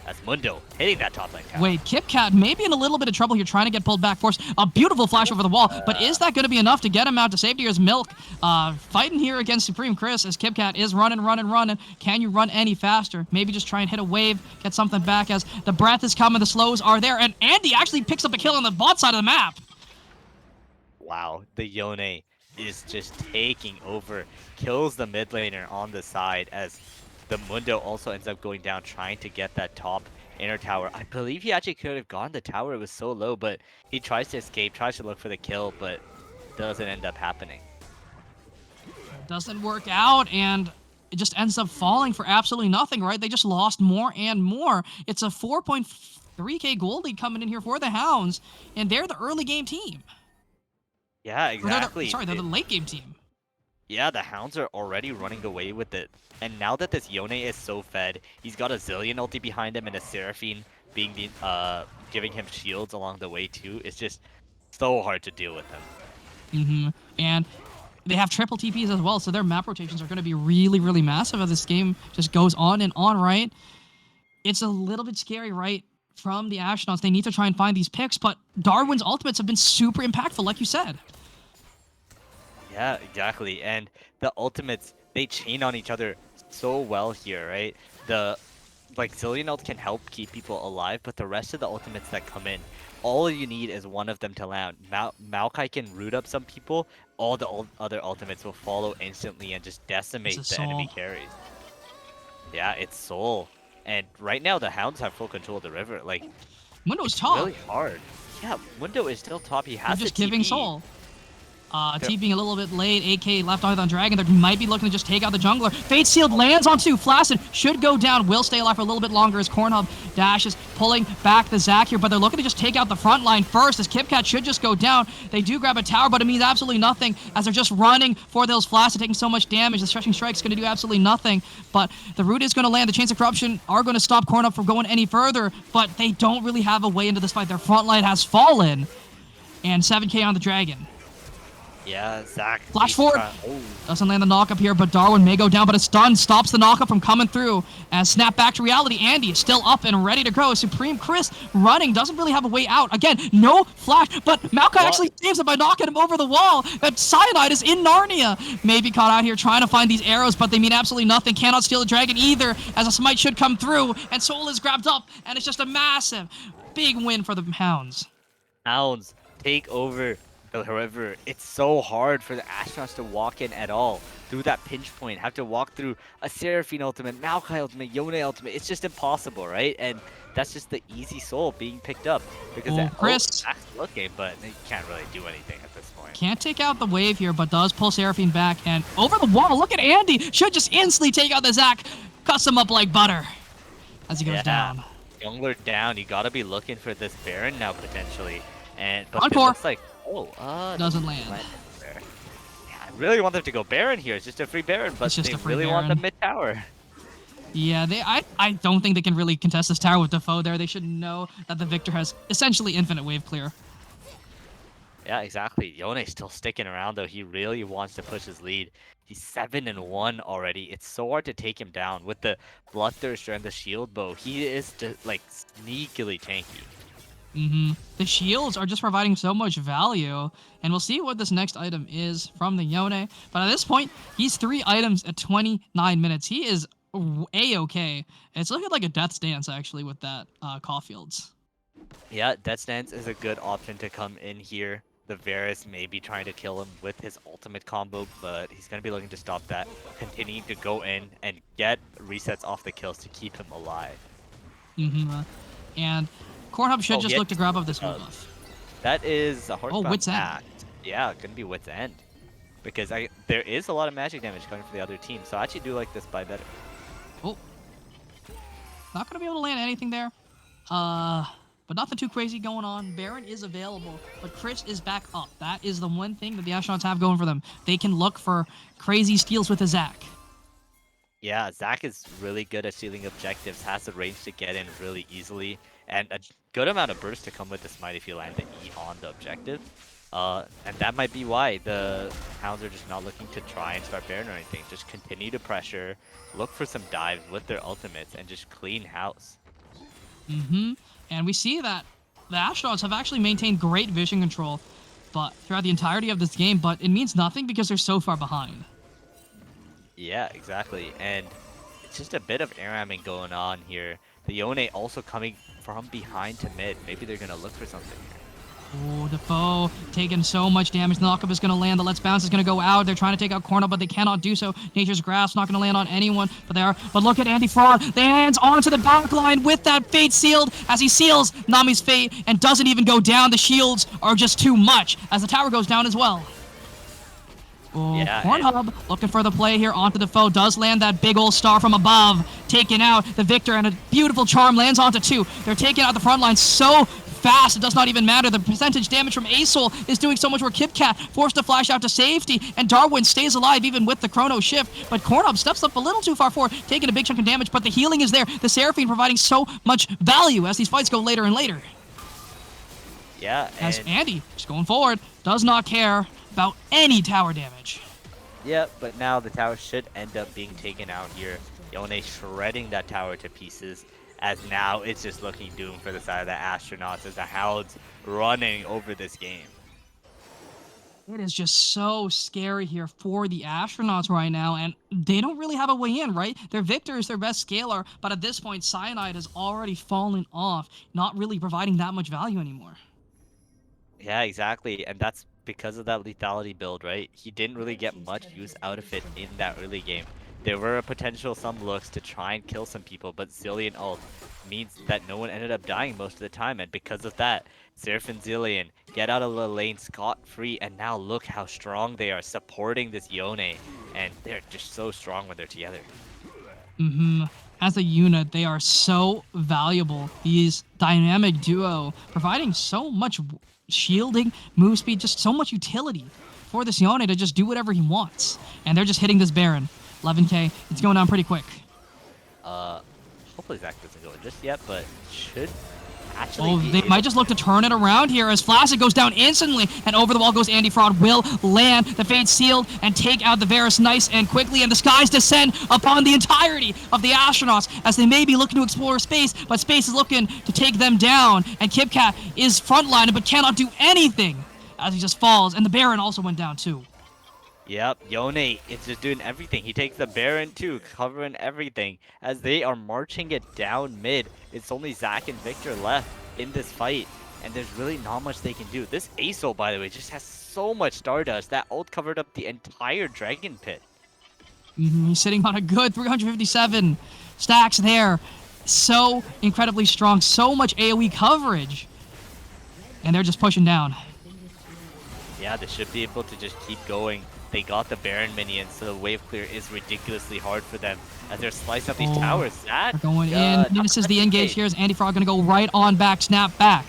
That's Mundo hitting that top lane tower. Wait, KipKat maybe in a little bit of trouble here trying to get pulled back. Force a beautiful flash over the wall, but is that going to be enough to get him out to safety? Here's Milk fighting here against Supreme Chris as KipKat is running. Can you run any faster? Maybe just try and hit a wave, get something back as the breath is coming, the slows are there, and Andy actually picks up a kill on the bot side of the map. Wow, the Yone is just taking over, kills the mid laner on the side as the Mundo also ends up going down trying to get that top inner tower. I believe he actually could have gone the tower, it was so low, but he tries to escape, tries to look for the kill, but doesn't end up happening. Doesn't work out, and it just ends up falling for absolutely nothing, right? They just lost more and more. It's a 4.3k gold lead coming in here for the Hounds, and they're the early game team. Yeah, exactly. They're the late game team. Yeah, the Hounds are already running away with it. And now that this Yone is so fed, he's got a Zillion ulti behind him and a Seraphine being the, giving him shields along the way too. It's just so hard to deal with him. And they have triple TPs as well, so their map rotations are going to be really, really massive as this game just goes on and on, right? It's a little bit scary, right? From the Astronauts, they need to try and find these picks, but Darwin's ultimates have been super impactful, like you said. Yeah, exactly. And the ultimates, they chain on each other so well here, right? The Zillion ult can help keep people alive, but the rest of the ultimates that come in, all you need is one of them to land. Maokai can root up some people, all the other ultimates will follow instantly and just decimate the enemy carries. Yeah, it's Soul. And right now the Hounds have full control of the river. Like, Mundo's top. Really hard. Yeah, Mundo is still top. He has just the giving TP. Soul. TPing a little bit late. AK left eye on Dragon. They might be looking to just take out the jungler. Fate Sealed lands on two. Flaccid should go down. Will stay alive for a little bit longer as Cornhub dashes, pulling back the Zac here. But they're looking to just take out the front line first as KipKat should just go down. They do grab a tower, but it means absolutely nothing as they're just running for those Flaccid, taking so much damage. The Stretching Strike's going to do absolutely nothing. But the root is going to land. The Chains of Corruption are going to stop Cornhub from going any further, but they don't really have a way into this fight. Their front line has fallen. And 7k on the Dragon. Yeah, Zac. Flash forward. Doesn't land the knockup here, but Darwin may go down, but a stun stops the knockup from coming through. As snap back to reality, Andy is still up and ready to go. Supreme Chris running, doesn't really have a way out. Again, no flash, but Maokai actually saves it by knocking him over the wall. That Cyanide is in Narnia. Maybe caught out here trying to find these arrows, but they mean absolutely nothing. Cannot steal the Dragon either, as a smite should come through, and Soul is grabbed up, and it's just a massive, big win for the Hounds. Hounds take over the river. It's so hard for the Astronauts to walk in at all through that pinch point. Have to walk through a Seraphine ultimate, Maokai ultimate, Yone ultimate. It's just impossible, right? And that's just the easy Soul being picked up because Chris looking, but they can't really do anything at this point. Can't take out the wave here, but does pull Seraphine back and over the wall. Look at Andy. Should just instantly take out the Zac. Cuts him up like butter as he goes down. Jungler down. You gotta be looking for this Baron now potentially. And but Encore. it looks like doesn't land. Yeah, I really want them to go Baron here. It's just a free Baron, but they really want the mid tower. Yeah, I don't think they can really contest this tower with Defoe there. They should know that the Victor has essentially infinite wave clear. Yeah, exactly. Yone's still sticking around though. He really wants to push his lead. He's 7-1 already. It's so hard to take him down with the Bloodthirster and the Shield Bow. He is just like sneakily tanky. The shields are just providing so much value, and we'll see what this next item is from the Yone. But at this point, he's 3 items at 29 minutes. He is A-okay. It's looking like a Death's Dance, actually, with that Caulfield's. Yeah, Death's Dance is a good option to come in here. The Varus may be trying to kill him with his ultimate combo, but he's going to be looking to stop that, continuing to go in and get resets off the kills to keep him alive. And Cornhub should just look to grab up this move buff. That is a hard what's that? Yeah, gonna be Wit's End. Because there is a lot of magic damage coming from the other team, so I actually do like this buy better. Oh, not gonna be able to land anything there. Uh, but nothing too crazy going on. Baron is available, but Chris is back up. That is the one thing that the Astronauts have going for them. They can look for crazy steals with a Zac. Yeah, Zach is really good at stealing objectives, has the range to get in really easily, and a good amount of burst to come with the smite if you land the E on the objective. And that might be why the Hounds are just not looking to try and start Baron or anything. Just continue to pressure, look for some dives with their ultimates, and just clean house. Mm-hmm. And we see that the Astronauts have actually maintained great vision control, but throughout the entirety of this game, but it means nothing because they're so far behind. Yeah, exactly. And it's just a bit of air ramming going on here. The Yone also coming from behind to mid. Maybe they're going to look for something here. Oh, Defoe taking so much damage. The knockup is going to land. The Let's Bounce is going to go out. They're trying to take out Cornell, but they cannot do so. Nature's Grasp not going to land on anyone, but they are. But look at Andy Fraud. They hands onto the back line with that fate sealed as he seals Nami's fate and doesn't even go down. The shields are just too much as the tower goes down as well. Oh, Yeah, Pornhub looking for the play here onto Defoe. Does land that big old star from above. Taking out the Victor, and a beautiful charm lands onto two. They're taking out the front line so fast, it does not even matter. The percentage damage from Asol is doing so much work. KitKat forced to flash out to safety, and Darwin stays alive even with the Chrono shift. But Cornhub steps up a little too far forward, taking a big chunk of damage, but the healing is there. The Seraphine providing so much value as these fights go later and later. Yeah, As Andy, just going forward, does not care about any tower damage. yeah, but now the tower should end up being taken out here. Yone shredding that tower to pieces, as now it's just looking doomed for the side of the Astronauts as the Hounds running over this game. It is just so scary here for the Astronauts right now, and they don't really have a way in, right? Their Victor is their best scaler, but at this point, Cyanide has already fallen off, not really providing that much value anymore. Yeah, exactly, and that's because of that lethality build, right? He didn't really get much use out of it in that early game. There were a potential some looks to try and kill some people, but Zillion ult means that no one ended up dying most of the time, and because of that, Seraph and Zillion get out of the lane scot-free, and now look how strong they are supporting this Yone, and they're just so strong when they're together. Mm-hmm. As a unit, they are so valuable. These dynamic duo providing so much shielding, move speed, just so much utility for this Yone to just do whatever he wants. And they're just hitting this Baron. 11k, it's going down pretty quick. Hopefully Zach doesn't go in just yet, but should actually Oh, be they able might just look to turn it around here as Flaccid goes down instantly, and over the wall goes Andy Fraud. Will land the Fate sealed and take out the Varus nice and quickly, and the skies descend upon the entirety of the Astronauts as they may be looking to explore space, but space is looking to take them down, and KitKat is frontlining but cannot do anything as he just falls, and the Baron also went down too. Yep, Yone is just doing everything. He takes the Baron too, covering everything. As they are marching it down mid, it's only Zac and Victor left in this fight, and there's really not much they can do. This Asol, by the way, just has so much Stardust. That ult covered up the entire Dragon Pit. He's sitting on a good 357 stacks there. So incredibly strong, so much AoE coverage. And they're just pushing down. Yeah, they should be able to just keep going. They got the Baron minions, so the wave clear is ridiculously hard for them as they're slicing up these towers. They're going in. This is the engage here as Andy Frog going to go right on back, snap back.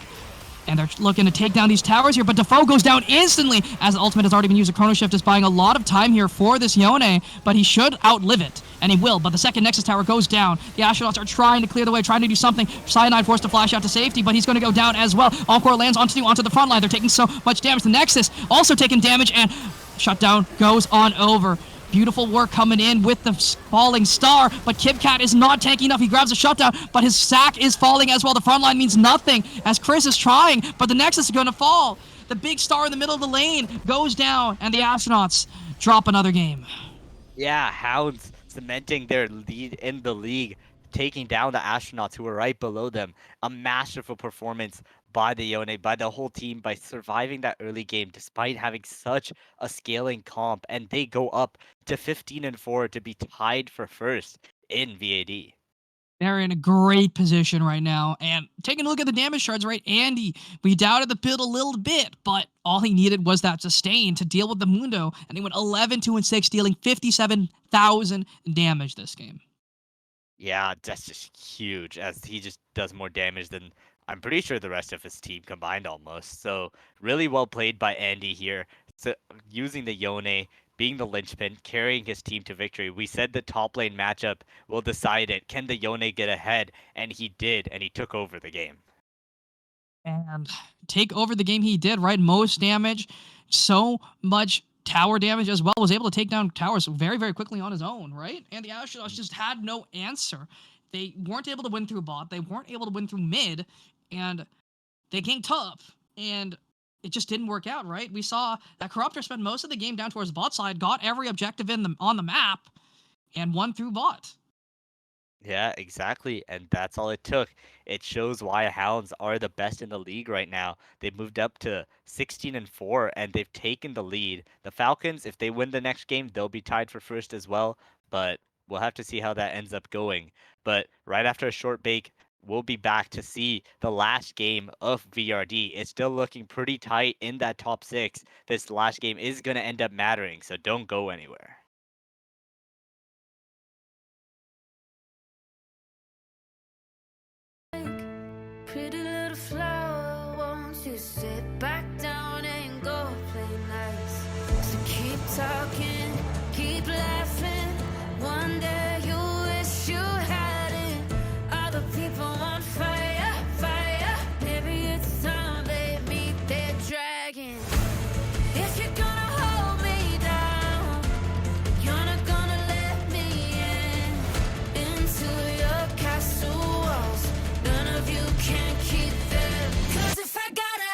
And they're looking to take down these towers here, but Defoe goes down instantly as the ultimate has already been used. The Chrono Shift is buying a lot of time here for this Yone, but he should outlive it, and he will. But the second Nexus Tower goes down. The Astronauts are trying to clear the way, trying to do something. Cyanide forced to flash out to safety, but he's going to go down as well. Encore lands onto the front line. They're taking so much damage. The Nexus also taking damage, and shutdown goes on over. Beautiful work coming in with the falling star, but KitKat is not tanky enough. He grabs a shutdown, but his sack is falling as well. The front line means nothing as Chris is trying, but the Nexus is going to fall. The big star in the middle of the lane goes down, and the Astronauts drop another game. Yeah, Hounds cementing their lead in the league, taking down the Astronauts who were right below them. A masterful performance by the Yone, by the whole team, by surviving that early game despite having such a scaling comp, and they go up to 15-4 to be tied for first in VAD. They're in a great position right now. And taking a look at the damage charts, right? Andy, we doubted the build a little bit, but all he needed was that sustain to deal with the Mundo. And he went 11, 2, and 6, dealing 57,000 damage this game. Yeah, that's just huge as he just does more damage than I'm pretty sure the rest of his team combined almost. So really well played by Andy here. So using the Yone, being the linchpin, carrying his team to victory. We said the top lane matchup will decide it. Can the Yone get ahead? And he did, and he took over the game. And take over the game he did, right? Most damage, so much tower damage as well, was able to take down towers very, very quickly on his own, right? And the Astronauts just had no answer. They weren't able to win through bot, they weren't able to win through mid, and they ganked top, and it just didn't work out, right? We saw that Corruptor spent most of the game down towards bot side, got every objective on the map, and won through bot. Yeah, exactly. And that's all it took. It shows why Hounds are the best in the league right now. They've moved up to 16-4 and they've taken the lead. The Falcons, if they win the next game, they'll be tied for first as well, but we'll have to see how that ends up going. But right after a short break, we'll be back to see the last game of VRD. It's still looking pretty tight in that top 6. This last game is going to end up mattering, so don't go anywhere. Pretty little flower, won't you sit back down and go play nice? So keep talking, keep laughing. One day you wish you had it. Other people on fire, fire. Maybe it's time they meet their dragon. If you're gonna hold me down, you're not gonna let me into your castle walls. None of you can keep them. 'Cause if I gotta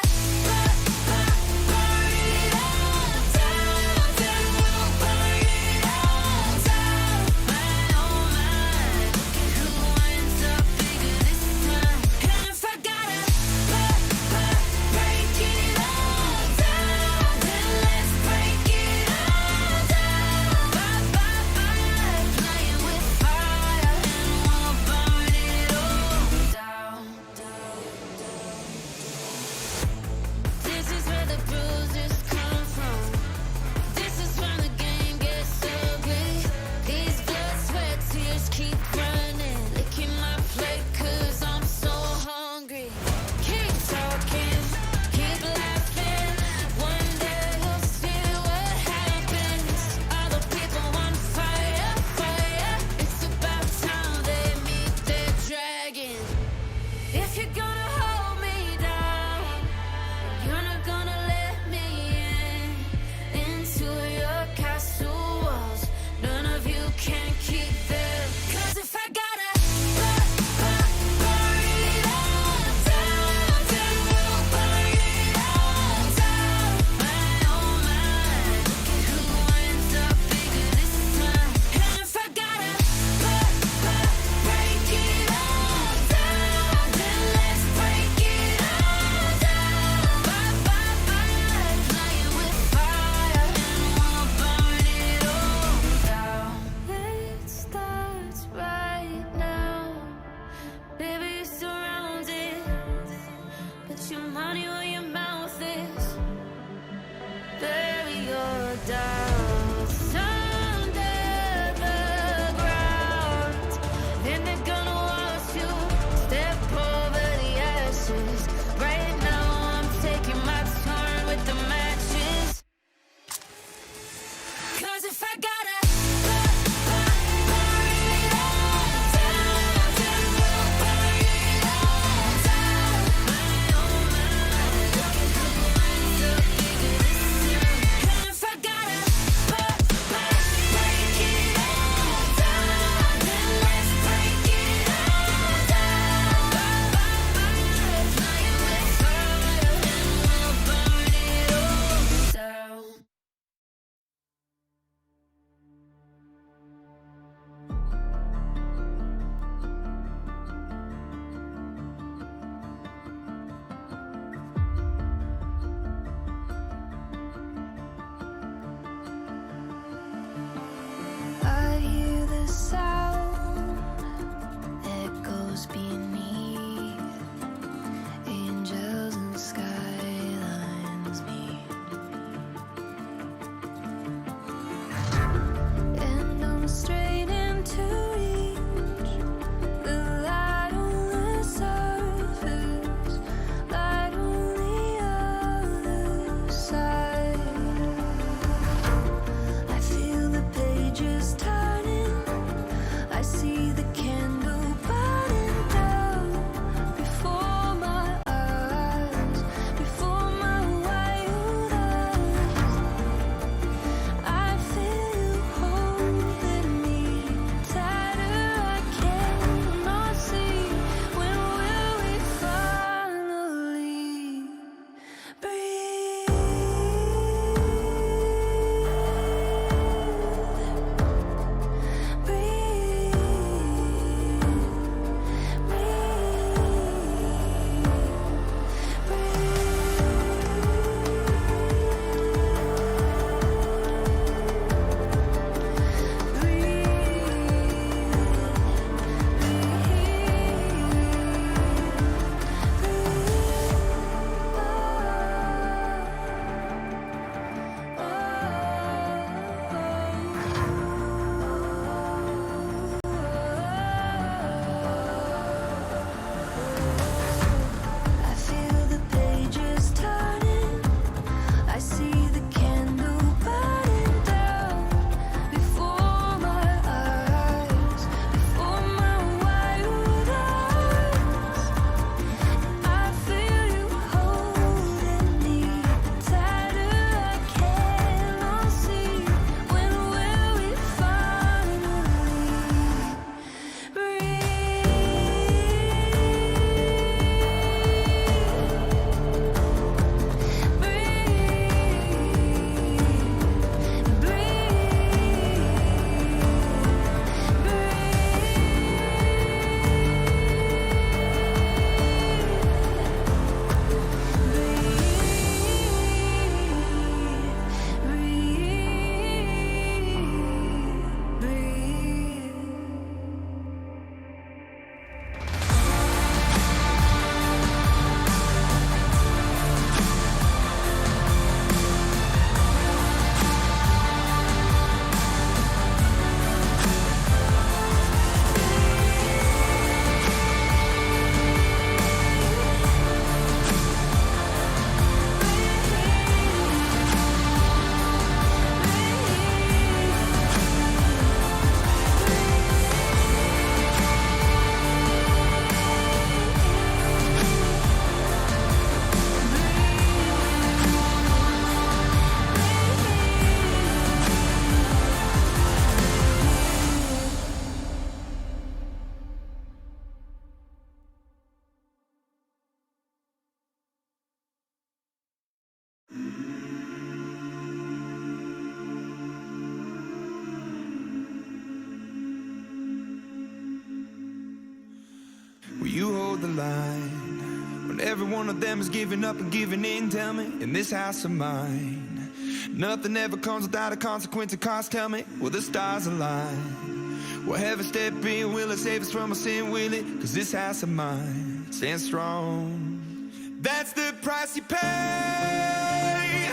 the line. When every one of them is giving up and giving in, tell me, in this house of mine, nothing ever comes without a consequence of cost. Tell me, will the stars align? Will heaven step in? Will it save us from our sin? Will it? Cause this house of mine stands strong. That's the price you pay.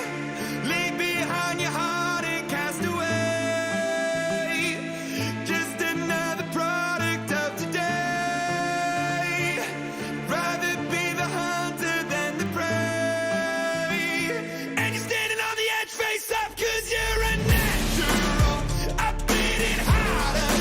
Leave behind your heart and cast away. Just another product of today. Rather be the hunter than the prey. And you're standing on the edge, face up, cause you're a natural. I bleed it harder.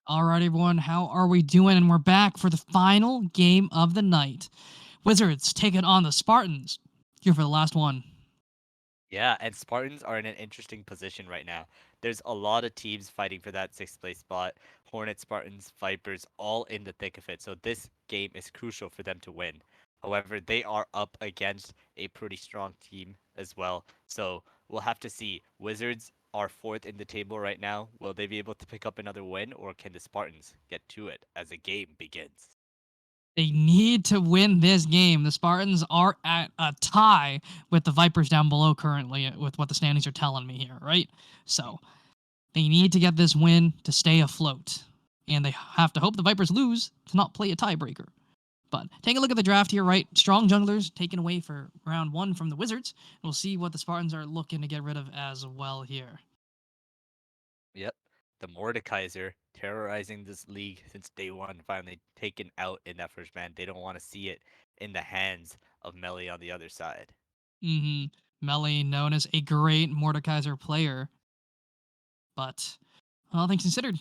All right, everyone, how are we doing? And we're back for the final game of the night. Wizards taking on the Spartans. Here for the last one. Yeah, and Spartans are in an interesting position right now. There's a lot of teams fighting for that sixth place spot. Hornets, Spartans, Vipers, all in the thick of it. So this game is crucial for them to win. However, they are up against a pretty strong team as well. So we'll have to see. Wizards are fourth in the table right now. Will they be able to pick up another win, or can the Spartans get to it as the game begins? They need to win this game. The Spartans are at a tie with the Vipers down below currently, with what the standings are telling me here, right? So they need to get this win to stay afloat. And they have to hope the Vipers lose to not play a tiebreaker. But take a look at the draft here, right? Strong junglers taken away for round one from the Wizards. We'll see what the Spartans are looking to get rid of as well here. Yep. The Mordekaiser terrorizing this league since day one, finally taken out in that first ban. They don't want to see it in the hands of Melee on the other side. Melly, known as a great Mordekaiser player. But all things considered,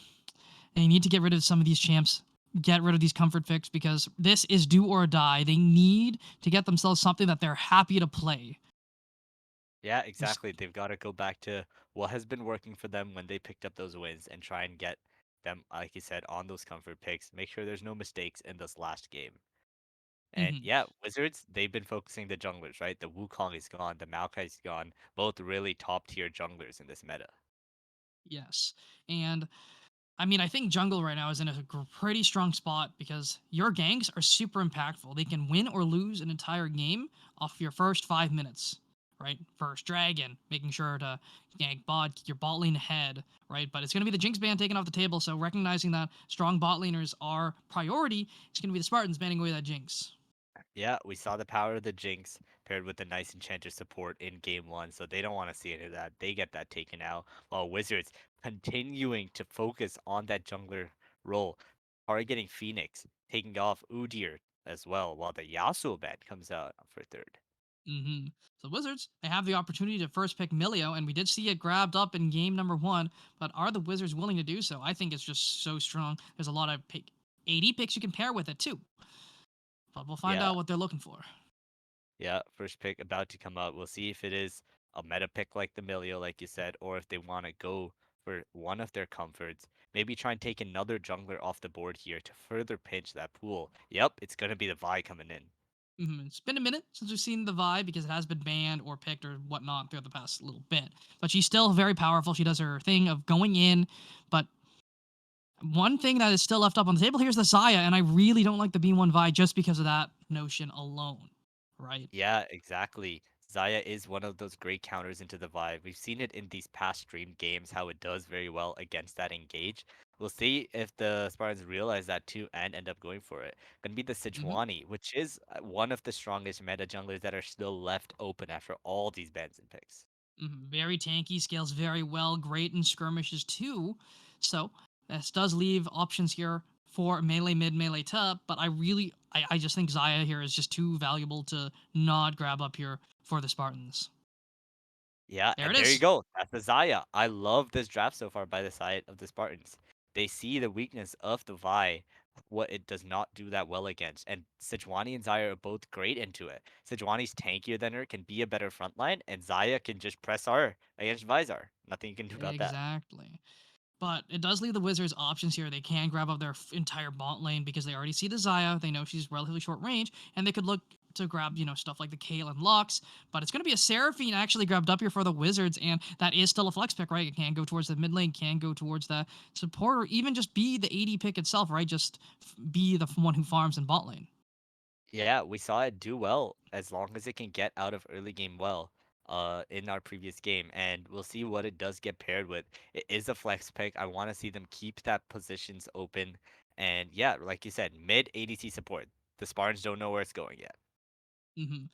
they need to get rid of some of these champs, get rid of these comfort picks because this is do or die. They need to get themselves something that they're happy to play. Yeah, exactly. They've got to go back to what has been working for them when they picked up those wins and try and get them, like you said, on those comfort picks. Make sure there's no mistakes in this last game. And Mm-hmm. yeah, Wizards, they've been focusing the junglers, right? The Wukong is gone, the Maokai is gone. Both really top tier junglers in this meta. Yes. And I mean, I think jungle right now is in a pretty strong spot because your ganks are super impactful. They can win or lose an entire game off your first 5 minutes, right? First dragon, making sure to gank bot, keep your bot lane ahead, right? But it's going to be the Jinx ban taken off the table, so recognizing that strong bot laners are priority, it's going to be the Spartans banning away that Jinx. Yeah, we saw the power of the Jinx paired with the nice Enchanter support in game one, so they don't want to see any of that. They get that taken out, while Wizards continuing to focus on that jungler role, targeting Phoenix, taking off Udyr as well, while the Yasuo ban comes out for third. Mm-hmm. So Wizards, they have the opportunity to first pick Milio, and we did see it grabbed up in game number one, but are the Wizards willing to do so? I think it's just so strong. There's a lot of AD picks you can pair with it too, but we'll find Yeah, out what they're looking for. yeah, first pick about to come out. We'll see if it is a meta pick like the Milio, like you said, or if they want to go for one of their comforts. Maybe try and take another jungler off the board here to further pinch that pool. Yep, it's gonna be the Vi coming in. It's been a minute since we've seen the Vi because it has been banned or picked or whatnot throughout the past little bit, but she's still very powerful. She does her thing of going in, but one thing that is still left up on the table here is the Saya, and I really don't like the B1 Vi just because of that notion alone, right? Yeah, exactly. Zaya is one of those great counters into the Vi. We've seen it in these past streamed games how it does very well against that engage. We'll see if the Spartans realize that too and end up going for it. Gonna be the hmm Sejuani, which is one of the strongest meta junglers that are still left open after all these bans and picks. Very tanky, scales very well, great in skirmishes too. So this does leave options here for melee, mid, melee, top. But I just think Zaya here is just too valuable to not grab up here for the Spartans. Yeah, There and it there you is. go. That's the Zaya. I love this draft so far by the side of the Spartans. They see the weakness of the Vi, what it does not do that well against. And Sejuani and Zaya are both great into it. Sejuani's tankier than her, can be a better frontline, and Zaya can just press R against Vizar. Nothing you can do about that. Exactly. But it does leave the Wizards options here. They can grab up their entire bot lane because they already see the Zaya. They know she's relatively short range, and they could look to grab, stuff like the Kayle Lux. But it's going to be a Seraphine actually grabbed up here for the Wizards, and that is still a flex pick, right? It can go towards the mid lane, can go towards the support, or even just be the AD pick itself, right? Just be the one who farms in bot lane. Yeah, we saw it do well as long as it can get out of early game well in our previous game, and we'll see what it does get paired with. It is a flex pick. I want to see them keep that positions open. And yeah, like you said, mid ADC support. The Spartans don't know where it's going yet. hmm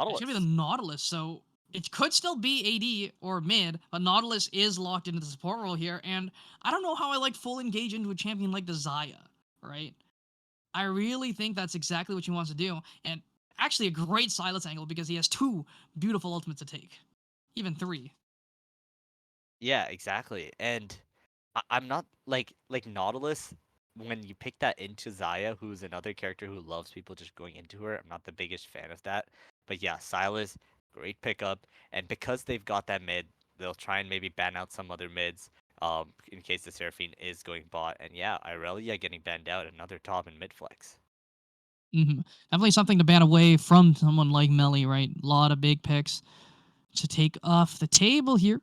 It's going to be Nautilus. the Nautilus, so it could still be AD or mid, but Nautilus is locked into the support role here, and I don't know how I like full engage into a champion like the Zaya, right? I really think that's exactly what he wants to do, and actually a great silence angle because he has two beautiful ultimates to take, even three. Yeah, exactly. And I'm not like Nautilus. When you pick that into Zaya, who's another character who loves people just going into her, I'm not the biggest fan of that. But yeah, Silas, great pickup, and because they've got that mid, they'll try and maybe ban out some other mids, in case the Seraphine is going bot. And yeah, Irelia getting banned out, another top and mid flex. Hmm. Definitely something to ban away from someone like Melly, right? A lot of big picks to take off the table here.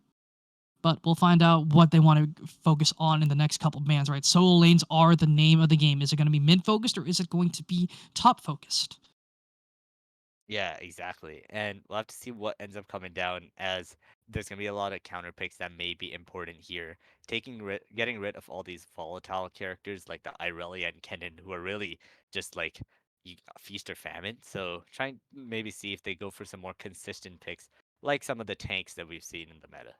But we'll find out what they want to focus on in the next couple of bans, right? Solo lanes are the name of the game. Is it going to be mid focused or is it going to be top focused? Yeah, exactly. And we'll have to see what ends up coming down as there's gonna be a lot of counter picks that may be important here. Getting rid of all these volatile characters like the Irelia and Kennen, who are really just like feast or famine. So try and maybe see if they go for some more consistent picks, like some of the tanks that we've seen in the meta.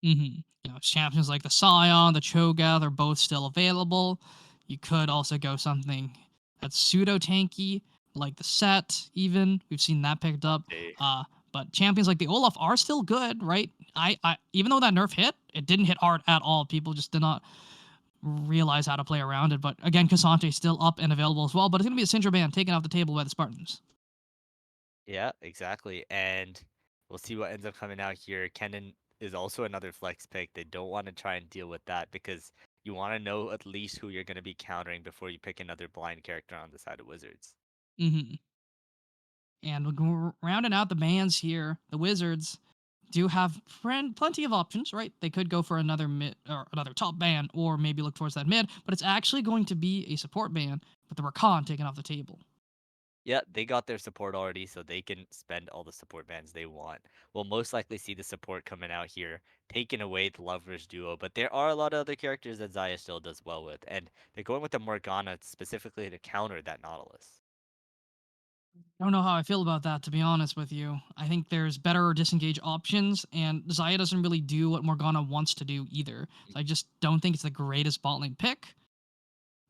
Mm-hmm. You know, champions like the Scion, the Cho'Gath are both still available. You could also go something that's pseudo tanky, like the Set. Even we've seen that picked up. They, But champions like the Olaf are still good, right? I even though that nerf hit, it didn't hit hard at all. People just did not realize how to play around it. But again, Cassante still up and available as well. But it's gonna be a Syndra ban taken off the table by the Spartans. yeah, exactly. And we'll see what ends up coming out here. Kennen is also another flex pick. They don't want to try and deal with that because you want to know at least who you're going to be countering before you pick another blind character on the side of Wizards. Mm-hmm. And rounding out the bans here, the Wizards do have plenty of options, right? They could go for another mid or another top ban, or maybe look towards that mid, but it's actually going to be a support ban with the Rakan taken off the table. Yeah, they got their support already, so they can spend all the support bans they want. We'll most likely see the support coming out here, taking away the Lovers duo, but there are a lot of other characters that Zaya still does well with, and they're going with the Morgana specifically to counter that Nautilus. I don't know how I feel about that, to be honest with you. I think there's better disengage options, and Zaya doesn't really do what Morgana wants to do either. So I just don't think it's the greatest bot lane pick,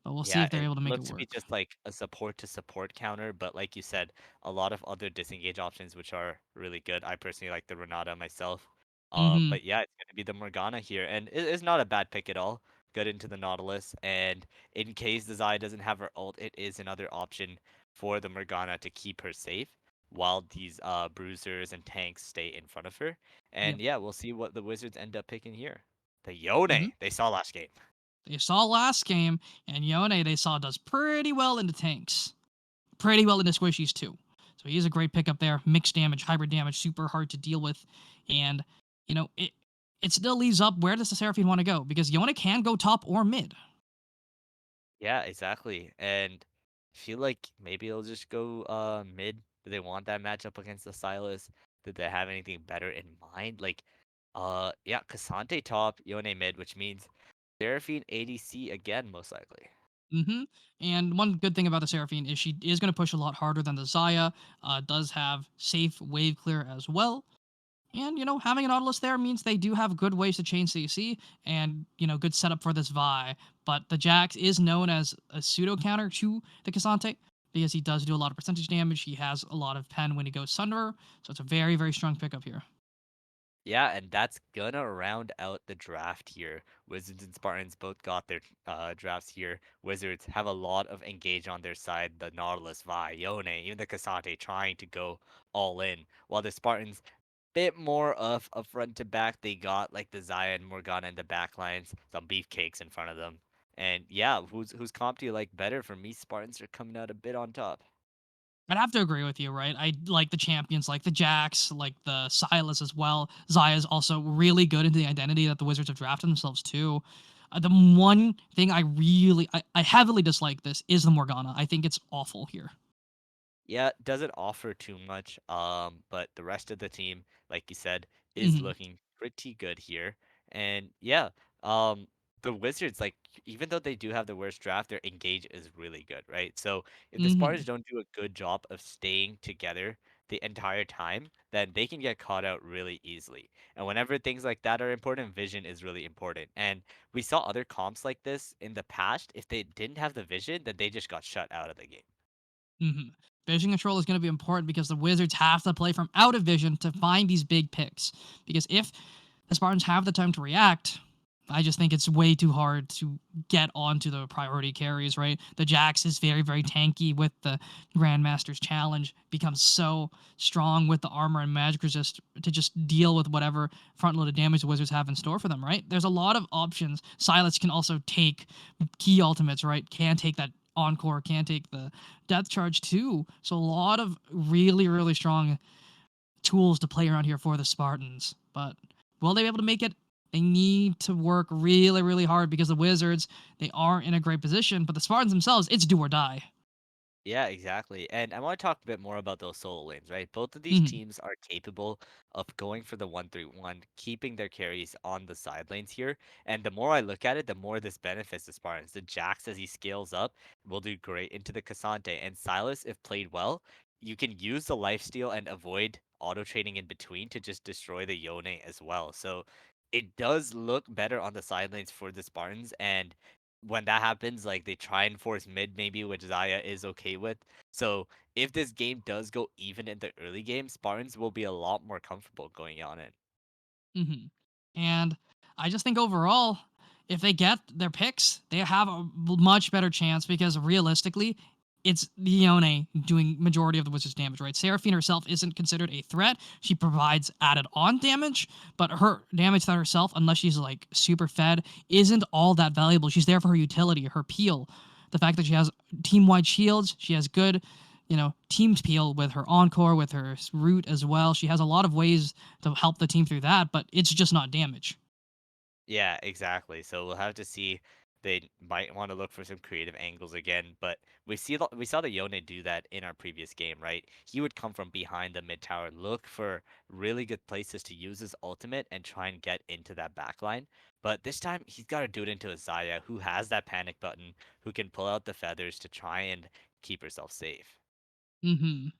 but we'll see Yeah, if they're it able to make it looks to be work. just like a support to support counter, but like you said, a lot of other disengage options which are really good. I personally like the Renata myself. Mm-hmm. But yeah, it's gonna be the Morgana here, and it's not a bad pick at all. Good into the Nautilus, and in case the Zaya doesn't have her ult, it is another option for the Morgana to keep her safe while these bruisers and tanks stay in front of her. Yep. And yeah, we'll see what the Wizards end up picking here. The Yone Mm-hmm. they saw last game. They saw last game, and Yone they saw does pretty well into tanks. Pretty well into squishies too. So he's a great pickup there. Mixed damage, hybrid damage, super hard to deal with. And, it still leaves up where does the Seraphine want to go? Because Yone can go top or mid. Yeah, exactly. And I feel like maybe they'll just go mid. Do they want that matchup against the Silas? Did they have anything better in mind? Like yeah, Cassante top, Yone mid, which means Seraphine ADC again, most likely. Mm-hmm. And one good thing about the Seraphine is she is going to push a lot harder than the Zaya. Does have safe wave clear as well. And, having an Nautilus there means they do have good ways to chain CC and, good setup for this Vi. But the Jax is known as a pseudo counter to the Cassante because he does do a lot of percentage damage. He has a lot of pen when he goes Sunderer. So it's a very, very strong pickup here. Yeah, and that's gonna round out the draft here. Wizards and Spartans both got their drafts here. Wizards have a lot of engage on their side. The Nautilus, Vi, Yone, even the Cassante trying to go all in. While the Spartans bit more of a front to back. They got like the Zaya and Morgana in the back lines, some beefcakes in front of them. And yeah, whose comp do you like better? For me, Spartans are coming out a bit on top. I'd have to agree with you, right? I like the champions, like the Jax, like the Silas as well. Zaya's also really good into the identity that the Wizards have drafted themselves too. The one thing I heavily dislike this is the Morgana. I think it's awful here. Yeah, doesn't offer too much. But the rest of the team, like you said, is Hmm. looking pretty good here. And yeah, um, the Wizards, like, even though they do have the worst draft, their engage is really good, right? So if the Spartans Hmm. don't do a good job of staying together the entire time, then they can get caught out really easily. And whenever things like that are important, vision is really important. And we saw other comps like this in the past. If they didn't have the vision, then they just got shut out of the game. Hmm. Vision control is going to be important because the Wizards have to play from out of vision to find these big picks. Because if the Spartans have the time to react, I just think it's way too hard to get onto the priority carries, right? The Jax is very, very tanky with the Grandmaster's Challenge, becomes so strong with the armor and magic resist to just deal with whatever front loaded damage the Wizards have in store for them, right? There's a lot of options. Silas can also take key ultimates, right? Can take that Encore, can take the Death Charge too. So a lot of really, really strong tools to play around here for the Spartans. But will they be able to make it? They need to work really, really hard because the Wizards, they aren't in a great position, but the Spartans themselves, it's do or die. Yeah, exactly. And I want to talk a bit more about those solo lanes, right? Both of these Mhm. teams are capable of going for the 1-3-1, keeping their carries on the side lanes here. And the more I look at it, the more this benefits the Spartans. The Jax, as he scales up, will do great into the Cassante. And Silas, if played well, you can use the lifesteal and avoid auto trading in between to just destroy the Yone as well. So it does look better on the side lanes for the Spartans. And when that happens, like they try and force mid maybe, which Zaya is okay with. So if this game does go even in the early game, Spartans will be a lot more comfortable going on it. hmm And I just think overall, if they get their picks, they have a much better chance because realistically, it's Yone doing majority of the Wizards' damage, right? Seraphine herself isn't considered a threat. She provides added on damage, but her damage that herself, unless she's like super fed, isn't all that valuable. She's there for her utility, her peel. The fact that she has team-wide shields, she has good, team peel with her encore, with her root as well. She has a lot of ways to help the team through that, but it's just not damage. Yeah, exactly. So we'll have to see. They might want to look for some creative angles again, but we saw the Yone do that in our previous game, right? He would come from behind the mid tower, look for really good places to use his ultimate and try and get into that backline. But this time he's got to do it into a Zaya who has that panic button, who can pull out the feathers to try and keep herself safe. hmm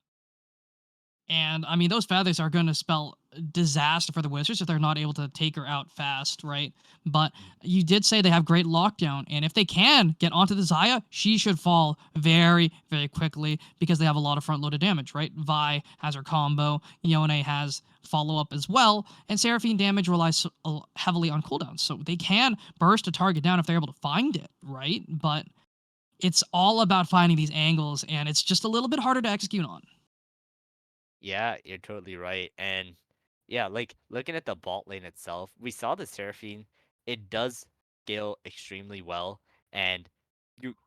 And I mean, those feathers are going to spell disaster for the Wizards if they're not able to take her out fast, right? But you did say they have great lockdown, and if they can get onto the Zaya, she should fall very, very quickly because they have a lot of front-loaded damage, right? Vi has her combo, Yone has follow-up as well, and Seraphine damage relies heavily on cooldowns, so they can burst a target down if they're able to find it, right? But it's all about finding these angles, and it's just a little bit harder to execute on. Yeah, you're totally right. And yeah, like looking at the bot lane itself, we saw the Seraphine, it does scale extremely well. And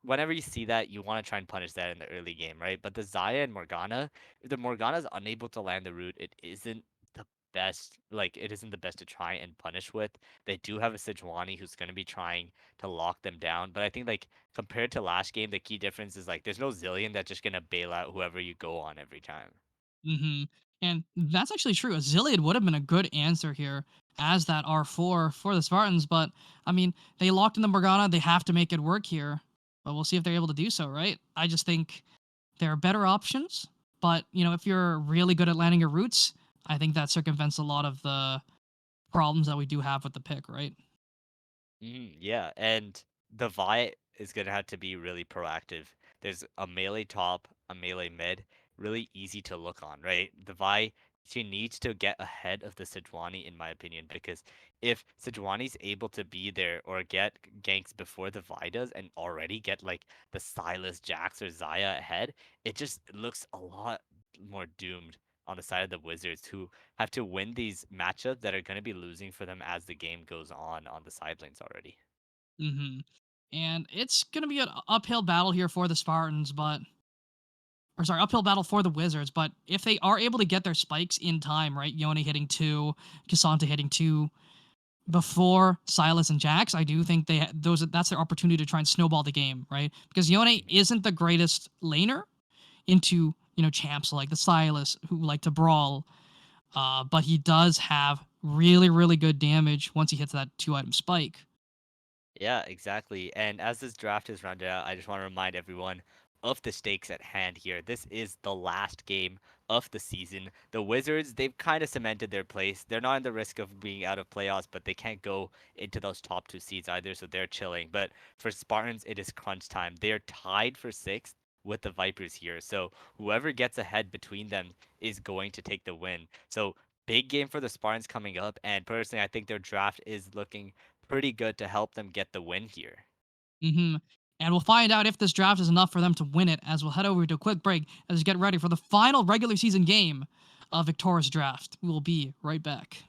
whenever you see that, you want to try and punish that in the early game, right? But the Zaya and Morgana, if the Morgana is unable to land the root, it isn't the best, like it isn't the best to try and punish with. They do have a Sejuani who's going to be trying to lock them down. But I think like compared to last game, the key difference is like there's no Zillion that's just going to bail out whoever you go on every time. hmm And that's actually true. A Zillion would have been a good answer here as that R4 for the Spartans, but I mean, they locked in the Morgana. They have to make it work here, but we'll see if they're able to do so, right? I just think there are better options, but if you're really good at landing your roots, I think that circumvents a lot of the problems that we do have with the pick, right? Yeah, and the Vi is gonna have to be really proactive. There's a melee top, a melee mid, really easy to look on, right? The Vi, she needs to get ahead of the Sejuani, in my opinion, because if Sejuani's able to be there or get ganks before the Vi does and already get like the Silas, Jax, or Zaya ahead, it just looks a lot more doomed on the side of the Wizards, who have to win these matchups that are going to be losing for them as the game goes on the side lanes already. hmm And it's going to be an uphill battle here for the Spartans, but or sorry, uphill battle for the Wizards. But if they are able to get their spikes in time, right? Yone hitting two, Cassandra hitting two before Silas and Jax, I do think that's their opportunity to try and snowball the game, right? Because Yone isn't the greatest laner into champs like the Silas who like to brawl, but he does have really really good damage once he hits that two-item spike. Yeah, exactly. And as this draft is rounded out, I just want to remind everyone of the stakes at hand here. This is the last game of the season. The Wizards, they've kind of cemented their place. They're not in the risk of being out of playoffs, but they can't go into those top two seeds either, so they're chilling. But for Spartans, it is crunch time. They're tied for sixth with the Vipers here. So whoever gets ahead between them is going to take the win. So big game for the Spartans coming up. And personally, I think their draft is looking pretty good to help them get the win here. Mm-hmm. And we'll find out if this draft is enough for them to win it as we'll head over to a quick break as we get ready for the final regular season game of Victoria's Draft. We will be right back.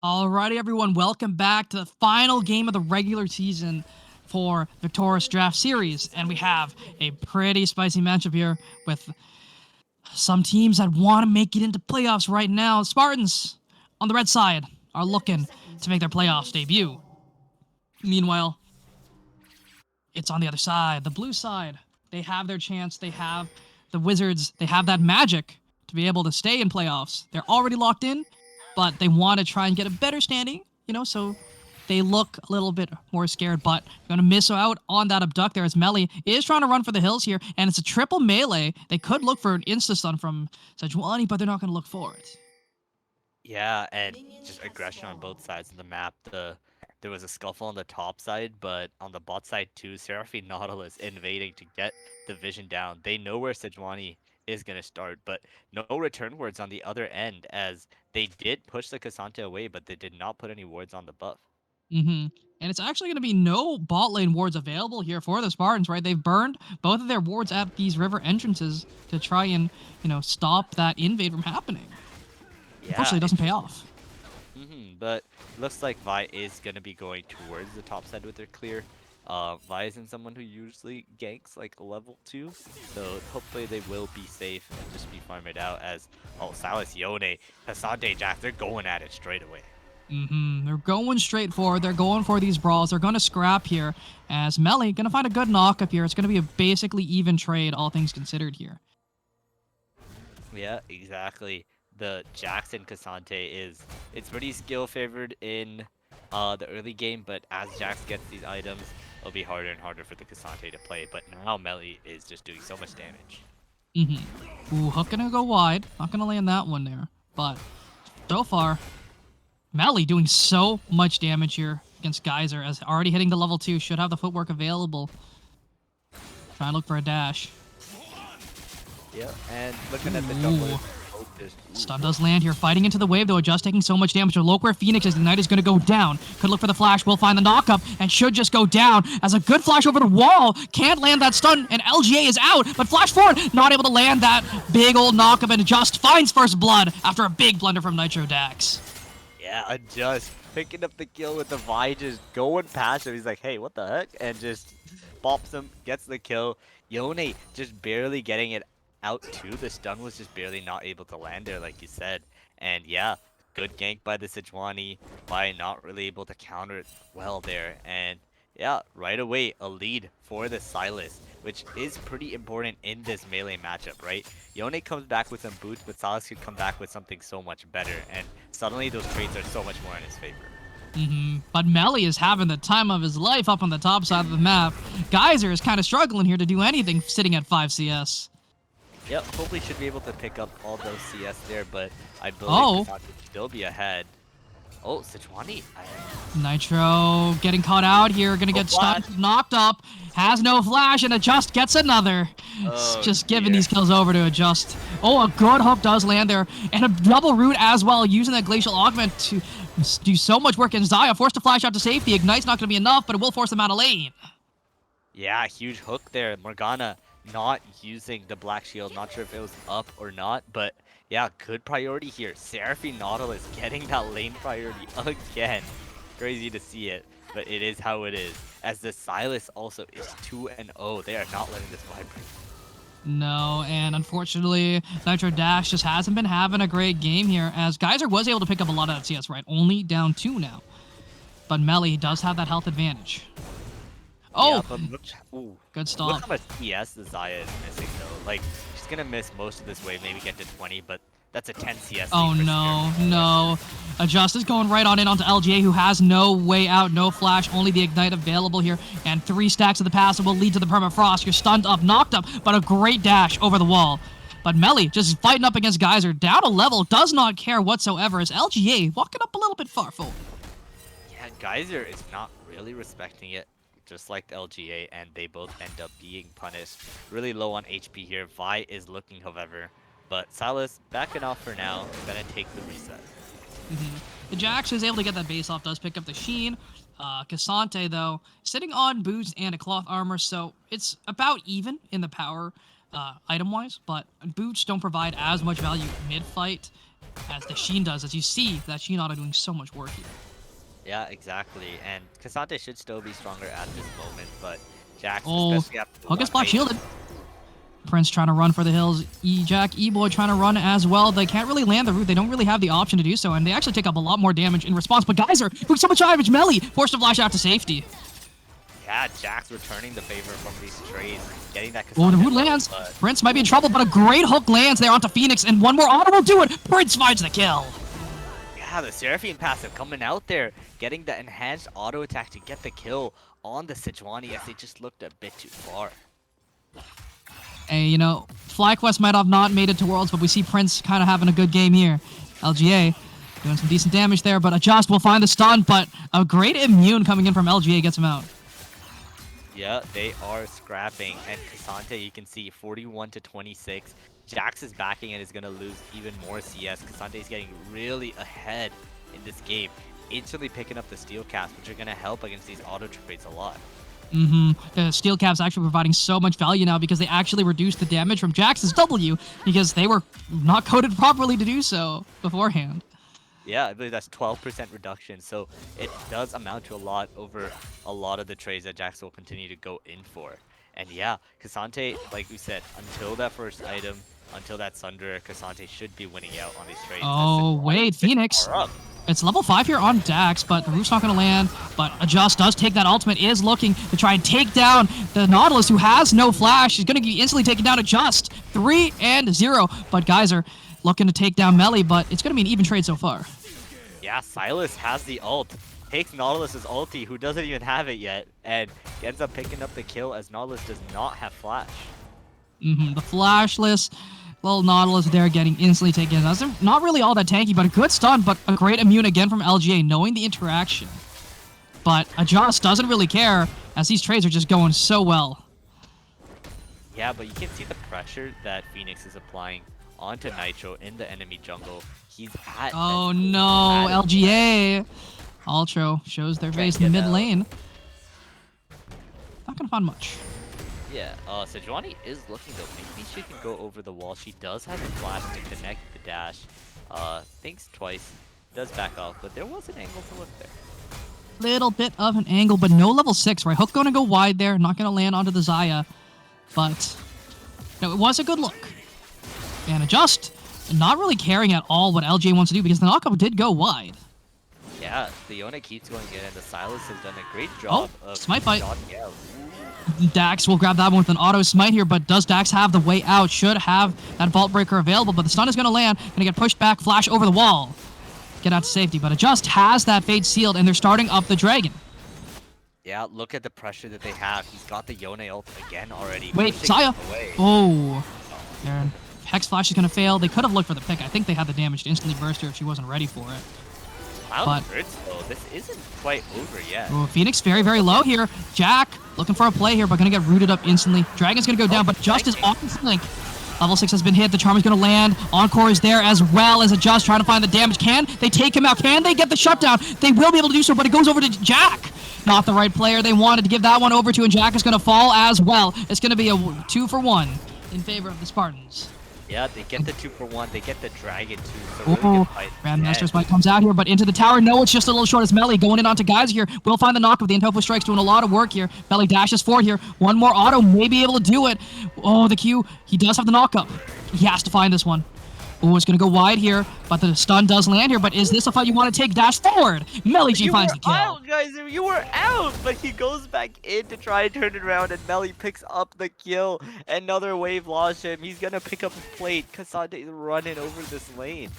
Alrighty, everyone, welcome back to the final game of the regular season for Victorious Draft Series. And we have a pretty spicy matchup here with some teams that want to make it into playoffs right now. Spartans on the red side are looking to make their playoffs debut. Meanwhile, it's on the other side, the blue side. They have their chance. They have the Wizards. They have that magic to be able to stay in playoffs. They're already locked in, but they want to try and get a better standing, so they look a little bit more scared, but going to miss out on that abduct there as Melly is trying to run for the hills here, and it's a triple melee. They could look for an insta-stun from Sejuani, but they're not going to look for it. Yeah, and just aggression on both sides of the map. There was a scuffle on the top side, but on the bot side too, Seraphine Nautilus invading to get the vision down. They know where Sejuani is gonna start, but no return wards on the other end, as they did push the Cassante away, but they did not put any wards on the buff. And it's actually going to be no bot lane wards available here for the Spartans, right? They've burned both of their wards at these river entrances to try and, stop that invade from happening. Yeah, Unfortunately, it doesn't pay off. But looks like Vi is gonna be going towards the top side with their clear. Vi isn't someone who usually ganks like level 2, so hopefully they will be safe and just be farmed out as Silas, Yone, Cassante, Jack, they're going at it straight away. They're going straight forward. They're going for these brawls. They're going to scrap here as Melly going to find a good knock up here. It's going to be a basically even trade, all things considered here. Yeah, exactly. The Jackson Cassante it's pretty skill favored in the early game, but as Jax gets these items, it'll be harder and harder for the Cassante to play. But now Melly is just doing so much damage. Ooh, Hook gonna go wide. Not gonna land that one there. But so far, Melly doing so much damage here against Geyser, as already hitting the level 2, should have the footwork available. Try and look for a dash. Yeah, and looking at the double. Stun does land here, fighting into the wave though, just taking so much damage. Look where Phoenix is, the Knight is going to go down. Could look for the flash, will find the knock-up, and should just go down as a good flash over the wall. Can't land that stun, and LGA is out, but flash forward, not able to land that big old knock-up, and just finds first blood after a big blunder from Nitro Dax. Yeah, just picking up the kill with the Vi, just going past him. He's like, hey, what the heck? And just bops him, gets the kill. Yone just barely getting it out too. The stun was just barely not able to land there, like you said. And yeah, good gank by the Sejuani. Vi not really able to counter it well there. And yeah, right away, a lead for the Silas, which is pretty important in this melee matchup, right? Yone comes back with some boots, but Silas could come back with something so much better. And suddenly those trades are so much more in his favor. But Melly is having the time of his life up on the top side of the map. Geyser is kind of struggling here to do anything sitting at 5 CS. Yep, hopefully should be able to pick up all those CS there, but I believe Cassante could still be ahead. Oh, Sejuani. Nitro getting caught out here, gonna get stunned, knocked up, has no flash, and Adjust gets another. Just giving these kills over to Adjust. Oh, a good hook does land there, and a double root as well, using that Glacial Augment to do so much work. And Zaya forced to flash out to safety. Ignite's not gonna be enough, but it will force them out of lane. Yeah, huge hook there. Morgana not using the black shield. Not sure if it was up or not, but yeah, good priority here. Seraphine Nautilus getting that lane priority again. Crazy to see it, but it is how it is. As the Silas also is 2-0. They are not letting this vibrate. No, and unfortunately, Nitro Dash just hasn't been having a great game here, as Geyser was able to pick up a lot of that CS, right? Only down 2 now. But Melly does have that health advantage. Oh! Yeah, good stop. Look how much CS the Zaya is missing, though. Like, she's gonna miss most of this wave, maybe get to 20, but that's a 10 CS. Oh no. Adjust is going right on in onto LGA, who has no way out, no flash, only the Ignite available here, and 3 stacks of the passive will lead to the Permafrost. You're stunned up, knocked up, but a great dash over the wall. But Melly just fighting up against Geyser, down a level, does not care whatsoever, as LGA walking up a little bit far forward. Yeah, Geyser is not really respecting it, just like the LGA, and they both end up being punished. Really low on HP here. Vi is looking, however, but Silas backing off for now, gonna take the reset. The Jax is able to get that base off, does pick up the Sheen. Cassante, though, sitting on boots and a cloth armor, so it's about even in the power item-wise, but boots don't provide as much value mid-fight as the Sheen does, as you see that Sheen auto doing so much work here. Yeah, exactly. And Cassante should still be stronger at this moment, but Jax, Oh, especially after the Hook is one block hit- shielded. Prince trying to run for the hills. Jack, E-Boy trying to run as well. They can't really land the root. They don't really have the option to do so, and they actually take up a lot more damage in response. But Geyser doing so much damage. Melly forced to flash out to safety. Yeah, Jax returning the favor from these trades, getting that Oh, the Cassante root low, lands. but- Prince might be in trouble, but a great hook lands there onto Phoenix, and one more auto will do it. Prince finds the kill. Yeah, the Seraphine passive coming out there, getting the enhanced auto attack to get the kill on the Sejuani as they just looked a bit too far. Hey, you know, FlyQuest might have not made it to Worlds, but we see Prince kind of having a good game here. LGA doing some decent damage there, but Adjust will find the stun, but a great immune coming in from LGA gets him out. Yeah, they are scrapping, and Cassante, you can see 41 to 26. Jax is backing and is going to lose even more CS. Cassante is getting really ahead in this game, instantly picking up the steel caps, which are going to help against these auto trades a lot. The steel caps actually providing so much value now because they actually reduced the damage from Jax's W because they were not coded properly to do so beforehand. Yeah, I believe that's 12% reduction, so it does amount to a lot over a lot of the trades that Jax will continue to go in for. And yeah, Cassante, like we said, until that first item, until that Sunder, Cassante should be winning out on these trades. Oh, wait, Phoenix. It's level 5 here on Dax, but the root's not going to land. But Adjust does take that ultimate, is looking to try and take down the Nautilus, who has no flash. He's going to be instantly taken down. Adjust 3-0. But Geyser looking to take down Melly, but it's going to be an even trade so far. Yeah, Silas has the ult. Takes Nautilus's ulti, who doesn't even have it yet, and ends up picking up the kill as Nautilus does not have flash. The flashless little Nautilus there getting instantly taken down. Not really all that tanky, but a good stun, but a great immune again from LGA, knowing the interaction. But Adjust doesn't really care, as these trades are just going so well. Yeah, but you can see the pressure that Phoenix is applying onto Nitro in the enemy jungle. He's at... Oh no, LGA! Ultra shows their face in the mid lane. Not gonna find much. Yeah, Sejuani is looking though. Maybe she can go over the wall. She does have a flash to connect the dash. Thinks twice. Does back off, but there was an angle to look there. Little bit of an angle, but no level 6, right? Hook gonna go wide there, not gonna land onto the Xayah. But, no, it was a good look. And Adjust, not really caring at all what LJ wants to do because the knockup did go wide. Yeah, the Yone keeps going in, and the Silas has done a great job of smite fight. dodging out. Dax will grab that one with an auto smite here, but does Dax have the way out? Should have that Vault Breaker available, but the stun is going to land. Going to get pushed back, flash over the wall. Get out to safety, but Adjust has that Fade sealed, and they're starting up the Dragon. Yeah, look at the pressure that they have. He's got the Yone ult again already. Wait, pushing Xayah! him away. Oh. There. Hex Flash is going to fail. They could have looked for the pick. I think they had the damage to instantly burst her if she wasn't ready for it. Wow, though. This isn't quite over yet. Oh, Phoenix very, very low here. Jack looking for a play here, but going to get rooted up instantly. Dragon's going to go down, but Just is on flank. Level 6 has been hit. The Charm is going to land. Encore is there as well as Adjust trying to find the damage. Can they take him out? Can they get the shutdown? They will be able to do so, but it goes over to Jack. Not the right player they wanted to give that one over to, and Jack is going to fall as well. It's going to be a 2-for-1 in favor of the Spartans. Yeah, they get the 2-for-1. They get the Dragon too. So Oh, really good fight. Grandmaster's Might comes out here, but into the tower. No, it's just a little short. It's Melly going in onto Geyser here. We'll find the knock of the Intofo Strike's doing a lot of work here. Melly dashes forward here. One more auto may be able to do it. Oh, the Q. He does have the knock-up. He has to find this one. Oh, it's going to go wide here, but the stun does land here. But is this a fight you want to take? Dash forward. Melly G finds the kill. Out, guys. You were out, but he goes back in to try and turn it around, and Melly picks up the kill. Another wave lost him. He's going to pick up a plate. Cassante is running over this lane.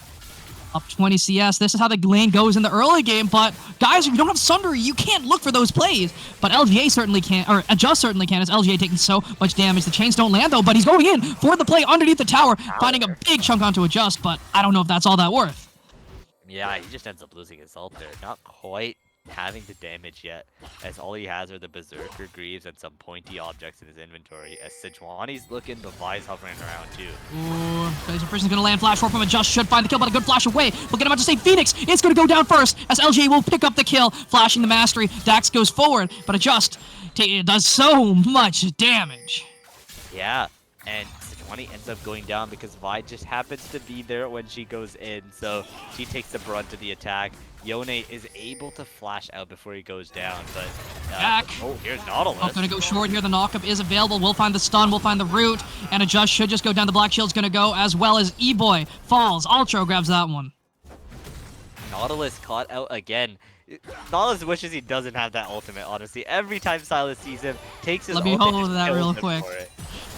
Up 20 CS. This is how the lane goes in the early game, but guys, if you don't have Sundry, you can't look for those plays. But LGA certainly can, or Adjust certainly can, as LGA taking so much damage. The chains don't land though, but he's going in for the play underneath the tower, finding a big chunk onto Adjust, but I don't know if that's all that worth. Yeah, he just ends up losing his ult there. Not quite having the damage yet, as all he has are the Berserker Greaves and some pointy objects in his inventory, as Sejuani's looking, the Vi's hovering around too. Ooh, Laser Person's gonna land flash from Adjust, should find the kill, but a good flash away. We'll get him out to say Phoenix, it's gonna go down first, as LGA will pick up the kill, flashing the mastery. Dax goes forward, but Adjust does so much damage. Yeah, and Sejuani Sejuani ends up going down because Vi just happens to be there when she goes in, so she takes the brunt of the attack. Yone is able to flash out before he goes down, but Jack. oh, here's Nautilus. Oh, gonna go short here. The knockup is available. We'll find the stun. We'll find the root. And Adjust should just go down. The Black Shield's gonna go, as well as E-Boy falls. Ultra grabs that one. Nautilus caught out again. Nautilus wishes he doesn't have that ultimate, honestly. Every time Silas sees him, takes his Let me ultimate, hold just that kills real him quick. for it.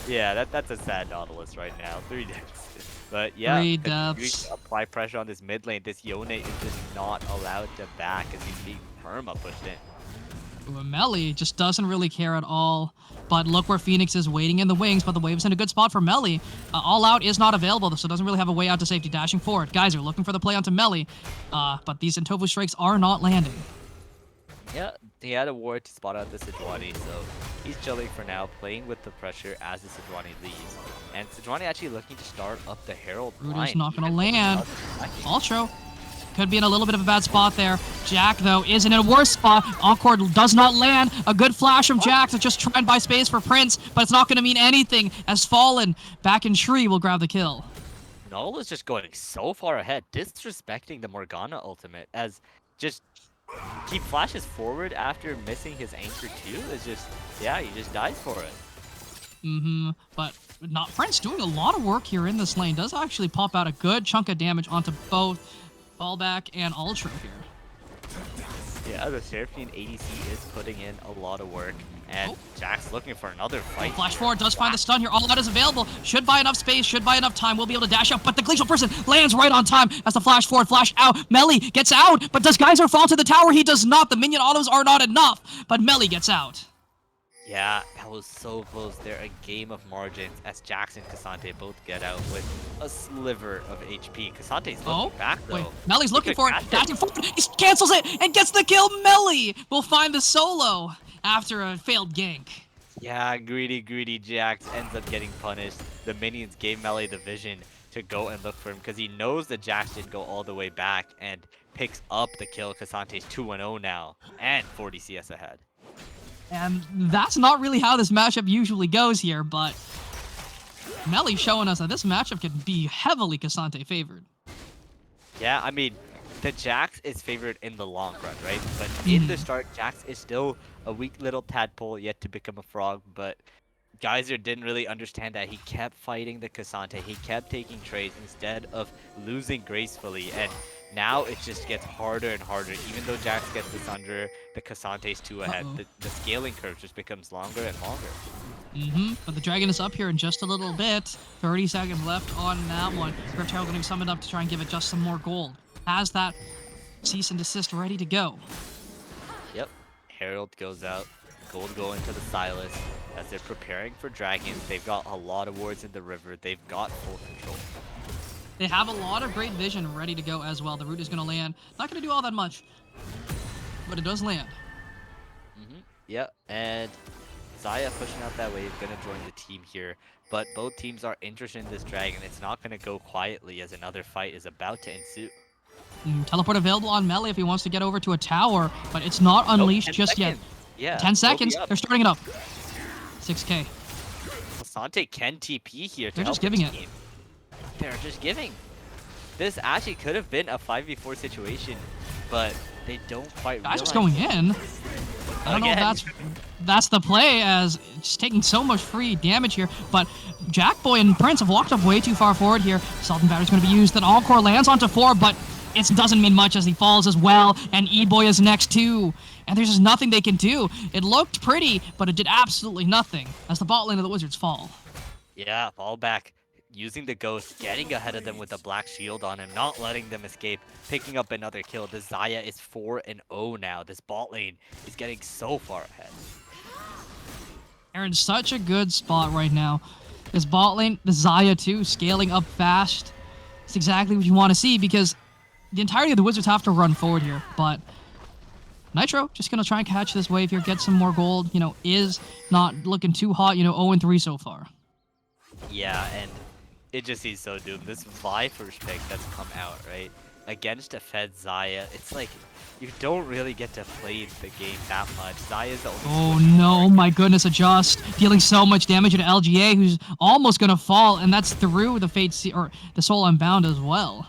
Yeah, that's a sad Nautilus right now. 3 deaths. But yeah, 3 continuing deaths. to apply pressure on this mid lane. This Yone is just not allowed to back as he's being perma pushed in. Ooh, Melly just doesn't really care at all. But look where Phoenix is waiting in the wings, but the wave's in a good spot for Melly. All out is not available, so doesn't really have a way out to safety. Dashing forward. Guys are looking for the play onto Melly, but these Intovu strikes are not landing. Yeah, he had a ward to spot out the Sejuani, so he's chilling for now, playing with the pressure as the Sejuani leaves. And Sejuani actually looking to start up the Herald Root line. is not going to even land. without attacking. Ultra could be in a little bit of a bad spot there. Jack, though, is in a worse spot. Encore does not land. A good flash from Jack to just try and buy space for Prince, but it's not going to mean anything as Fallen back in Tree will grab the kill. Null is just going so far ahead, disrespecting the Morgana ultimate, as just he flashes forward after missing his anchor too. Is just, yeah, he just dies for it. But not Prince doing a lot of work here in this lane. Does actually pop out a good chunk of damage onto both Fallback and Ultra here. Yeah, the Seraphine ADC is putting in a lot of work, and Jack's looking for another fight. Flash forward does find the stun here. All that is available. Should buy enough space, should buy enough time. We'll be able to dash out, but the Glacial Person lands right on time as the flash forward, flash out. Melly gets out, but does Geyser fall to the tower? He does not. The minion autos are not enough, but Melly gets out. Yeah, that was so close there. A game of margins as Jax and Cassante both get out with a sliver of HP. Cassante's looking back though. Wait, Melly's He looking could for it, catch dashing forward. He cancels it and gets the kill. Melly will find the solo after a failed gank. Yeah, greedy Jax ends up getting punished. The minions gave Melee the vision to go and look for him because he knows that Jax didn't go all the way back and picks up the kill. Cassante's 2-0 now and 40 CS ahead. And that's not really how this matchup usually goes here, but Melly showing us that this matchup can be heavily Cassante favored. Yeah, I mean, the Jax is favored in the long run, right? But in the start, Jax is still a weak little tadpole yet to become a frog, but Geyser didn't really understand that. He kept fighting the Cassante. He kept taking trades instead of losing gracefully, and now it just gets harder and harder. Even though Jax gets this under, the Cassante's 2 ahead. The scaling curve just becomes longer and longer. But the dragon is up here in just a little bit. 30 seconds left on that one. Reptile going to be summoned up to try and give it just some more gold. Has that cease and desist ready to go. Yep. Herald goes out. Gold going to the Silas as they're preparing for dragons. They've got a lot of wards in the river. They've got full control. They have a lot of great vision ready to go as well. The root is going to land. Not going to do all that much, but it does land. Yeah, and Zaya pushing out that wave, gonna join the team here. But both teams are interested in this dragon. It's not gonna go quietly as another fight is about to ensue. Teleport available on Melly if he wants to get over to a tower, but it's not unleashed just yet. Yeah. 10 seconds. They're starting it up. 6k. Cassante can TP here to They're help just giving his it. team. They're just giving. This actually could have been a 5v4 situation, but they don't quite Guys realize. are going in. I don't know if that's the play, as it's taking so much free damage here, but Jackboy and Prince have walked up way too far forward here. Salt and Battery's going to be used. Then Encore lands onto 4, but it doesn't mean much as he falls as well, and E-Boy is next too. And there's just nothing they can do. It looked pretty, but it did absolutely nothing as the bot lane of the Wizards fall. Yeah, fall back. Using the ghost, getting ahead of them with a black shield on him, not letting them escape, picking up another kill. The Zaya is 4-0 now. This bot lane is getting so far ahead. They're in such a good spot right now. This bot lane, the Zaya too, scaling up fast. It's exactly what you want to see because the entirety of the Wizards have to run forward here. But Nitro just going to try and catch this wave here, get some more gold. You know, is not looking too hot, 0-3 so far. Yeah, and it just seems so doomed. This Vi first pick that's come out, right? Against a Fed Zaya, it's like you don't really get to play the game that much. Zaya's the only Oh switch no, oh target. my goodness, Adjust. Dealing so much damage to LGA, who's almost gonna fall, and that's through the or the Soul Unbound as well.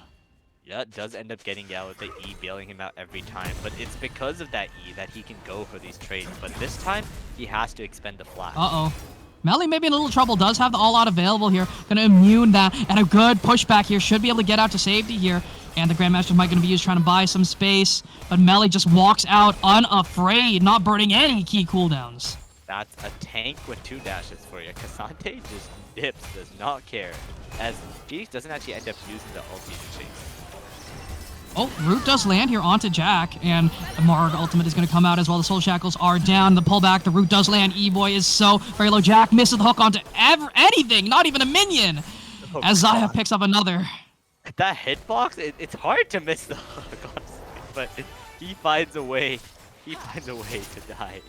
Yeah, it does end up getting out with the E, bailing him out every time, but it's because of that E that he can go for these trades. But this time, he has to expend the flash. Uh-oh. Melly maybe in a little trouble, does have the all-out available here. Gonna immune that, and a good pushback here. Should be able to get out to safety here. And the Grandmaster might gonna be used trying to buy some space. But Melly just walks out unafraid, not burning any key cooldowns. That's a tank with 2 dashes for you. Cassante just dips, does not care. As Phoenix doesn't actually end up using the ulti to chase. Oh, Root does land here onto Jack, and the Marg ultimate is going to come out as well. The Soul Shackles are down. The pullback, the Root does land. E-Boy is so very low. Jack misses the hook onto anything, not even a minion, Oh, as Zaya God. picks up another. That hitbox, it's hard to miss the hook, honestly, but he finds a way. He finds a way to die.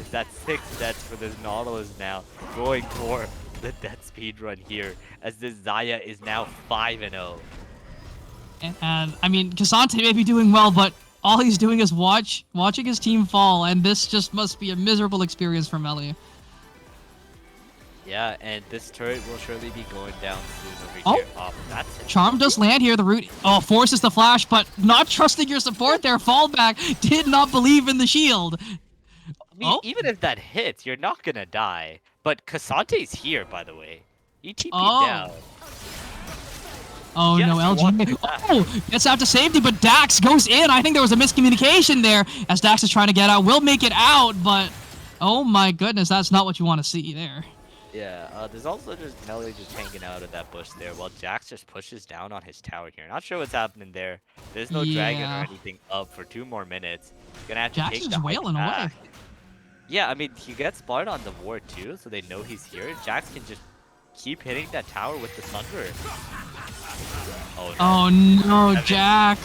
As that's 6 deaths for this Nautilus now, going for the death speed run here, as this Zaya is now 5-0. And I mean, Cassante may be doing well, but all he's doing is watching his team fall, and this just must be a miserable experience for Melly. Yeah, and this turret will surely be going down soon over Oh. here. Oh, that's it. Charm does land here. The Root forces the flash, but not trusting your support there. Fallback did not believe in the shield. I mean, even if that hits, you're not gonna die. But Cassante's here, by the way. He TP'd down. Oh Yes, no, he LG. wanted that. Oh, gets out to safety, but Dax goes in. I think there was a miscommunication there as Dax is trying to get out. Will make it out, but oh my goodness, that's not what you want to see there. Yeah, there's also just Melly just hanging out of that bush there while Jax just pushes down on his tower here. Not sure what's happening there. There's no dragon or Yeah. anything up for 2 more minutes. Gonna have to Jax take is the hike wailing away. back. Yeah, I mean, he gets spotted on the ward too, so they know he's here. Jax can just keep hitting that tower with the Thunder. Oh no. Oh no, Jack.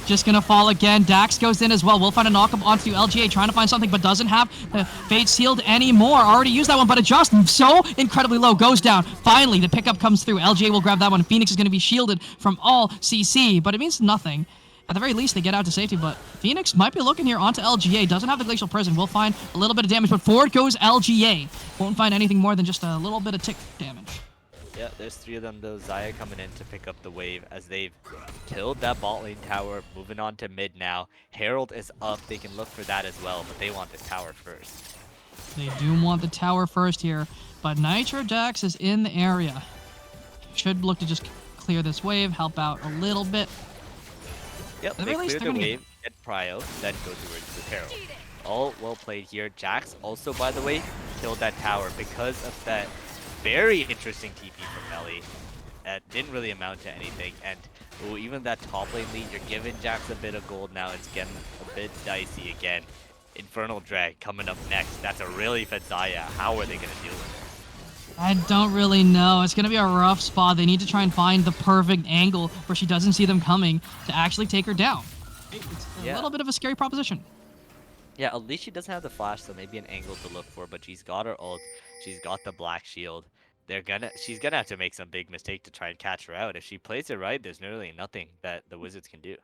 Just gonna fall again. Dax goes in as well. We'll find a knock-up onto LGA, trying to find something, but doesn't have the Fate Sealed anymore. Already used that one, but Adjust so incredibly low. Goes down. Finally, the pickup comes through. LGA will grab that one. Phoenix is gonna be shielded from all CC, but it means nothing. At the very least, they get out to safety, but Phoenix might be looking here onto LGA. Doesn't have the Glacial Prison. We'll find a little bit of damage, but forward goes LGA. Won't find anything more than just a little bit of tick damage. Yeah, there's 3 of them though. Zaya coming in to pick up the wave as they've killed that bot lane tower. Moving on to mid now. Herald is up. They can look for that as well, but they want this tower first. They do want the tower first here, but Nitro Jax is in the area. Should look to just clear this wave, help out a little bit. Yep, At the they very least, clear they're the gonna wave, get Prio, then go towards the Herald. All well played here. Jax also, by the way, killed that tower because of that very interesting TP from Melly. That didn't really amount to anything, and ooh, even that top lane lead, you're giving Jax a bit of gold now. It's getting a bit dicey again. Infernal Drag coming up next. That's a really fed Zaya. How are they going to deal with it? I don't really know. It's going to be a rough spot. They need to try and find the perfect angle where she doesn't see them coming to actually take her down. It's a little bit of a scary proposition. Yeah, at least she doesn't have the flash, so maybe an angle to look for, but she's got her ult. She's got the black shield. She's gonna have to make some big mistake to try and catch her out. If she plays it right, there's really nothing that the Wizards can do.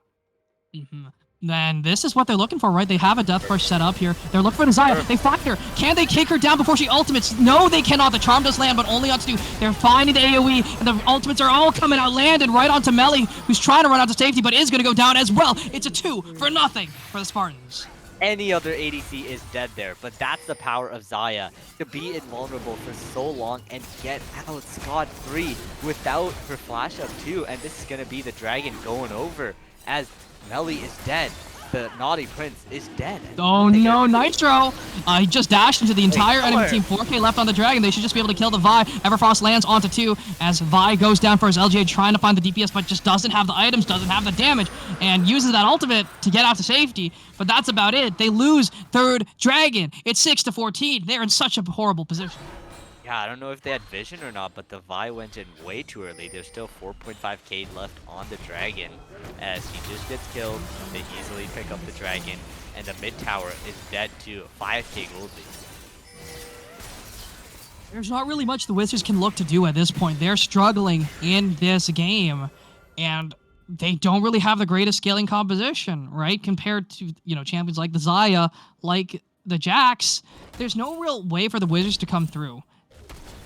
Then this is what they're looking for, right? They have a death push set up here. They're looking for the Zaya. They find her. Can they take her down before she ultimates? No, they cannot. The charm does land, but only onto 2. They're finding the AoE, and the ultimates are all coming out, landed right onto Melly, who's trying to run out to safety, but is going to go down as well. It's a 2-0 for the Spartans. Any other ADC is dead there, but that's the power of Zaya, to be invulnerable for so long and get out scot-free without her flash up too. And this is going to be the dragon going over as Melly is dead. The Naughty Prince is dead. Oh no, Nitro! He just dashed into the entire enemy team. 4K left on the dragon. They should just be able to kill the Vi. Everfrost lands onto 2 as Vi goes down for his LGA, trying to find the DPS, but just doesn't have the items, doesn't have the damage, and uses that ultimate to get out to safety. But that's about it. They lose 3rd dragon. It's 6-14. They're in such a horrible position. Yeah, I don't know if they had vision or not, but the Vi went in way too early. There's still 4.5k left on the dragon. As he just gets killed, they easily pick up the dragon, and the mid tower is dead too. 5k gold lead. There's not really much the Wizards can look to do at this point. They're struggling in this game, and they don't really have the greatest scaling composition, right? Compared to, champions like the Xayah, like the Jax, there's no real way for the Wizards to come through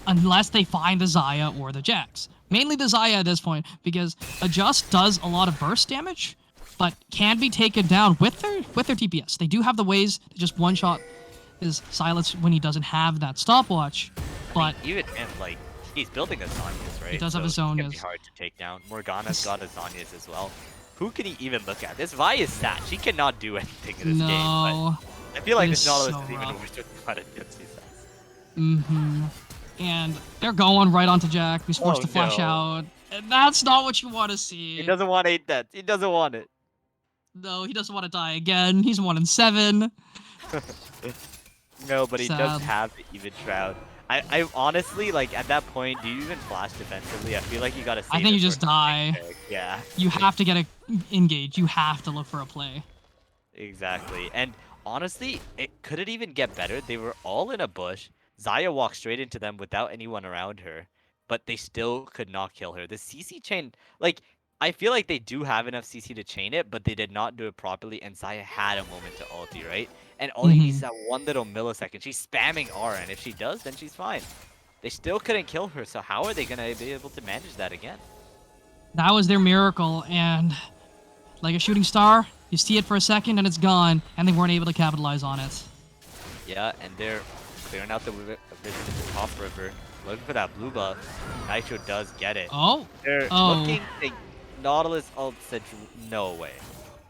unless they find the Xayah or the Jax. Mainly the Xayah at this point, because Adjust does a lot of burst damage, but can be taken down with their TPS. They do have the ways to just one-shot his Silence when he doesn't have that stopwatch, but... even him, like, he's building a Zhonya's, right? He does have a It's gonna be Zhonya's. hard to take down. Morgana's got a Zhonya's as well. Who can he even look at? This Vi is stat. She cannot do anything in this game. No. But I feel like It this is Nautilus so is even rough. worse with not against these stats. Mm-hmm. And they're going right onto Jack, who's forced Oh, to flash no. out. And that's not what you want to see. He doesn't want 8 deaths. He doesn't want it. No, he doesn't want to die again. He's 1-7. No, but he does Sad. have the even shroud. I honestly, like, at that point, do you even flash defensively? I feel like you gotta save I think it you for just the die. next pick. Yeah, You have to get a engage. You have to look for a play. exactly. And honestly, could it even get better? They were all in a bush. Xayah walked straight into them without anyone around her, but they still could not kill her. The CC chain, like, I feel like they do have enough CC to chain it, but they did not do it properly, and Xayah had a moment to ulti, right? And all he needs is that one little millisecond. She's spamming R, and if she does, then she's fine. They still couldn't kill her, so how are they gonna be able to manage that again? That was their miracle, and like a shooting star, you see it for a second and it's gone, and they weren't able to capitalize on it. Yeah, and they're clearing out the top river, looking for that blue buff. Nitro does get it. Oh, They're looking. Nautilus ult said no way.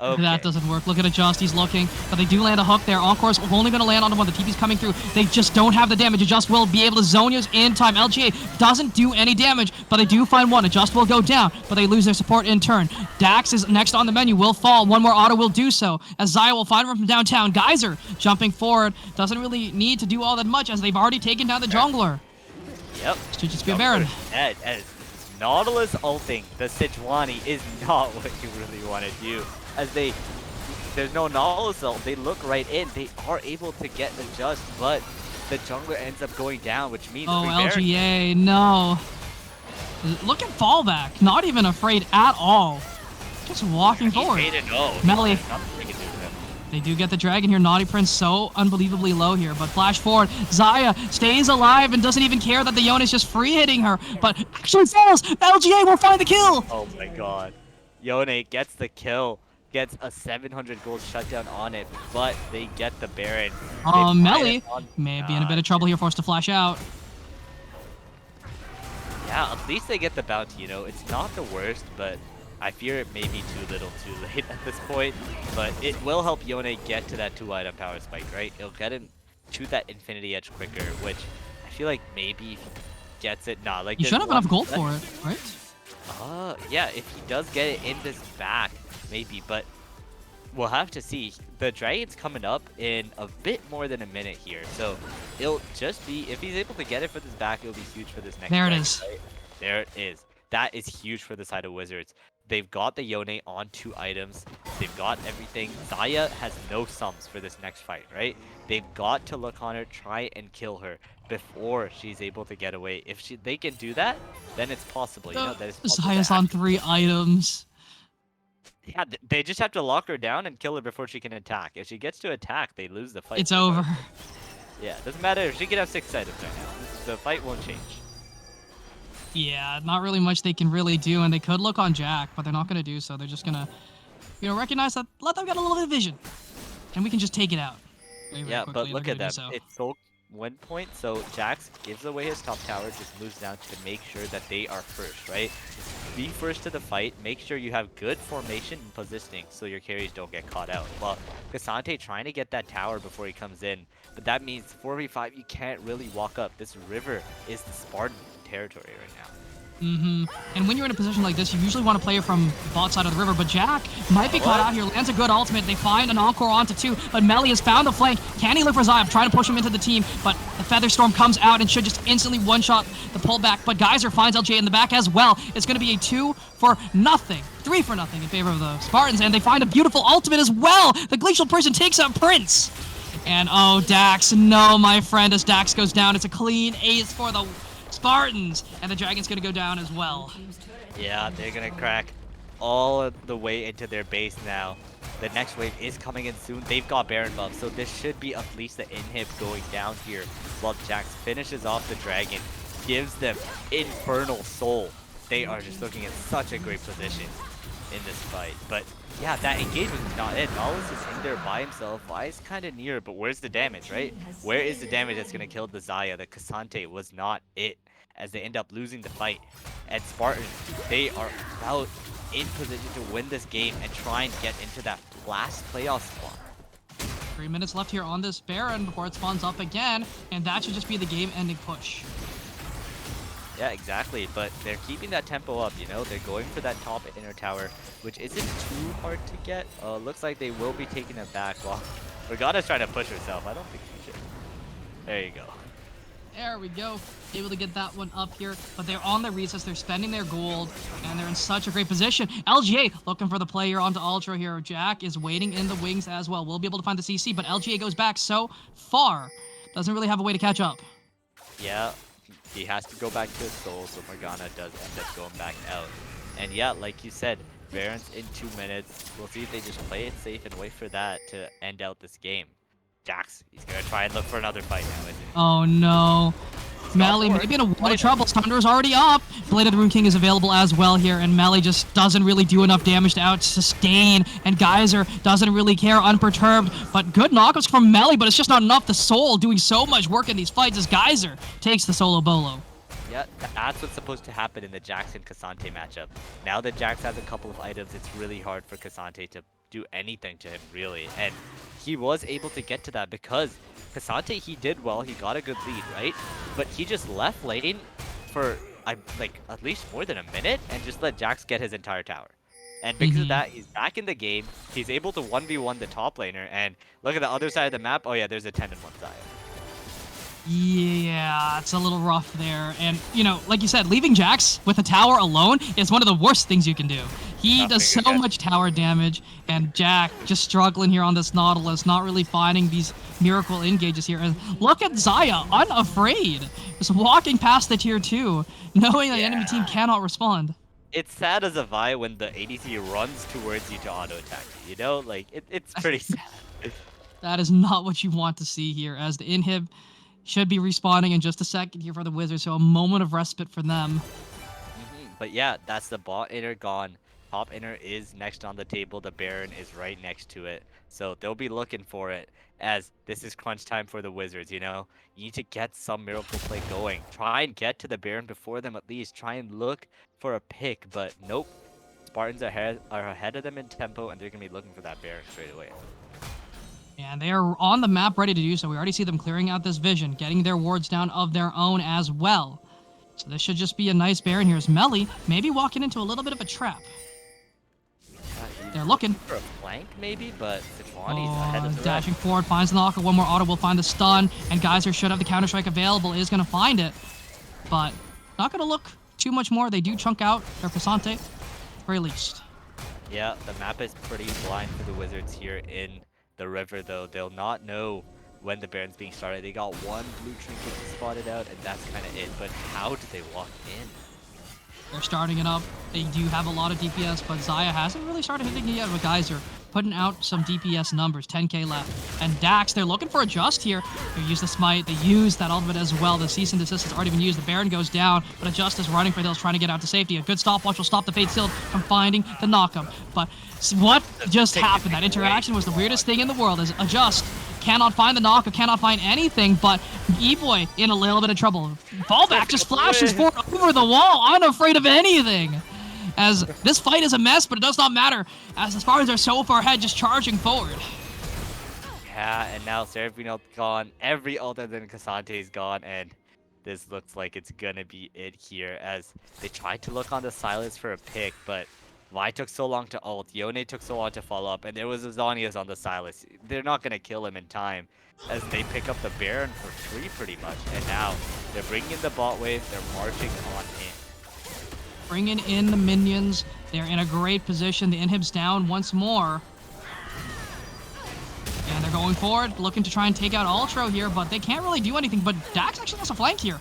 Okay. that doesn't work. Look at Adjust, he's looking, but they do land a hook there. Encore's only going to land on the one. The TP's coming through. They just don't have the damage. Adjust will be able to zone use in time. LGA doesn't do any damage, but they do find one. Adjust will go down, but they lose their support in turn. Dax is next on the menu, will fall. One more auto will do so, as Xayah will find one from downtown. Geyser jumping forward. Doesn't really need to do all that much, as they've already taken down the jungler. Yep. Should just be a Baron. Dead. And Nautilus ulting the Sejuani is not what you really want to do. As there's no Nautilus ult, they look right in. They are able to get Adjust, but the jungler ends up going down, which means Oh, free Baron. LGA, no. Look at fallback. Not even afraid at all. Just walking forward. He's 8-0. Melee. There's nothing we can do to him. They do get the dragon here. Naughty Prince so unbelievably low here, but flash forward. Xayah stays alive and doesn't even care that the Yone is just free hitting her, but actually falls. LGA will find the kill. Oh my god. Yone gets the kill. Gets a 700 gold shutdown on it, but they get the Baron. Melee may be in a bit of trouble here, forced to flash out. Yeah, at least they get the bounty, It's not the worst, but I fear it may be too little too late at this point. But it will help Yone get to that 2-item power spike, right? It'll get him to that Infinity Edge quicker, which I feel like maybe if he gets it. Nah, like You should have enough gold for it, right? Yeah, if he does get it in this back, maybe, but we'll have to see. The Dragon's coming up in a bit more than a minute here, so it'll just be, if he's able to get it for this back, it'll be huge for this next There it dragon, is. right? There it is. That is huge for the side of Wizards. They've got the Yone on 2 items. They've got everything. Xayah has no sums for this next fight, right? They've got to look on her, try and kill her before she's able to get away. If they can do that, then it's possible. That it's possible Xayah's to on actually- 3 items. Yeah, they just have to lock her down and kill her before she can attack. If she gets to attack, they lose the fight. It's over. Yeah, it doesn't matter if she can have 6 items right now. The fight won't change. Yeah, not really much they can really do, and they could look on Jack, but they're not going to do so. They're just going to, recognize that, let them get a little bit of vision, and we can just take it out. Very, very Yeah, quickly. but They're look gonna at do them. so. It's so win point, so Jax gives away his top tower, just moves down to make sure that they are first, right? Be first to the fight, make sure you have good formation and positioning so your carries don't get caught out. Well, Cassante trying to get that tower before he comes in, but that means 4v5, you can't really walk up. This river is the Spartan territory right now. And when you're in a position like this, you usually want to play it from the bot side of the river, but Jack might be caught out here. Lands a good ultimate. They find an Encore onto 2, but Melly has found the flank. Can he look for Xayah? Trying to push him into the team, but the Featherstorm comes out and should just instantly one-shot the pullback, but Geyser finds LJ in the back as well. It's going to be a 2 for nothing. 3 for nothing in favor of the Spartans, and they find a beautiful ultimate as well. The Glacial Person takes out Prince. And oh, Dax, no, my friend, as Dax goes down, it's a clean ace for the Spartans, and the Dragon's gonna go down as well. Yeah, they're gonna crack. all the way into their base now. The next wave is coming in soon. They've got Baron buff, so this should be at least the inhib going down here while Jax finishes off the dragon, gives them Infernal Soul. They are just looking in such a great position in this fight. But yeah, that engagement is not it. Nautilus is in there by himself. Vi is kind of near, but where's the damage, right? Where is the damage that's going to kill the Xayah? The Cassante was not it, as they end up losing the fight. And Spartans, they are about in position to win this game and try and get into that last playoff spot. 3 minutes left here on this Baron before it spawns up again, and that should just be the game-ending push. Yeah, exactly, but they're keeping that tempo up, you know? They're going for that top inner tower, which isn't too hard to get. Looks like they will be taking it back while Morgana's trying to push herself. I don't think she should. There you go. There we go. Able to get that one up here, but they're on the recess. They're spending their gold, and they're in such a great position. LGA looking for the player onto Ultra here. Jack is waiting in the wings as well. We'll be able to find the CC, but LGA goes back so far. Doesn't really have a way to catch up. Yeah, he has to go back to his soul, so Morgana does end up going back out. And yeah, like you said, Baron's in 2 minutes. We'll see if they just play it safe and wait for that to end out this game. Jax, he's gonna try and look for another fight now, isn't he? Oh no. Melly maybe in a lot of trouble. Thunder's already up. Blade of the Rune King is available as well here, and Melly just doesn't really do enough damage to out sustain, and Geyser doesn't really care, unperturbed. But good knockouts from Melly, but it's just not enough. The Soul doing so much work in these fights as Geyser takes the solo bolo. Yeah, that's what's supposed to happen in the Jax and Cassante matchup. Now that Jax has a couple of items, it's really hard for Cassante to do anything to him, really. And he was able to get to that because Cassante, he did well. He got a good lead, right? But he just left lane for, like, at least more than a minute and just let Jax get his entire tower. And because of that, he's back in the game. He's able to 1v1 the top laner. And look at the other side of the map. Oh, yeah, there's a 10-1 Xayah. Yeah, it's a little rough there. And, you know, like you said, leaving Jax with a tower alone is one of the worst things you can do. He does so much tower damage, and Jack just struggling here on this Nautilus, not really finding these miracle engages here. And look at Xayah, unafraid, just walking past the tier 2, knowing the enemy team cannot respond. It's sad as a Vi when the ADC runs towards you to auto-attack you, you know? Like, it's pretty sad. That is not what you want to see here, as the inhib should be respawning in just a second here for the Wizards, so a moment of respite for them. But yeah, that's the bot inner gone. Top inner is next on the table. The Baron is right next to it. So they'll be looking for it, as this is crunch time for the Wizards, you know? You need to get some miracle play going. Try and get to the Baron before them at least. Try and look for a pick, but nope. Spartans are ahead of them in tempo, and they're going to be looking for that Baron straight away. And they are on the map ready to do so. We already see them clearing out this vision, getting their wards down of their own as well. So this should just be a nice Baron here. As Melly maybe walking into a little bit of a trap. They're looking. For a flank, maybe, but Sejuani's ahead of the dashing forward, finds the knocker. One more auto will find the stun, and Geyser should have the Counter-Strike available, is going to find it. But not going to look too much more. They do chunk out their Cassante, at the very least. Yeah, the map is pretty blind for the Wizards here in the river, though. They'll not know when the Baron's being started. They got one blue trinket spotted out, and that's kind of it. But how did they walk in? They're starting it up. They do have a lot of DPS, but Xayah hasn't really started hitting it yet with Geyser. Putting out some DPS numbers, 10k left. And Dax, they're looking for a Just here. They use the Smite, they use that ultimate as well. The Cease and Desist has already been used. The Baron goes down, but a Just is running for hills, trying to get out to safety. A good stopwatch will stop the Fate Sealed from finding the knockup. But what just happened? That interaction was the weirdest thing in the world, as a Just cannot find the knockup, cannot find anything, but E-Boy in a little bit of trouble. Fallback just flashes forward over the wall, unafraid of anything. As this fight is a mess, but it does not matter, as the Spartans are so far ahead, just charging forward. Yeah, and now Seraphino's gone, every other than Cassante is gone, and this looks like it's gonna be it here, as they tried to look on the Silas for a pick, but Vi took so long to ult, Yone took so long to follow up, and there was a Zhonya's on the Silas. They're not gonna kill him in time, as they pick up the Baron for free pretty much, and now they're bringing in the bot wave, they're marching on in. Bringing in the minions. They're in a great position. The inhib's down once more. And they're going forward, looking to try and take out Ultra here, but they can't really do anything. But Dax actually has a flank here.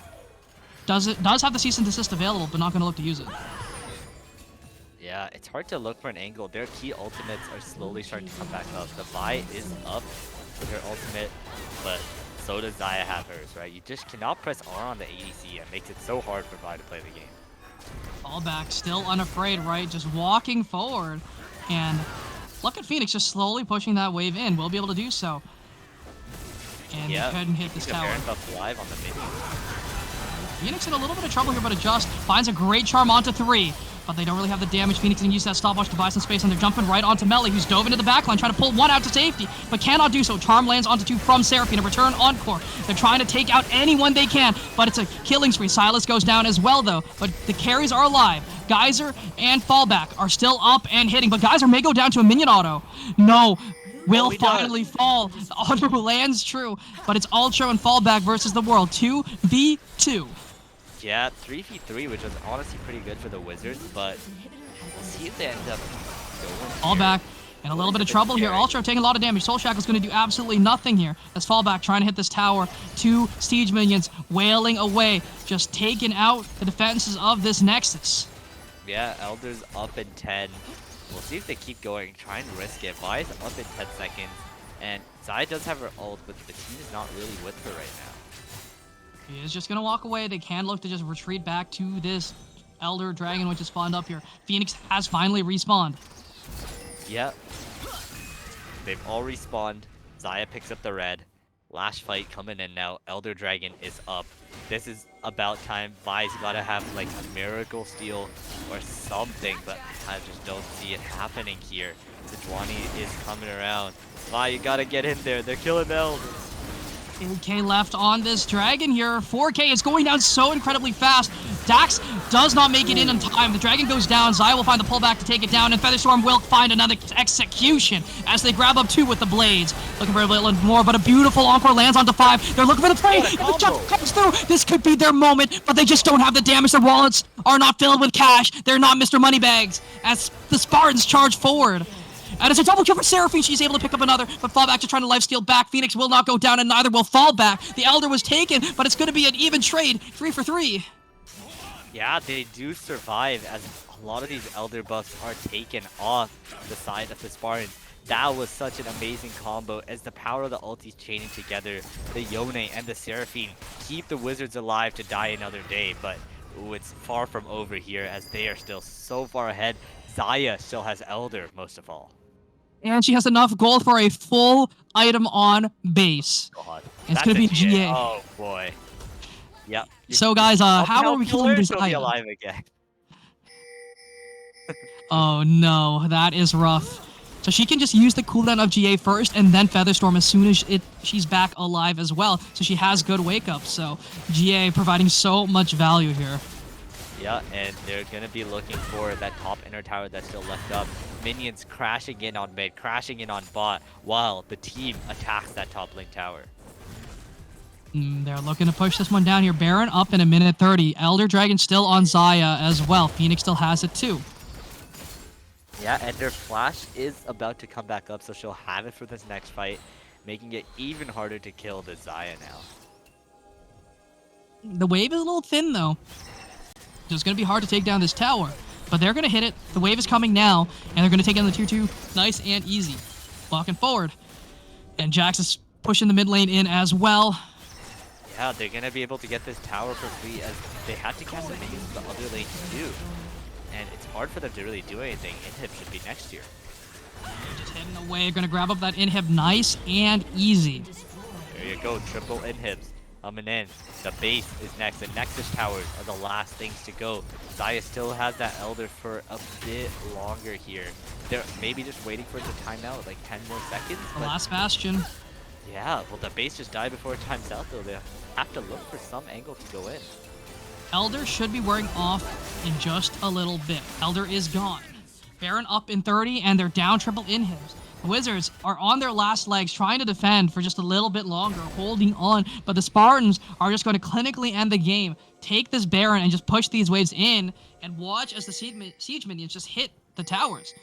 Does have the Cease and Desist available, but not going to look to use it. Yeah, it's hard to look for an angle. Their key ultimates are slowly starting to come back up. The Vi is up with her ultimate, but so does Xayah have hers, right? You just cannot press R on the ADC. It makes it so hard for Vi to play the game. Fallback, still unafraid, right? Just walking forward. And look at Phoenix just slowly pushing that wave in. We'll be able to do so. And Yeah, they couldn't hit this tower. Baron buff live on the mid. Phoenix in a little bit of trouble here, but Adjust finds a great charm onto 3. But they don't really have the damage. Phoenix can use that stopwatch to buy some space, and they're jumping right onto Melly, who's dove into the backline, trying to pull 1 out to safety, but cannot do so. Charm lands onto 2 from Seraphine, a return encore. They're trying to take out anyone they can, but it's a killing spree. Silas goes down as well, though, but the carries are alive. Geyser and Fallback are still up and hitting, but Geyser may go down to a minion auto. No. Will finally fall. The auto lands true, but it's Ultra and Fallback versus the world. 2v2. Yeah, 3v3, which was honestly pretty good for the Wizards, but we'll see if they end up going Fallback in a little bit of trouble here. Ultra taking a lot of damage. Soul Shackle's going to do absolutely nothing here. As Fallback trying to hit this tower. 2 siege minions wailing away, just taking out the defenses of this Nexus. Yeah, Elder's up in 10. We'll see if they keep going, try and risk it. Vi's up in 10 seconds, and Xayah does have her ult, but the team is not really with her right now. He is just going to walk away. They can look to just retreat back to this Elder Dragon, which is spawned up here. Phoenix has finally respawned. Yep. They've all respawned. Xayah picks up the red. Last fight coming in now. Elder Dragon is up. This is about time. Vi's gotta have like a miracle steal or something, but I just don't see it happening here. Sejuani is coming around. Vi, you gotta get in there. They're killing the Elder. 8K left on this dragon here. 4K is going down so incredibly fast. Dax does not make it in time. The dragon goes down. Xayah will find the pullback to take it down, and Featherstorm will find another execution as they grab up 2 with the blades. Looking for a little more, but a beautiful encore lands onto 5. They're looking for the trade, and the jump comes through. This could be their moment, but they just don't have the damage. Their wallets are not filled with cash. They're not Mr. Moneybags as the Spartans charge forward. And it's a double kill for Seraphine. She's able to pick up another, but Fallback just trying to lifesteal back. Phoenix will not go down, and neither will Fallback. The Elder was taken, but it's going to be an even trade. 3 for 3. Yeah, they do survive as a lot of these Elder buffs are taken off the side of the Spartans. That was such an amazing combo as the power of the ultis chaining together. The Yone and the Seraphine keep the Wizards alive to die another day, but ooh, it's far from over here as they are still so far ahead. Xayah still has Elder most of all. And she has enough gold for a full item on base. God, it's going to be GA. Oh boy. Yep. So guys, how are we killing this Xayah? item? Again. Oh no, that is rough. So she can just use the cooldown of GA first, and then Featherstorm as soon as she's back alive as well. So she has good wake up. So GA providing so much value here. Yeah, and they're going to be looking for that top inner tower that's still left up. Minions crashing in on mid, crashing in on bot, while the team attacks that top link tower. They're looking to push this one down here. Baron up in a minute 30. Elder Dragon still on Xayah as well. Phoenix still has it too. Yeah, and their flash is about to come back up, so she'll have it for this next fight, making it even harder to kill the Xayah now. The wave is a little thin though. So it's going to be hard to take down this tower. But they're going to hit it. The wave is coming now. And they're going to take down the tier 2 nice and easy. Walking forward. And Jax is pushing the mid lane in as well. Yeah, they're going to be able to get this tower for free as they had to cast the minions the other lane too. And it's hard for them to really do anything. Inhib should be next year. Just heading away. Going to grab up that inhib nice and easy. There you go. Triple inhibs. Coming in. The base is next. The Nexus towers are the last things to go. Xayah still has that Elder for a bit longer here. They're maybe just waiting for it to time out, like 10 more seconds. The last bastion. Yeah, well the base just died before it times out though. They have to look for some angle to go in. Elder should be wearing off in just a little bit. Elder is gone. Baron up in 30 and they're down triple inhibs. The Wizards are on their last legs, trying to defend for just a little bit longer, holding on, but the Spartans are just going to clinically end the game, take this Baron and just push these waves in, and watch as the siege minions just hit the towers.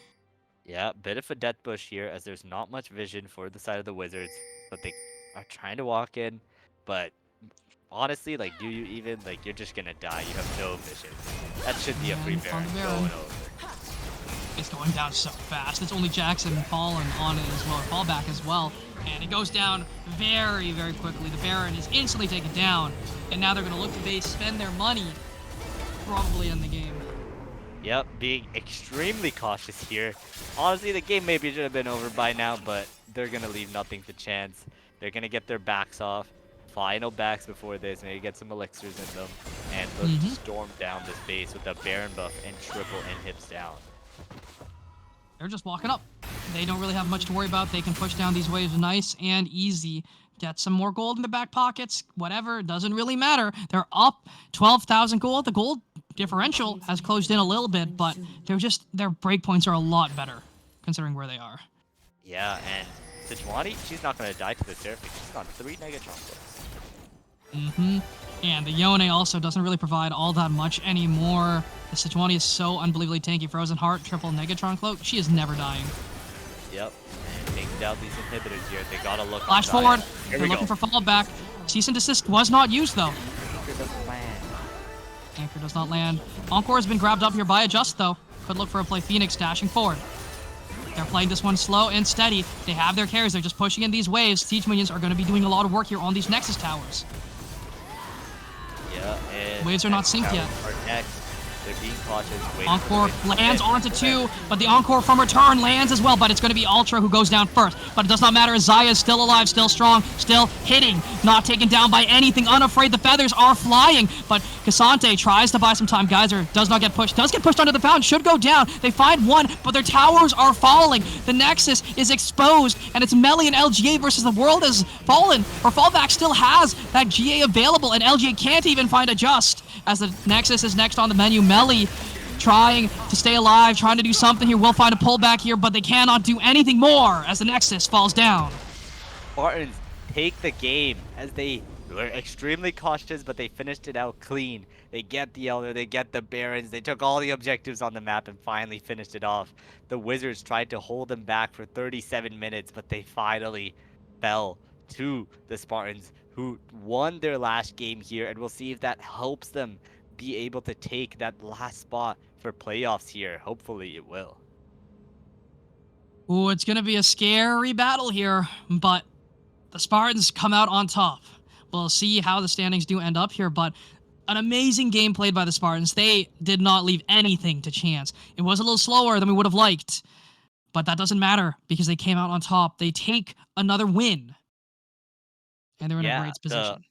Yeah, bit of a death bush here as there's not much vision for the side of the Wizards, but they are trying to walk in, but honestly, like, do you even, like, you're just going to die. You have no vision. That should be a free Baron going over. It's going down so fast. It's only Jackson falling on it as well, or fallback as well. And it goes down very, very quickly. The Baron is instantly taken down. And now they're going to look to base, spend their money, probably in the game. Yep, being extremely cautious here. Honestly, the game maybe should have been over by now, but they're going to leave nothing to chance. They're going to get their backs off. Final backs before this, maybe get some elixirs in them, and look to storm down this base with a Baron buff and triple inhibs down. They're just walking up. They don't really have much to worry about. They can push down these waves nice and easy. Get some more gold in the back pockets. Whatever, doesn't really matter. They're up 12,000 gold. The gold differential has closed in a little bit, but their breakpoints are a lot better considering where they are. Yeah, and Sejuani, she's not going to die to the Seraphim. She's on 3 Negatron clicks. And the Yone also doesn't really provide all that much anymore. The Sejuani is so unbelievably tanky. Frozen Heart, triple Negatron Cloak. She is never dying. Yep, and taking down these inhibitors here. They gotta look. Flash forward. They're looking for fallback. Cease and desist was not used though. Anchor doesn't land. Anchor does not land. Encore has been grabbed up here by a Just though. Could look for a play Phoenix dashing forward. They're playing this one slow and steady. They have their carries. They're just pushing in these waves. Siege minions are going to be doing a lot of work here on these Nexus towers. Yeah, and waves are not synced yet. Are next. They're being cautious. Encore lands onto 2, but the Encore from return lands as well, but it's going to be Ultra who goes down first. But it does not matter, Zaya is still alive, still strong, still hitting, not taken down by anything, unafraid. The feathers are flying, but Cassante tries to buy some time. Geyser does not get pushed, does get pushed onto the fountain, should go down. They find one, but their towers are falling. The Nexus is exposed, and it's Melly and LGA versus the world has fallen, or Fallback still has that GA available, and LGA can't even find a Just, as the Nexus is next on the menu. Melly trying to stay alive, trying to do something here. Will find a pullback here, but they cannot do anything more as the Nexus falls down. Spartans take the game as they were extremely cautious, but they finished it out clean. They get the Elder, they get the Barons, they took all the objectives on the map and finally finished it off. The Wizards tried to hold them back for 37 minutes, but they finally fell to the Spartans, who won their last game here, and we'll see if that helps them be able to take that last spot for playoffs here. Hopefully it will. Ooh, it's going to be a scary battle here, but the Spartans come out on top. We'll see how the standings do end up here, but an amazing game played by the Spartans. They did not leave anything to chance. It was a little slower than we would have liked, but that doesn't matter because they came out on top. They take another win, and they're in a great position.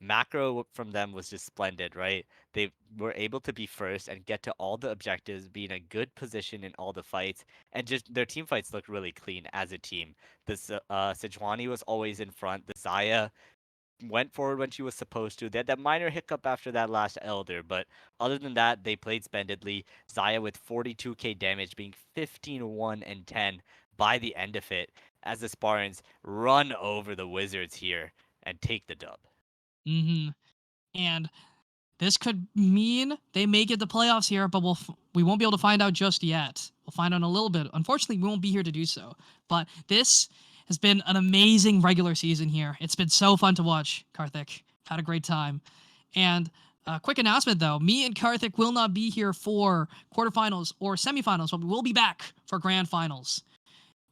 Macro from them was just splendid, right? They were able to be first and get to all the objectives, be in a good position in all the fights, and just their team fights looked really clean as a team. The Sejuani was always in front. The Zaya went forward when she was supposed to. They had that minor hiccup after that last Elder, but other than that, they played splendidly. Zaya with 42k damage, being 15-1 and 10 by the end of it, as the Spartans run over the Wizards here and take the dub. And this could mean they may get the playoffs here, but we won't be able to find out just yet. We'll find out in a little bit. Unfortunately, we won't be here to do so. But this has been an amazing regular season here. It's been so fun to watch, Karthik. Had a great time. And a quick announcement, though. Me and Karthik will not be here for quarterfinals or semifinals, but we will be back for grand finals.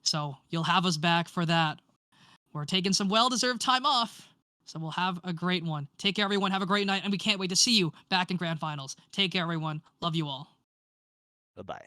So you'll have us back for that. We're taking some well-deserved time off. So we'll have a great one. Take care, everyone. Have a great night, and we can't wait to see you back in grand finals. Take care, everyone. Love you all. Bye-bye.